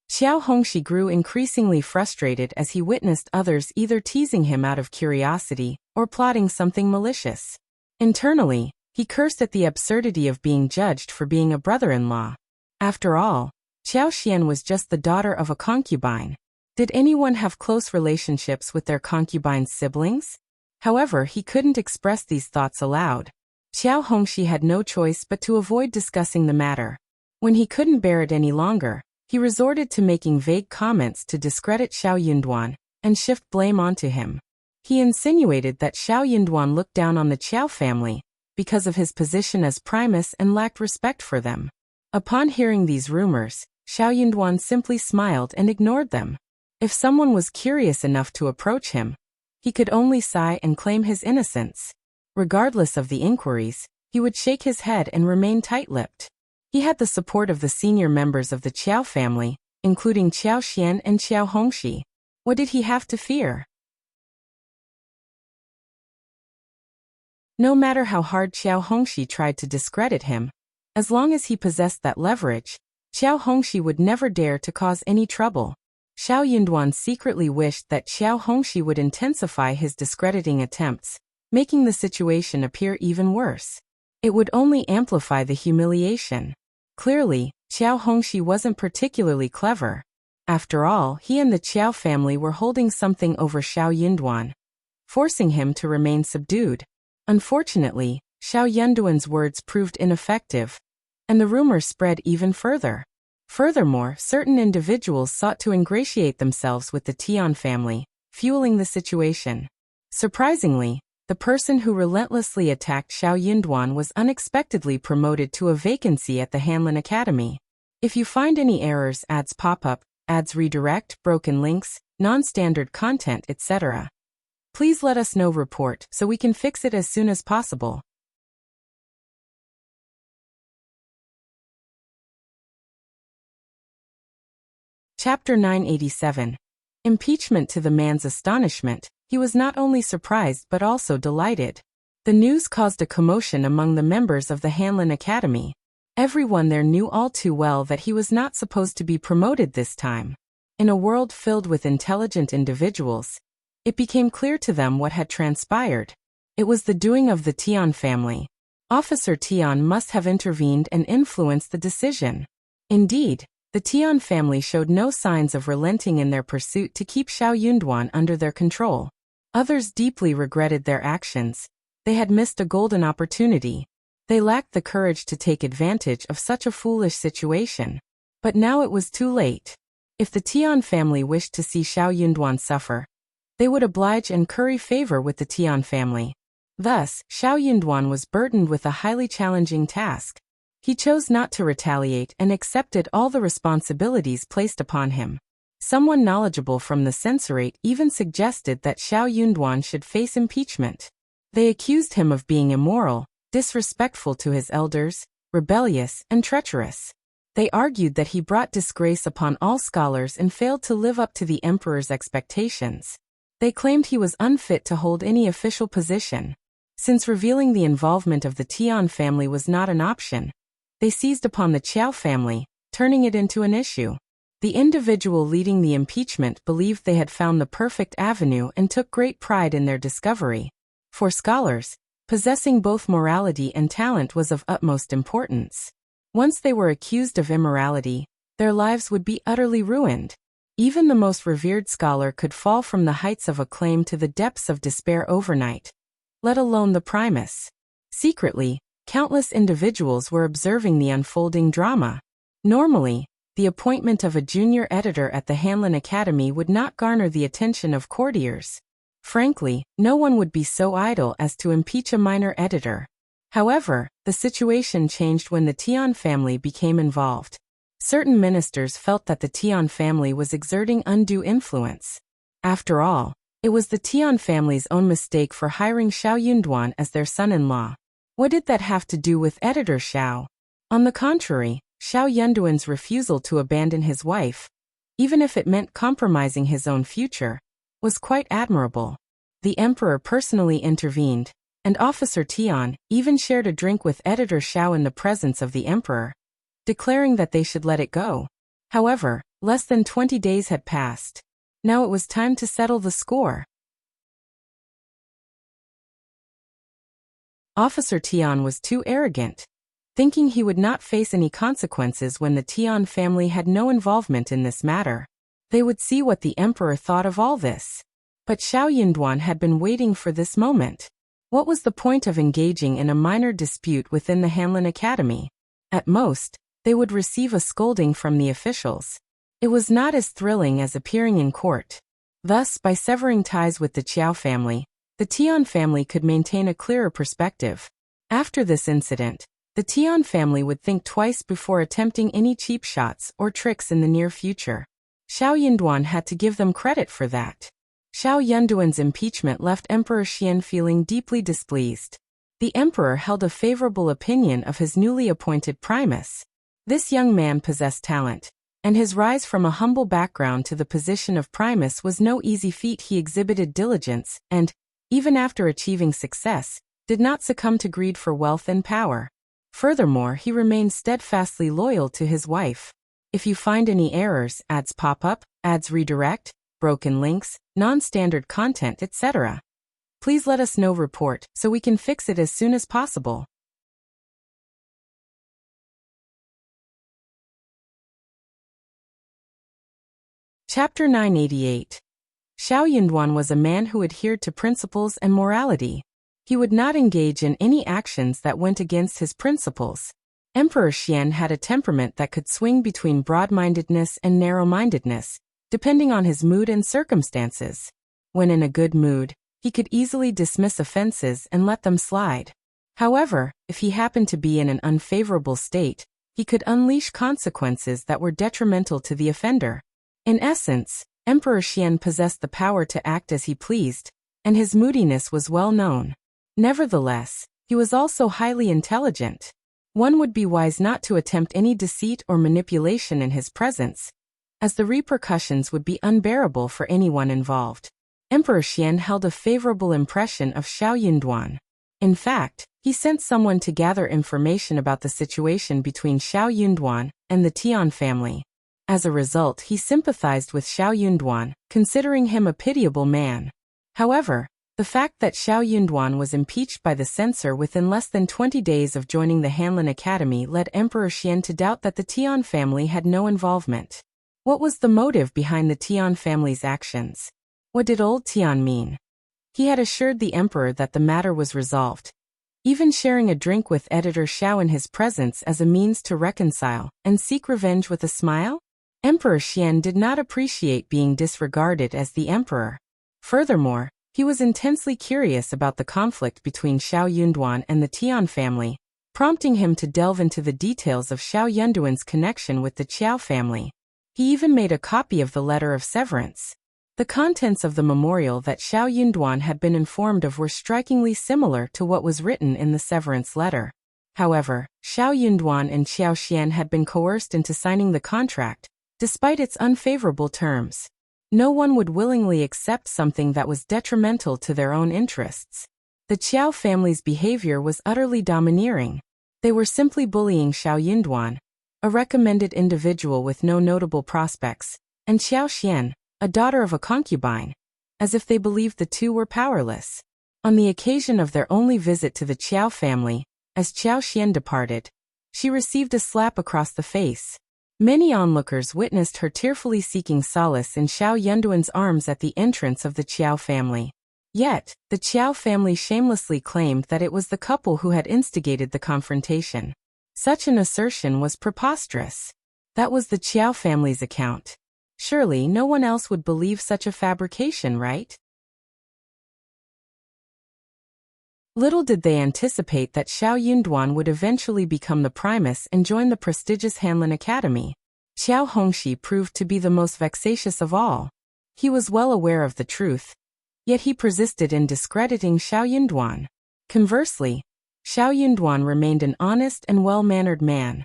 Qiao Hongxi grew increasingly frustrated as he witnessed others either teasing him out of curiosity or plotting something malicious. Internally, he cursed at the absurdity of being judged for being a brother-in-law. After all, Xiao Xian was just the daughter of a concubine. Did anyone have close relationships with their concubine's siblings? However, he couldn't express these thoughts aloud. Qiao Hongxi had no choice but to avoid discussing the matter. When he couldn't bear it any longer, he resorted to making vague comments to discredit Xiao Yunduan and shift blame onto him. He insinuated that Xiao Yunduan looked down on the Qiao family because of his position as Primus and lacked respect for them. Upon hearing these rumors, Xiao Yunduan simply smiled and ignored them. If someone was curious enough to approach him, he could only sigh and claim his innocence. Regardless of the inquiries, he would shake his head and remain tight-lipped. He had the support of the senior members of the Qiao family, including Qiao Xian and Qiao Hongxi. What did he have to fear? No matter how hard Qiao Hongxi tried to discredit him, as long as he possessed that leverage, Qiao Hongxi would never dare to cause any trouble. Xiao Yunduan secretly wished that Qiao Hongxi would intensify his discrediting attempts, making the situation appear even worse. It would only amplify the humiliation. Clearly, Qiao Hongxi wasn't particularly clever. After all, he and the Qiao family were holding something over Xiao Yunduan, forcing him to remain subdued. Unfortunately, Xiao Yunduan's words proved ineffective, and the rumor spread even further. Furthermore, certain individuals sought to ingratiate themselves with the Tian family, fueling the situation. Surprisingly, the person who relentlessly attacked Xiao Yunduan was unexpectedly promoted to a vacancy at the Hanlin Academy. If you find any errors, ads pop up, ads redirect, broken links, non-standard content, etc., please let us know. Report so we can fix it as soon as possible. Chapter 987. Impeachment. To the man's astonishment, he was not only surprised but also delighted. The news caused a commotion among the members of the Hanlin Academy. Everyone there knew all too well that he was not supposed to be promoted this time. In a world filled with intelligent individuals, it became clear to them what had transpired. It was the doing of the Tian family. Officer Tian must have intervened and influenced the decision. Indeed, the Tian family showed no signs of relenting in their pursuit to keep Xiao Yunduan under their control. Others deeply regretted their actions. They had missed a golden opportunity. They lacked the courage to take advantage of such a foolish situation. But now it was too late. If the Tian family wished to see Xiao Yunduan suffer, they would oblige and curry favor with the Tian family. Thus, Xiao Yunduan was burdened with a highly challenging task. He chose not to retaliate and accepted all the responsibilities placed upon him. Someone knowledgeable from the censorate even suggested that Xiao Yunduan should face impeachment. They accused him of being immoral, disrespectful to his elders, rebellious, and treacherous. They argued that he brought disgrace upon all scholars and failed to live up to the emperor's expectations. They claimed he was unfit to hold any official position. Since revealing the involvement of the Tian family was not an option, they seized upon the Qiao family, turning it into an issue. The individual leading the impeachment believed they had found the perfect avenue and took great pride in their discovery. For scholars, possessing both morality and talent was of utmost importance. Once they were accused of immorality, their lives would be utterly ruined. Even the most revered scholar could fall from the heights of acclaim to the depths of despair overnight, let alone the Primus. Secretly, countless individuals were observing the unfolding drama. Normally, the appointment of a junior editor at the Hanlin Academy would not garner the attention of courtiers. Frankly, no one would be so idle as to impeach a minor editor. However, the situation changed when the Tian family became involved. Certain ministers felt that the Tian family was exerting undue influence. After all, it was the Tian family's own mistake for hiring Xiao Yunduan as their son-in-law. What did that have to do with editor Xiao? On the contrary, Xiao Yunduan's refusal to abandon his wife, even if it meant compromising his own future, was quite admirable. The emperor personally intervened, and Officer Tian even shared a drink with editor Xiao in the presence of the emperor, declaring that they should let it go. However, less than 20 days had passed. Now it was time to settle the score. Officer Tian was too arrogant, thinking he would not face any consequences when the Tian family had no involvement in this matter. They would see what the emperor thought of all this. But Xiao Yunduan had been waiting for this moment. What was the point of engaging in a minor dispute within the Hanlin Academy? At most, they would receive a scolding from the officials. It was not as thrilling as appearing in court. Thus, by severing ties with the Qiao family, the Tian family could maintain a clearer perspective. After this incident, the Tian family would think twice before attempting any cheap shots or tricks in the near future. Xiao Yunduan had to give them credit for that. Xiao Yunduan's impeachment left Emperor Qian feeling deeply displeased. The emperor held a favorable opinion of his newly appointed Primus. This young man possessed talent, and his rise from a humble background to the position of Primus was no easy feat. He exhibited diligence and, even after achieving success, did not succumb to greed for wealth and power. Furthermore, he remained steadfastly loyal to his wife. If you find any errors, ads pop up, ads redirect, broken links, non-standard content, etc., please let us know. Report so we can fix it as soon as possible. Chapter 988. Xiao Yunduan was a man who adhered to principles and morality. He would not engage in any actions that went against his principles. Emperor Qian had a temperament that could swing between broad-mindedness and narrow-mindedness, depending on his mood and circumstances. When in a good mood, he could easily dismiss offenses and let them slide. However, if he happened to be in an unfavorable state, he could unleash consequences that were detrimental to the offender. In essence, Emperor Qian possessed the power to act as he pleased, and his moodiness was well known. Nevertheless, he was also highly intelligent. One would be wise not to attempt any deceit or manipulation in his presence, as the repercussions would be unbearable for anyone involved. Emperor Qian held a favorable impression of Xiao Yunduan. In fact, he sent someone to gather information about the situation between Xiao Yunduan and the Tian family. As a result, he sympathized with Xiao Yunduan, considering him a pitiable man. However, the fact that Xiao Yunduan was impeached by the censor within less than 20 days of joining the Hanlin Academy led Emperor Qian to doubt that the Tian family had no involvement. What was the motive behind the Tian family's actions? What did old Tian mean? He had assured the emperor that the matter was resolved. even sharing a drink with editor Qiao in his presence as a means to reconcile and seek revenge with a smile? Emperor Qian did not appreciate being disregarded as the emperor. Furthermore, he was intensely curious about the conflict between Xiao Yunduan and the Tian family, prompting him to delve into the details of Xiao Yunduan's connection with the Qiao family. He even made a copy of the letter of severance. The contents of the memorial that Xiao Yunduan had been informed of were strikingly similar to what was written in the severance letter. However, Xiao Yunduan and Qiao Xian had been coerced into signing the contract, despite its unfavorable terms. No one would willingly accept something that was detrimental to their own interests. The Qiao family's behavior was utterly domineering. They were simply bullying Xiao Yunduan, a recommended individual with no notable prospects, and Qiao Xian, a daughter of a concubine, as if they believed the two were powerless. On the occasion of their only visit to the Qiao family, as Qiao Xian departed, she received a slap across the face. Many onlookers witnessed her tearfully seeking solace in Xiao Yunduan's arms at the entrance of the Qiao family. Yet, the Qiao family shamelessly claimed that it was the couple who had instigated the confrontation. Such an assertion was preposterous. That was the Qiao family's account. Surely no one else would believe such a fabrication, right? Little did they anticipate that Xiao Yunduan would eventually become the Primus and join the prestigious Hanlin Academy. Qiao Hongxi proved to be the most vexatious of all. He was well aware of the truth, yet he persisted in discrediting Xiao Yunduan. Conversely, Xiao Yunduan remained an honest and well-mannered man.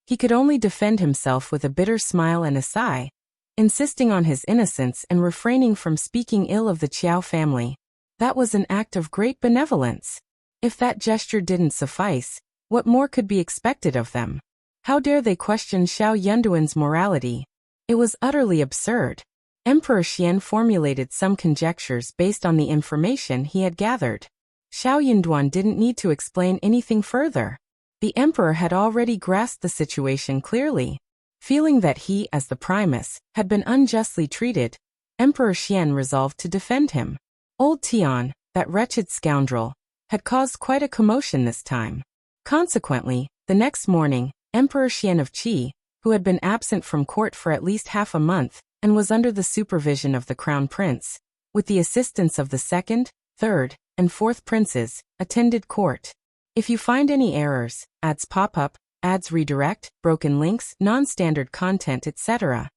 He could only defend himself with a bitter smile and a sigh, insisting on his innocence and refraining from speaking ill of the Qiao family. That was an act of great benevolence. If that gesture didn't suffice, what more could be expected of them? How dare they question Xiao Yunduan's morality? It was utterly absurd. Emperor Qian formulated some conjectures based on the information he had gathered. Xiao Yunduan didn't need to explain anything further. The emperor had already grasped the situation clearly. Feeling that he, as the Primus, had been unjustly treated, Emperor Qian resolved to defend him. Old Tian, that wretched scoundrel, had caused quite a commotion this time. Consequently, the next morning, Emperor Qian of Qi, who had been absent from court for at least half a month, and was under the supervision of the crown prince, with the assistance of the second, third, and fourth princes, attended court. If you find any errors, ads pop up, ads redirect, broken links, non-standard content, etc.,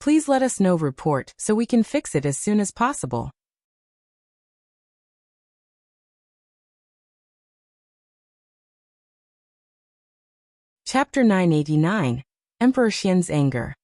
please let us know. Report so we can fix it as soon as possible. Chapter 989, Emperor Qian's Anger.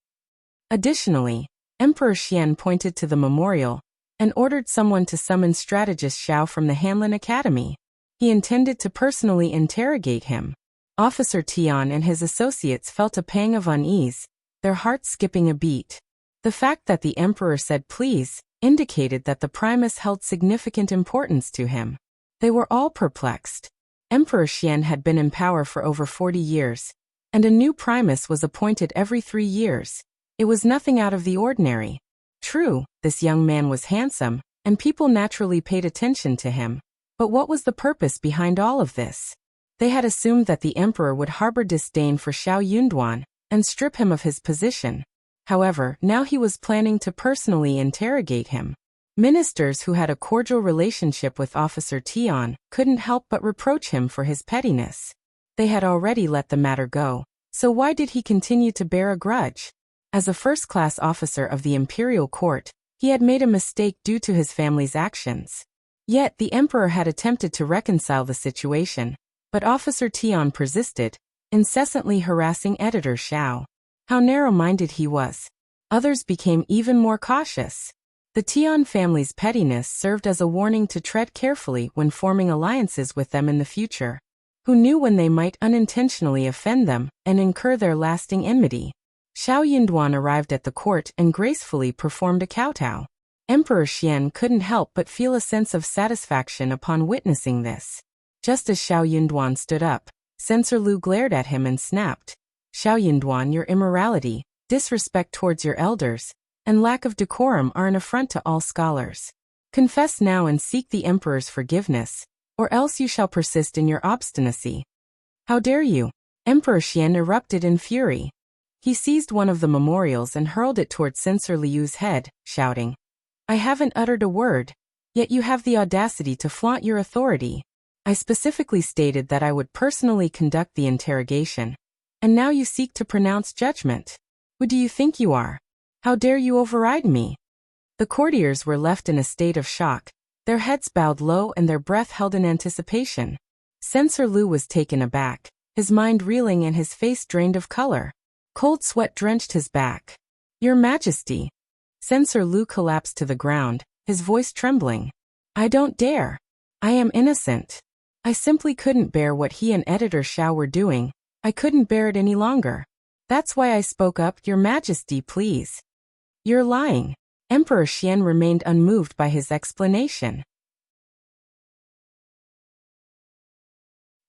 Additionally, Emperor Qian pointed to the memorial and ordered someone to summon strategist Qiao from the Hanlin Academy. He intended to personally interrogate him. Officer Tian and his associates felt a pang of unease, their hearts skipping a beat. The fact that the emperor said please indicated that the Primus held significant importance to him. They were all perplexed. Emperor Qian had been in power for over 40 years, and a new Primus was appointed every 3 years. It was nothing out of the ordinary. True, this young man was handsome, and people naturally paid attention to him. But what was the purpose behind all of this? They had assumed that the emperor would harbor disdain for Xiao Yunduan and strip him of his position. However, now he was planning to personally interrogate him. Ministers who had a cordial relationship with Officer Tian couldn't help but reproach him for his pettiness. They had already let the matter go, so why did he continue to bear a grudge? As a first-class officer of the imperial court, he had made a mistake due to his family's actions. Yet the emperor had attempted to reconcile the situation, but Officer Tian persisted, incessantly harassing editor Qiao. How narrow-minded he was. Others became even more cautious. The Tian family's pettiness served as a warning to tread carefully when forming alliances with them in the future. Who knew when they might unintentionally offend them and incur their lasting enmity? Xiao Yunduan arrived at the court and gracefully performed a kowtow. Emperor Qian couldn't help but feel a sense of satisfaction upon witnessing this. Just as Xiao Yunduan stood up, Censor Lu glared at him and snapped, "Xiao Yunduan, your immorality, disrespect towards your elders, and lack of decorum are an affront to all scholars. Confess now and seek the emperor's forgiveness, or else you shall persist in your obstinacy. How dare you? Emperor Qian erupted in fury. He seized one of the memorials and hurled it toward Censor Liu's head, shouting, I haven't uttered a word, yet you have the audacity to flaunt your authority. I specifically stated that I would personally conduct the interrogation, and now you seek to pronounce judgment. Who do you think you are? How dare you override me? The courtiers were left in a state of shock, their heads bowed low and their breath held in anticipation. Censor Liu was taken aback, his mind reeling and his face drained of color. Cold sweat drenched his back. Your Majesty. Censor Liu collapsed to the ground, his voice trembling. I don't dare. I am innocent. I simply couldn't bear what he and Editor Qiao were doing. I couldn't bear it any longer. That's why I spoke up, Your Majesty, please. You're lying. Emperor Qian remained unmoved by his explanation.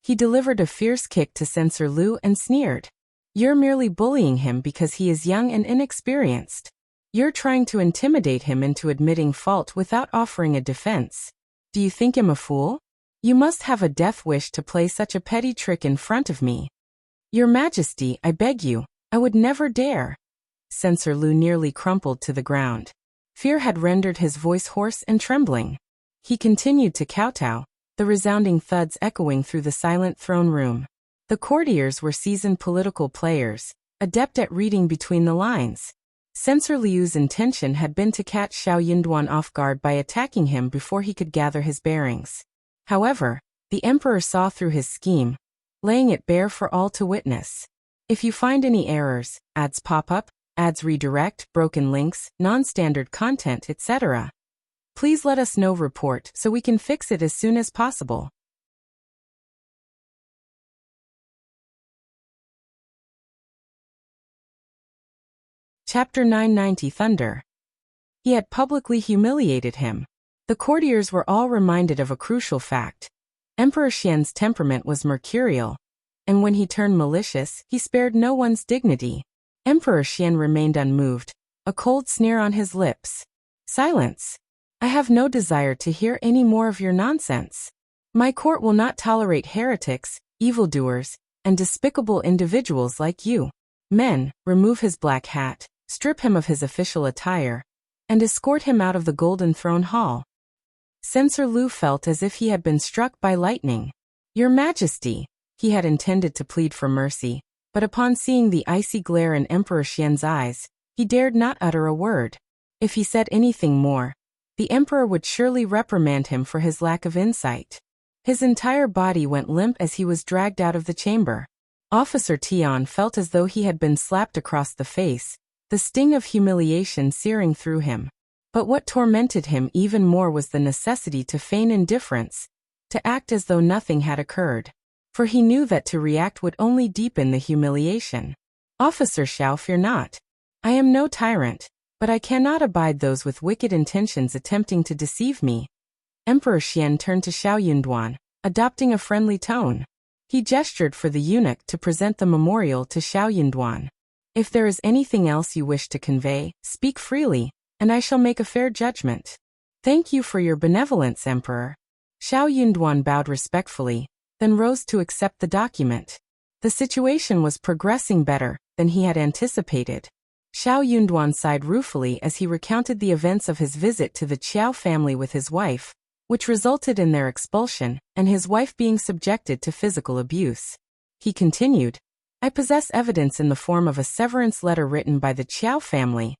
He delivered a fierce kick to Censor Liu and sneered. You're merely bullying him because he is young and inexperienced. You're trying to intimidate him into admitting fault without offering a defense. Do you think him a fool? You must have a death wish to play such a petty trick in front of me. Your Majesty, I beg you, I would never dare. Censor Liu nearly crumpled to the ground. Fear had rendered his voice hoarse and trembling. He continued to kowtow, the resounding thuds echoing through the silent throne room. The courtiers were seasoned political players, adept at reading between the lines. Censor Liu's intention had been to catch Xiao Yunduan off guard by attacking him before he could gather his bearings. However, the emperor saw through his scheme, laying it bare for all to witness. If you find any errors, ads pop up, ads redirect, broken links, non-standard content, etc., please let us know report so we can fix it as soon as possible. Chapter 990 Thunder. He had publicly humiliated him. The courtiers were all reminded of a crucial fact. Emperor Qian's temperament was mercurial, and when he turned malicious, he spared no one's dignity. Emperor Qian remained unmoved, a cold sneer on his lips. Silence. I have no desire to hear any more of your nonsense. My court will not tolerate heretics, evildoers, and despicable individuals like you. Men, remove his black hat, strip him of his official attire, and escort him out of the Golden Throne Hall. Censor Liu felt as if he had been struck by lightning. Your Majesty, he had intended to plead for mercy, but upon seeing the icy glare in Emperor Qian's eyes, he dared not utter a word. If he said anything more, the emperor would surely reprimand him for his lack of insight. His entire body went limp as he was dragged out of the chamber. Officer Tian felt as though he had been slapped across the face, the sting of humiliation searing through him. But what tormented him even more was the necessity to feign indifference, to act as though nothing had occurred. For he knew that to react would only deepen the humiliation. Officer Qiao, fear not. I am no tyrant, but I cannot abide those with wicked intentions attempting to deceive me. Emperor Qian turned to Xiao Yunduan, adopting a friendly tone. He gestured for the eunuch to present the memorial to Xiao Yunduan. If there is anything else you wish to convey, speak freely, and I shall make a fair judgment. Thank you for your benevolence, Emperor. Xiao Yunduan bowed respectfully, then rose to accept the document. The situation was progressing better than he had anticipated. Xiao Yunduan sighed ruefully as he recounted the events of his visit to the Qiao family with his wife, which resulted in their expulsion and his wife being subjected to physical abuse. He continued, I possess evidence in the form of a severance letter written by the Qiao family,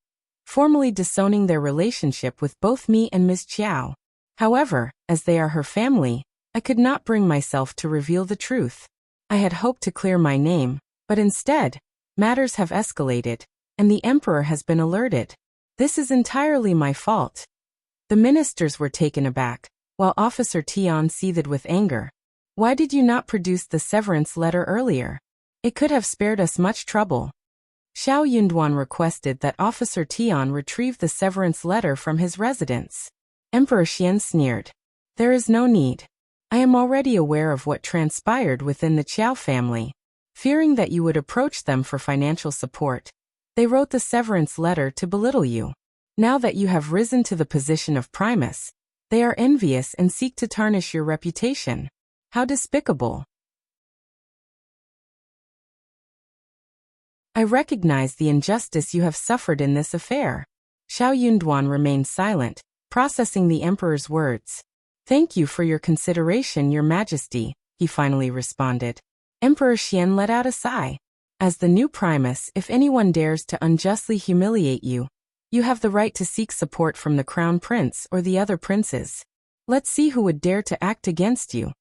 formally disowning their relationship with both me and Ms. Qiao. However, as they are her family, I could not bring myself to reveal the truth. I had hoped to clear my name, but instead, matters have escalated, and the emperor has been alerted. This is entirely my fault. The ministers were taken aback, while Officer Tian seethed with anger. Why did you not produce the severance letter earlier? It could have spared us much trouble. Xiao Yunduan requested that Officer Tian retrieve the severance letter from his residence. Emperor Qian sneered. There is no need. I am already aware of what transpired within the Qiao family. Fearing that you would approach them for financial support, they wrote the severance letter to belittle you. Now that you have risen to the position of Primus, They are envious and seek to tarnish your reputation. How despicable. I recognize the injustice you have suffered in this affair. Xiao Yunduan remained silent, processing the emperor's words. Thank you for your consideration, your majesty, he finally responded. Emperor Qian let out a sigh. As the new Primus, if anyone dares to unjustly humiliate you, you have the right to seek support from the crown prince or the other princes. Let's see who would dare to act against you.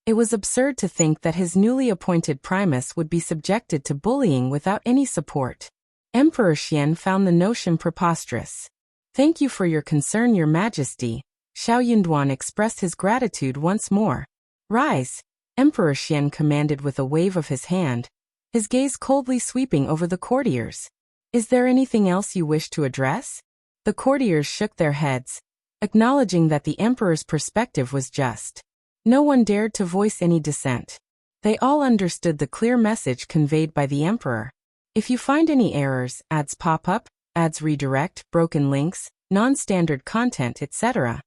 It was absurd to think that his newly appointed Primus would be subjected to bullying without any support. Emperor Qian found the notion preposterous. Thank you for your concern, your majesty. Xiao Yunduan expressed his gratitude once more. Rise, Emperor Qian commanded with a wave of his hand, his gaze coldly sweeping over the courtiers. Is there anything else you wish to address? The courtiers shook their heads, acknowledging that the emperor's perspective was just. No one dared to voice any dissent. They all understood the clear message conveyed by the emperor. If you find any errors, ads pop up, ads redirect, broken links, non-standard content, etc.,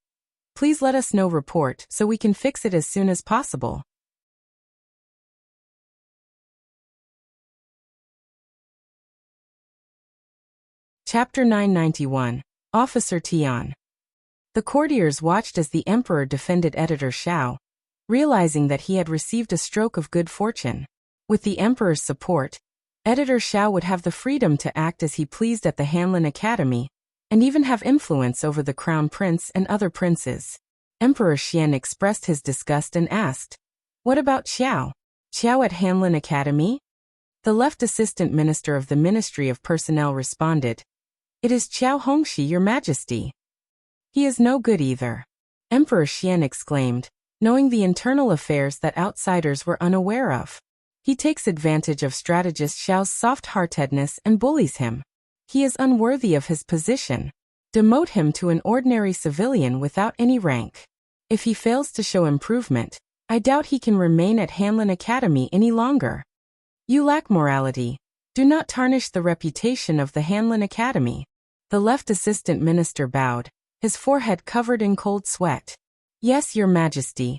please let us know. Report so we can fix it as soon as possible. Chapter 991. Officer Tian. The courtiers watched as the emperor defended Editor Xiao, realizing that he had received a stroke of good fortune. With the emperor's support, Editor Xiao would have the freedom to act as he pleased at the Hanlin Academy, and even have influence over the crown prince and other princes. Emperor Qian expressed his disgust and asked, "What about Qiao? Qiao at Hanlin Academy?" The left assistant minister of the Ministry of Personnel responded, "It is Qiao Hongxi, your majesty. He is no good either." Emperor Qian exclaimed, knowing the internal affairs that outsiders were unaware of. He takes advantage of strategist Xiao's soft-heartedness and bullies him. He is unworthy of his position. Demote him to an ordinary civilian without any rank. If he fails to show improvement, I doubt he can remain at Hanlin Academy any longer. You lack morality. Do not tarnish the reputation of the Hanlin Academy. The left assistant minister bowed, his forehead covered in cold sweat. Yes, your majesty.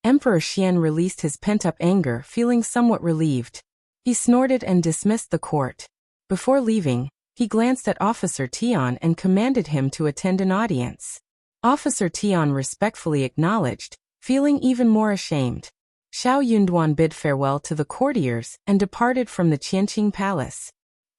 Emperor Qian released his pent-up anger, feeling somewhat relieved. He snorted and dismissed the court. Before leaving, he glanced at Officer Tian and commanded him to attend an audience. Officer Tian respectfully acknowledged, feeling even more ashamed. Xiao Yunduan bid farewell to the courtiers and departed from the Qianqing Palace.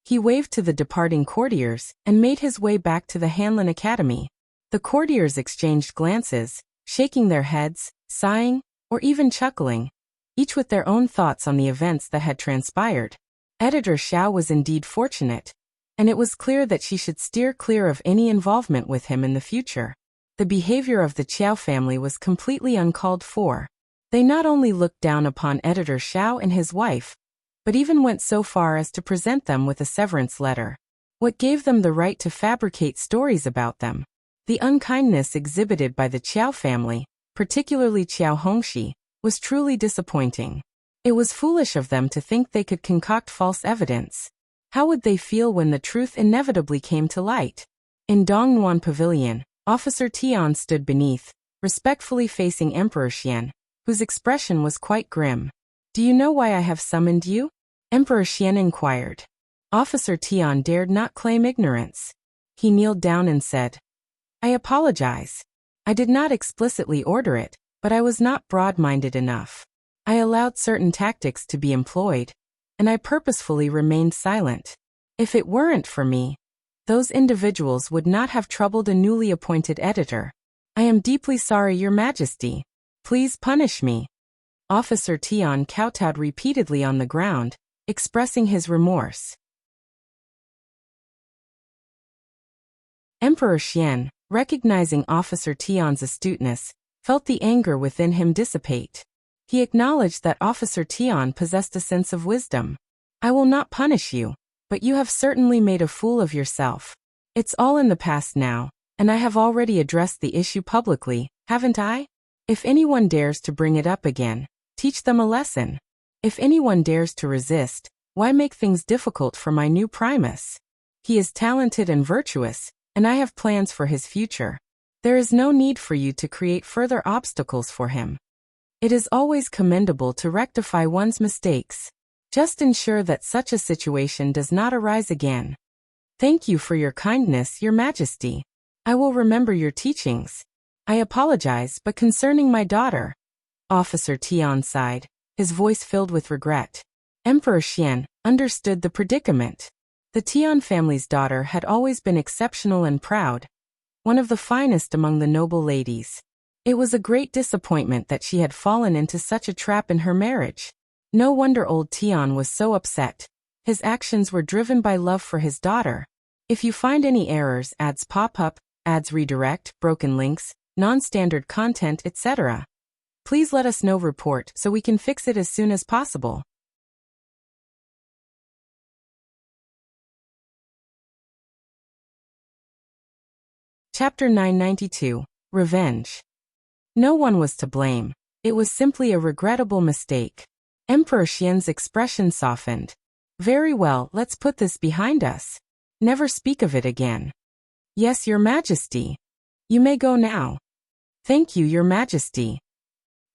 He waved to the departing courtiers and made his way back to the Hanlin Academy. The courtiers exchanged glances, shaking their heads, sighing, or even chuckling, each with their own thoughts on the events that had transpired. Editor Xiao was indeed fortunate, and it was clear that she should steer clear of any involvement with him in the future. The behavior of the Qiao family was completely uncalled for. They not only looked down upon Editor Xiao and his wife, but even went so far as to present them with a severance letter. What gave them the right to fabricate stories about them? The unkindness exhibited by the Qiao family, particularly Qiao Hongxi, was truly disappointing. It was foolish of them to think they could concoct false evidence. How would they feel when the truth inevitably came to light? In Dongnuan Pavilion, Officer Tian stood beneath, respectfully facing Emperor Qian, whose expression was quite grim. Do you know why I have summoned you? Emperor Qian inquired. Officer Tian dared not claim ignorance. He kneeled down and said, I apologize. I did not explicitly order it, but I was not broad-minded enough. I allowed certain tactics to be employed, and I purposefully remained silent. If it weren't for me, those individuals would not have troubled a newly appointed editor. I am deeply sorry, Your Majesty. Please punish me. Officer Tian kowtowed repeatedly on the ground, expressing his remorse. Emperor Qian, recognizing Officer Tian's astuteness, felt the anger within him dissipate. He acknowledged that Officer Tian possessed a sense of wisdom. I will not punish you, but you have certainly made a fool of yourself. It's all in the past now, and I have already addressed the issue publicly, haven't I? If anyone dares to bring it up again, teach them a lesson. If anyone dares to resist, why make things difficult for my new Primus? He is talented and virtuous, and I have plans for his future. There is no need for you to create further obstacles for him. It is always commendable to rectify one's mistakes. Just ensure that such a situation does not arise again. Thank you for your kindness, Your Majesty. I will remember your teachings. I apologize, but concerning my daughter. Officer Tian sighed, his voice filled with regret. Emperor Qian understood the predicament. The Tian family's daughter had always been exceptional and proud, one of the finest among the noble ladies. It was a great disappointment that she had fallen into such a trap in her marriage. No wonder old Tian was so upset. His actions were driven by love for his daughter. If you find any errors, ads pop up, ads redirect, broken links, non-standard content, etc., please let us know. Report so we can fix it as soon as possible. Chapter 992. Revenge. No one was to blame. It was simply a regrettable mistake. Emperor Qian's expression softened. Very well, let's put this behind us. Never speak of it again. Yes, Your Majesty. You may go now. Thank you, Your Majesty.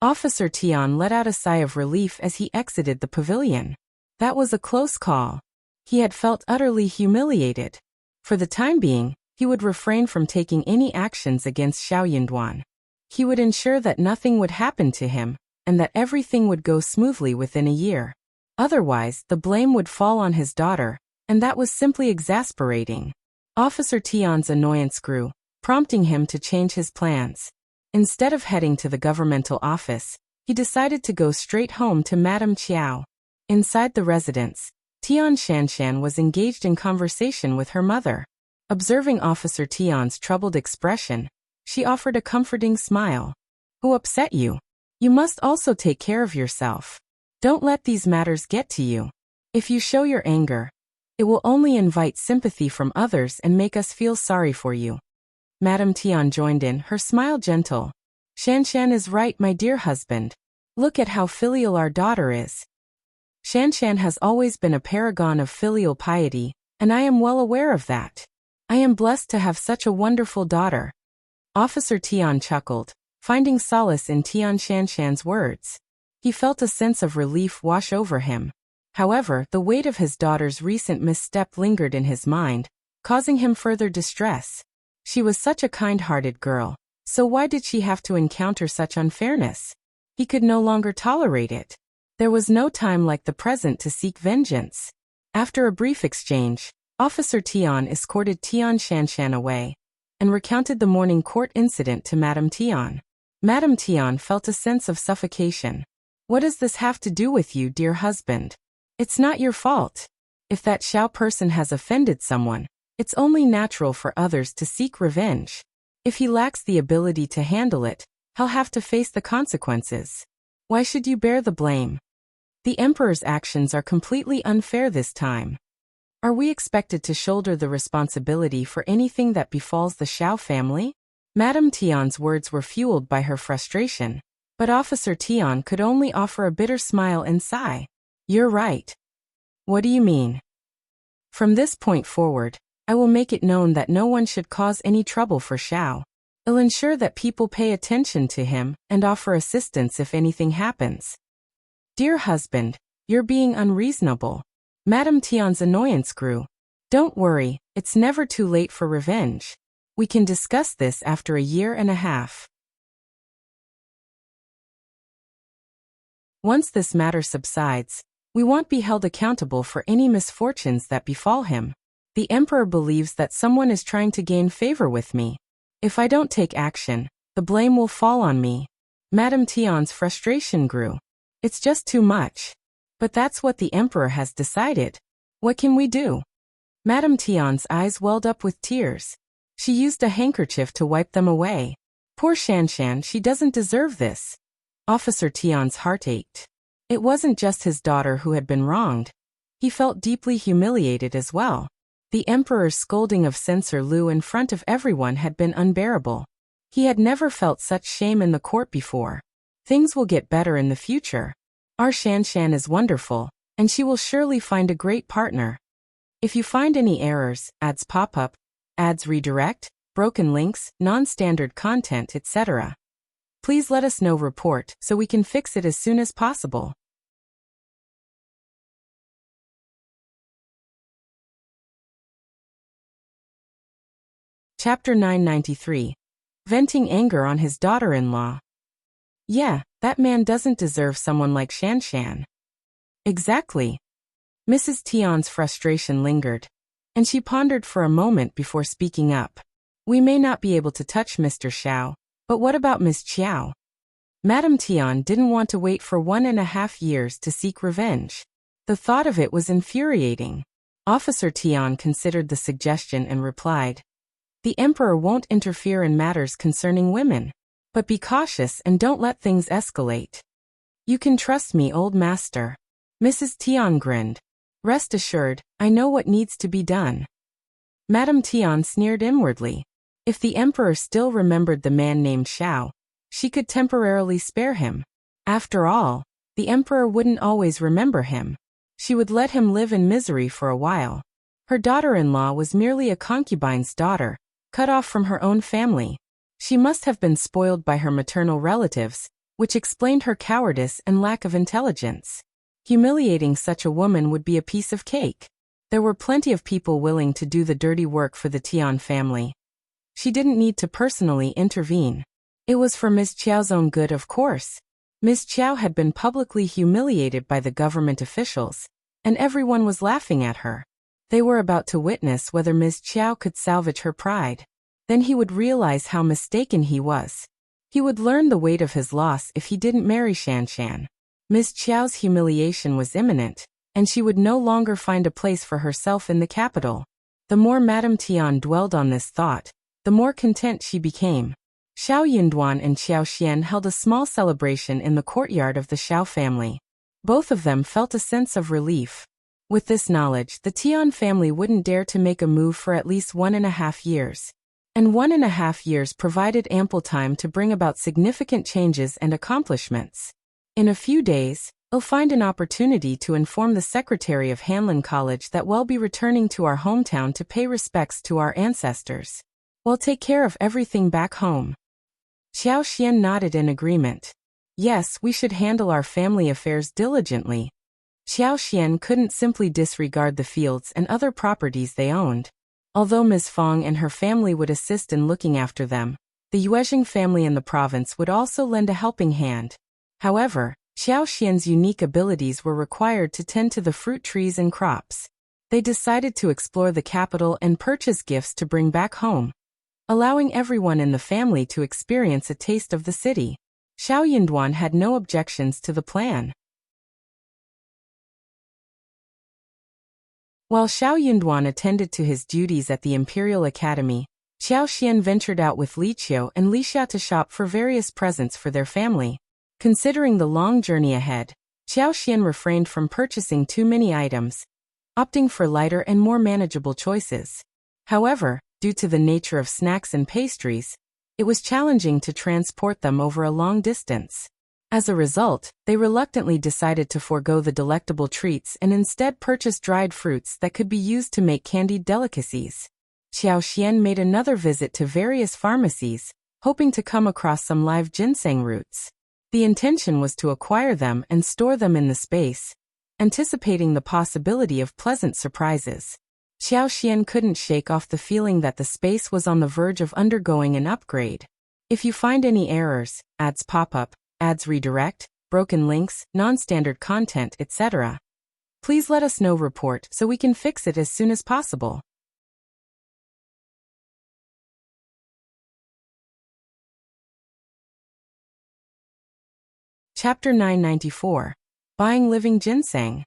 Officer Tian let out a sigh of relief as he exited the pavilion. That was a close call. He had felt utterly humiliated. For the time being, he would refrain from taking any actions against Xiao Yinduan. He would ensure that nothing would happen to him, and that everything would go smoothly within a year. Otherwise, the blame would fall on his daughter, and that was simply exasperating. Officer Tian's annoyance grew, prompting him to change his plans. Instead of heading to the governmental office, he decided to go straight home to Madame Qiao. Inside the residence, Tian Shanshan was engaged in conversation with her mother. Observing Officer Tian's troubled expression, she offered a comforting smile. Who upset you? You must also take care of yourself. Don't let these matters get to you. If you show your anger, it will only invite sympathy from others and make us feel sorry for you. Madame Tian joined in, her smile gentle. Shanshan is right, my dear husband. Look at how filial our daughter is. Shanshan has always been a paragon of filial piety, and I am well aware of that. I am blessed to have such a wonderful daughter. Officer Tian chuckled, finding solace in Tian Shanshan's words. He felt a sense of relief wash over him. However, the weight of his daughter's recent misstep lingered in his mind, causing him further distress. She was such a kind-hearted girl, so why did she have to encounter such unfairness? He could no longer tolerate it. There was no time like the present to seek vengeance. After a brief exchange, Officer Tian escorted Tian Shanshan away and recounted the morning court incident to Madame Tian. Madame Tian felt a sense of suffocation. What does this have to do with you, dear husband? It's not your fault. If that Xiao person has offended someone, it's only natural for others to seek revenge. If he lacks the ability to handle it, he'll have to face the consequences. Why should you bear the blame? The Emperor's actions are completely unfair this time. Are we expected to shoulder the responsibility for anything that befalls the Xiao family? Madame Tian's words were fueled by her frustration, but Officer Tian could only offer a bitter smile and sigh. You're right. What do you mean? From this point forward, I will make it known that no one should cause any trouble for Xiao. I'll ensure that people pay attention to him and offer assistance if anything happens. Dear husband, you're being unreasonable. Madame Tian's annoyance grew. Don't worry, it's never too late for revenge. We can discuss this after a year and a half. Once this matter subsides, we won't be held accountable for any misfortunes that befall him. The Emperor believes that someone is trying to gain favor with me. If I don't take action, the blame will fall on me. Madame Tian's frustration grew. It's just too much. But that's what the Emperor has decided. What can we do? Madame Tian's eyes welled up with tears. She used a handkerchief to wipe them away. Poor Shanshan, she doesn't deserve this. Officer Tian's heart ached. It wasn't just his daughter who had been wronged. He felt deeply humiliated as well. The Emperor's scolding of Censor Lu in front of everyone had been unbearable. He had never felt such shame in the court before. Things will get better in the future. Our Shanshan is wonderful, and she will surely find a great partner. If you find any errors, ads pop up, ads redirect, broken links, non-standard content, etc. Please let us know report so we can fix it as soon as possible. Chapter 993. Venting anger on his daughter-in-law. Yeah, that man doesn't deserve someone like Shanshan. Exactly. Mrs. Tian's frustration lingered, and she pondered for a moment before speaking up. We may not be able to touch Mr. Xiao, but what about Miss Qiao? Madame Tian didn't want to wait for 1.5 years to seek revenge. The thought of it was infuriating. Officer Tian considered the suggestion and replied, "The emperor won't interfere in matters concerning women. But be cautious and don't let things escalate." "You can trust me, old master." Mrs. Tian grinned. "Rest assured, I know what needs to be done." Madame Tian sneered inwardly. If the emperor still remembered the man named Xiao, she could temporarily spare him. After all, the emperor wouldn't always remember him. She would let him live in misery for a while. Her daughter-in-law was merely a concubine's daughter, cut off from her own family. She must have been spoiled by her maternal relatives, which explained her cowardice and lack of intelligence. Humiliating such a woman would be a piece of cake. There were plenty of people willing to do the dirty work for the Tian family. She didn't need to personally intervene. It was for Miss Qiao's own good, of course. Miss Qiao had been publicly humiliated by the government officials, and everyone was laughing at her. They were about to witness whether Miss Qiao could salvage her pride. Then he would realize how mistaken he was. He would learn the weight of his loss if he didn't marry Shanshan. Miss Qiao's humiliation was imminent, and she would no longer find a place for herself in the capital. The more Madame Tian dwelled on this thought, the more content she became. Xiao Yinduan and Qiao Xian held a small celebration in the courtyard of the Xiao family. Both of them felt a sense of relief. With this knowledge, the Tian family wouldn't dare to make a move for at least 1.5 years. And 1.5 years provided ample time to bring about significant changes and accomplishments. In a few days, I'll find an opportunity to inform the secretary of Hanlin College that we'll be returning to our hometown to pay respects to our ancestors. We'll take care of everything back home. Qiao Xian nodded in agreement. Yes, we should handle our family affairs diligently. Qiao Xian couldn't simply disregard the fields and other properties they owned. Although Ms. Fong and her family would assist in looking after them, the Yuezheng family in the province would also lend a helping hand. However, Qiao Xian's unique abilities were required to tend to the fruit trees and crops. They decided to explore the capital and purchase gifts to bring back home, allowing everyone in the family to experience a taste of the city. Xiao Yinduan had no objections to the plan. While Xiao Yinduan attended to his duties at the Imperial Academy, Qiao Xian ventured out with Li Qiao and Li Xia to shop for various presents for their family. Considering the long journey ahead, Qiao Xian refrained from purchasing too many items, opting for lighter and more manageable choices. However, due to the nature of snacks and pastries, it was challenging to transport them over a long distance. As a result, they reluctantly decided to forego the delectable treats and instead purchase dried fruits that could be used to make candied delicacies. Qiao Xian made another visit to various pharmacies, hoping to come across some live ginseng roots. The intention was to acquire them and store them in the space, anticipating the possibility of pleasant surprises. Qiao Xian couldn't shake off the feeling that the space was on the verge of undergoing an upgrade. If you find any errors, ads pop up, ads redirect, broken links, non-standard content, etc., please let us know report so we can fix it as soon as possible. Chapter 994. Buying living ginseng.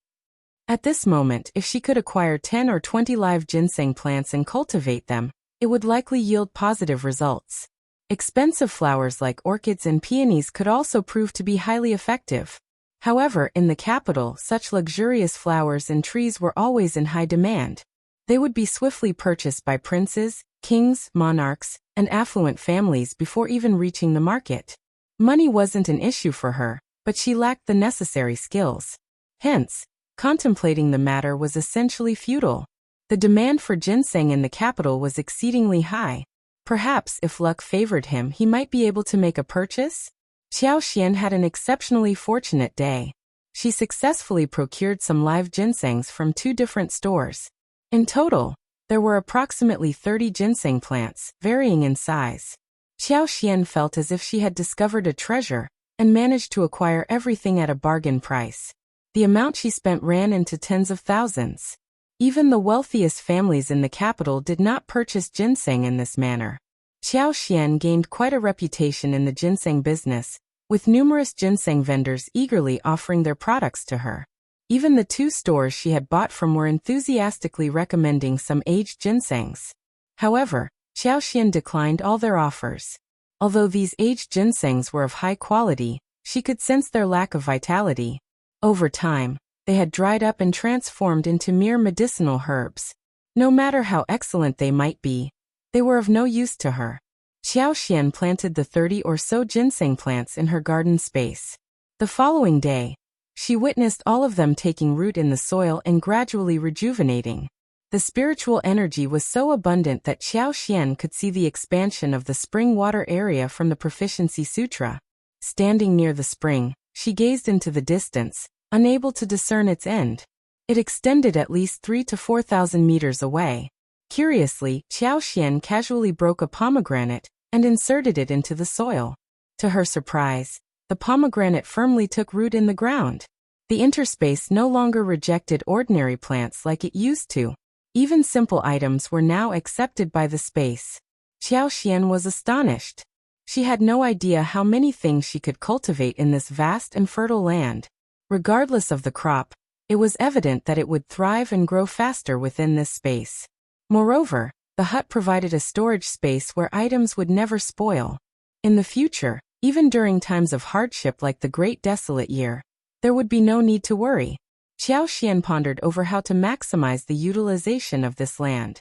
At this moment, if she could acquire 10 or 20 live ginseng plants and cultivate them, it would likely yield positive results. Expensive flowers like orchids and peonies could also prove to be highly effective. However, in the capital, such luxurious flowers and trees were always in high demand. They would be swiftly purchased by princes, kings, monarchs, and affluent families before even reaching the market. Money wasn't an issue for her, but she lacked the necessary skills. Hence, contemplating the matter was essentially futile. The demand for ginseng in the capital was exceedingly high. Perhaps if luck favored him, he might be able to make a purchase? Qiao Xian had an exceptionally fortunate day. She successfully procured some live ginsengs from 2 different stores. In total, there were approximately 30 ginseng plants, varying in size. Qiao Xian felt as if she had discovered a treasure and managed to acquire everything at a bargain price. The amount she spent ran into tens of thousands. Even the wealthiest families in the capital did not purchase ginseng in this manner. Qiao Xian gained quite a reputation in the ginseng business, with numerous ginseng vendors eagerly offering their products to her. Even the 2 stores she had bought from were enthusiastically recommending some aged ginsengs. However, Qiao Xian declined all their offers. Although these aged ginsengs were of high quality, she could sense their lack of vitality. Over time, they had dried up and transformed into mere medicinal herbs. No matter how excellent they might be, they were of no use to her. Qiao Xian planted the 30 or so ginseng plants in her garden space. The following day, she witnessed all of them taking root in the soil and gradually rejuvenating. The spiritual energy was so abundant that Qiao Xian could see the expansion of the spring water area from the Proficiency Sutra. Standing near the spring, she gazed into the distance, unable to discern its end. It extended at least 3,000 to 4,000 meters away. Curiously, Qiao Xian casually broke a pomegranate and inserted it into the soil. To her surprise, the pomegranate firmly took root in the ground. The interspace no longer rejected ordinary plants like it used to. Even simple items were now accepted by the space. Qiao Xian was astonished. She had no idea how many things she could cultivate in this vast and fertile land. Regardless of the crop, it was evident that it would thrive and grow faster within this space. Moreover, the hut provided a storage space where items would never spoil. In the future, even during times of hardship like the Great Desolate Year, there would be no need to worry. Qiao Xian pondered over how to maximize the utilization of this land.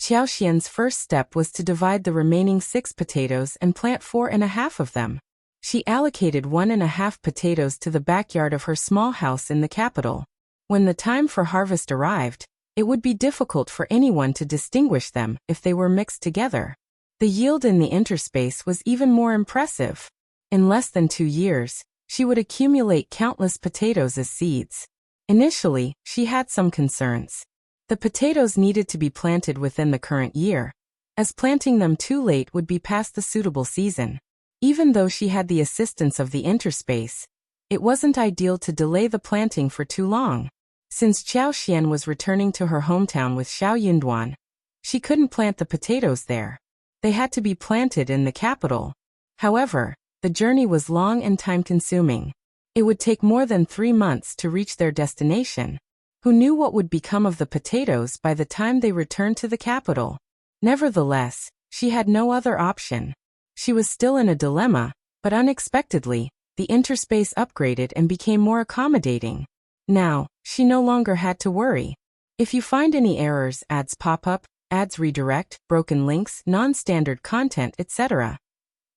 Qiao Xian's first step was to divide the remaining 6 potatoes and plant 4.5 of them. She allocated 1.5 potatoes to the backyard of her small house in the capital. When the time for harvest arrived, it would be difficult for anyone to distinguish them if they were mixed together. The yield in the interspace was even more impressive. In less than 2 years, she would accumulate countless potatoes as seeds. Initially, she had some concerns. The potatoes needed to be planted within the current year, as planting them too late would be past the suitable season. Even though she had the assistance of the interspace, it wasn't ideal to delay the planting for too long. Since Qiao Xian was returning to her hometown with Xiao Yunduan, she couldn't plant the potatoes there. They had to be planted in the capital. However, the journey was long and time-consuming. It would take more than 3 months to reach their destination. Who knew what would become of the potatoes by the time they returned to the capital? Nevertheless, she had no other option. She was still in a dilemma, but unexpectedly, the interspace upgraded and became more accommodating. Now, she no longer had to worry. If you find any errors, ads pop up, ads redirect, broken links, non-standard content, etc.,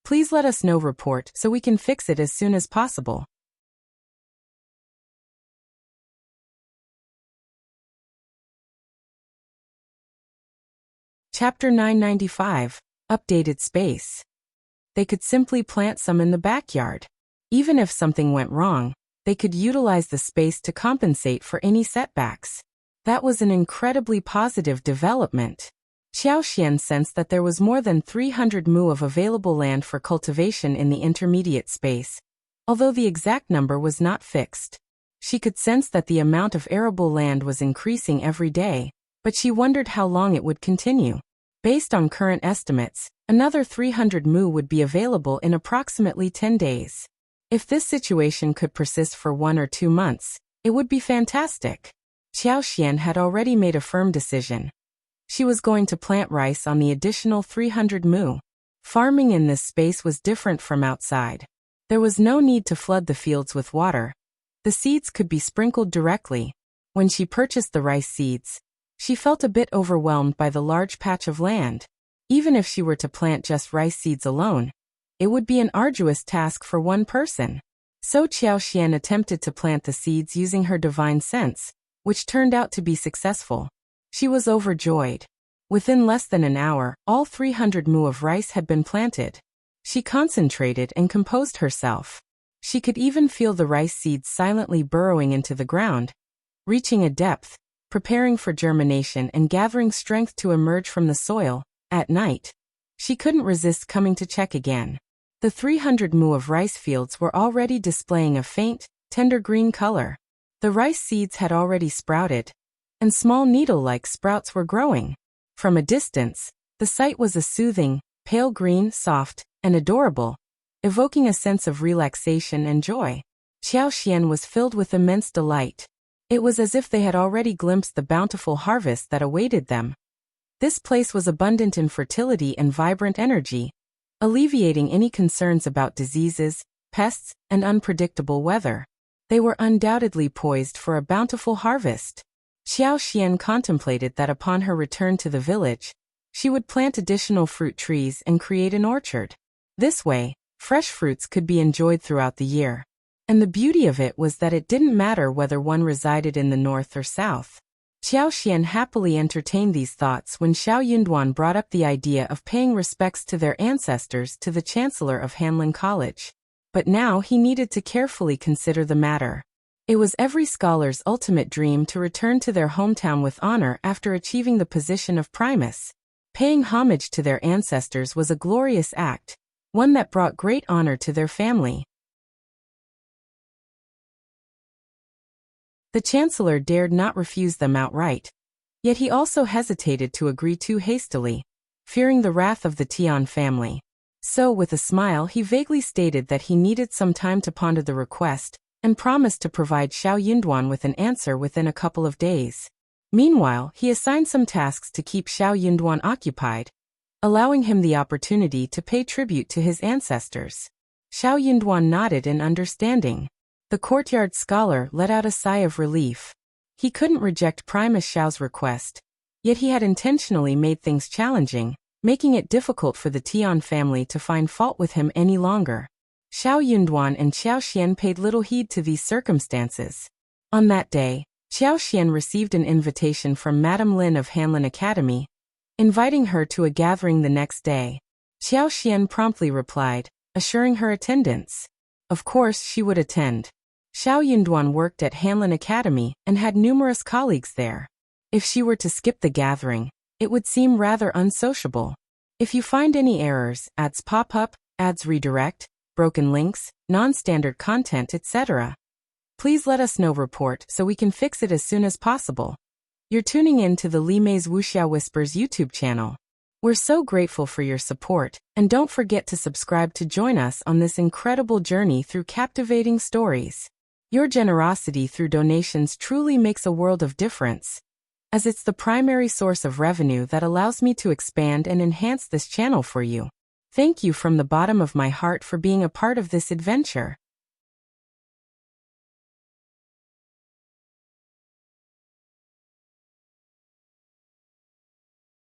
please let us know. Report so we can fix it as soon as possible. Chapter 995, Updated Space. They could simply plant some in the backyard. Even if something went wrong, they could utilize the space to compensate for any setbacks. That was an incredibly positive development. Qiao Xian sensed that there was more than 300 mu of available land for cultivation in the intermediate space, although the exact number was not fixed. She could sense that the amount of arable land was increasing every day, but she wondered how long it would continue. Based on current estimates, another 300 mu would be available in approximately 10 days. If this situation could persist for 1 or 2 months, it would be fantastic. Qiao Xian had already made a firm decision. She was going to plant rice on the additional 300 mu. Farming in this space was different from outside. There was no need to flood the fields with water. The seeds could be sprinkled directly. When she purchased the rice seeds, she felt a bit overwhelmed by the large patch of land. Even if she were to plant just rice seeds alone, it would be an arduous task for one person. So Qiao Xian attempted to plant the seeds using her divine sense, which turned out to be successful. She was overjoyed. Within less than an hour, all 300 mu of rice had been planted. She concentrated and composed herself. She could even feel the rice seeds silently burrowing into the ground, reaching a depth, preparing for germination and gathering strength to emerge from the soil. At night, she couldn't resist coming to check again. The 300 mu of rice fields were already displaying a faint, tender green color. The rice seeds had already sprouted, and small needle-like sprouts were growing. From a distance, the sight was a soothing, pale green, soft, and adorable, evoking a sense of relaxation and joy. Qiao was filled with immense delight. It was as if they had already glimpsed the bountiful harvest that awaited them. This place was abundant in fertility and vibrant energy, alleviating any concerns about diseases, pests, and unpredictable weather. They were undoubtedly poised for a bountiful harvest. Qiao contemplated that upon her return to the village, she would plant additional fruit trees and create an orchard. This way, fresh fruits could be enjoyed throughout the year. And the beauty of it was that it didn't matter whether one resided in the north or south. Qiao happily entertained these thoughts when Xiao Yunduan brought up the idea of paying respects to their ancestors to the chancellor of Hanlin College. But now he needed to carefully consider the matter. It was every scholar's ultimate dream to return to their hometown with honor after achieving the position of Primus. Paying homage to their ancestors was a glorious act, one that brought great honor to their family. The chancellor dared not refuse them outright, yet he also hesitated to agree too hastily, fearing the wrath of the Tian family. So with a smile he vaguely stated that he needed some time to ponder the request, and promised to provide Xiao Yunduan with an answer within a couple of days. Meanwhile, he assigned some tasks to keep Xiao Yunduan occupied, allowing him the opportunity to pay tribute to his ancestors. Xiao Yunduan nodded in understanding. The courtyard scholar let out a sigh of relief. He couldn't reject Primus Xiao's request, yet he had intentionally made things challenging, making it difficult for the Tian family to find fault with him any longer. Xiao Yunduan and Qiao paid little heed to these circumstances. On that day, Qiao received an invitation from Madame Lin of Hanlin Academy, inviting her to a gathering the next day. Qiao promptly replied, assuring her attendance. Of course she would attend. Xiao Yunduan worked at Hanlin Academy and had numerous colleagues there. If she were to skip the gathering, it would seem rather unsociable. If you find any errors, ads pop up, ads redirect, broken links, non-standard content, etc., please let us know. Report so we can fix it as soon as possible. You're tuning in to the Li Mei's Wuxia Whispers YouTube channel. We're so grateful for your support, and don't forget to subscribe to join us on this incredible journey through captivating stories. Your generosity through donations truly makes a world of difference, as it's the primary source of revenue that allows me to expand and enhance this channel for you. Thank you from the bottom of my heart for being a part of this adventure.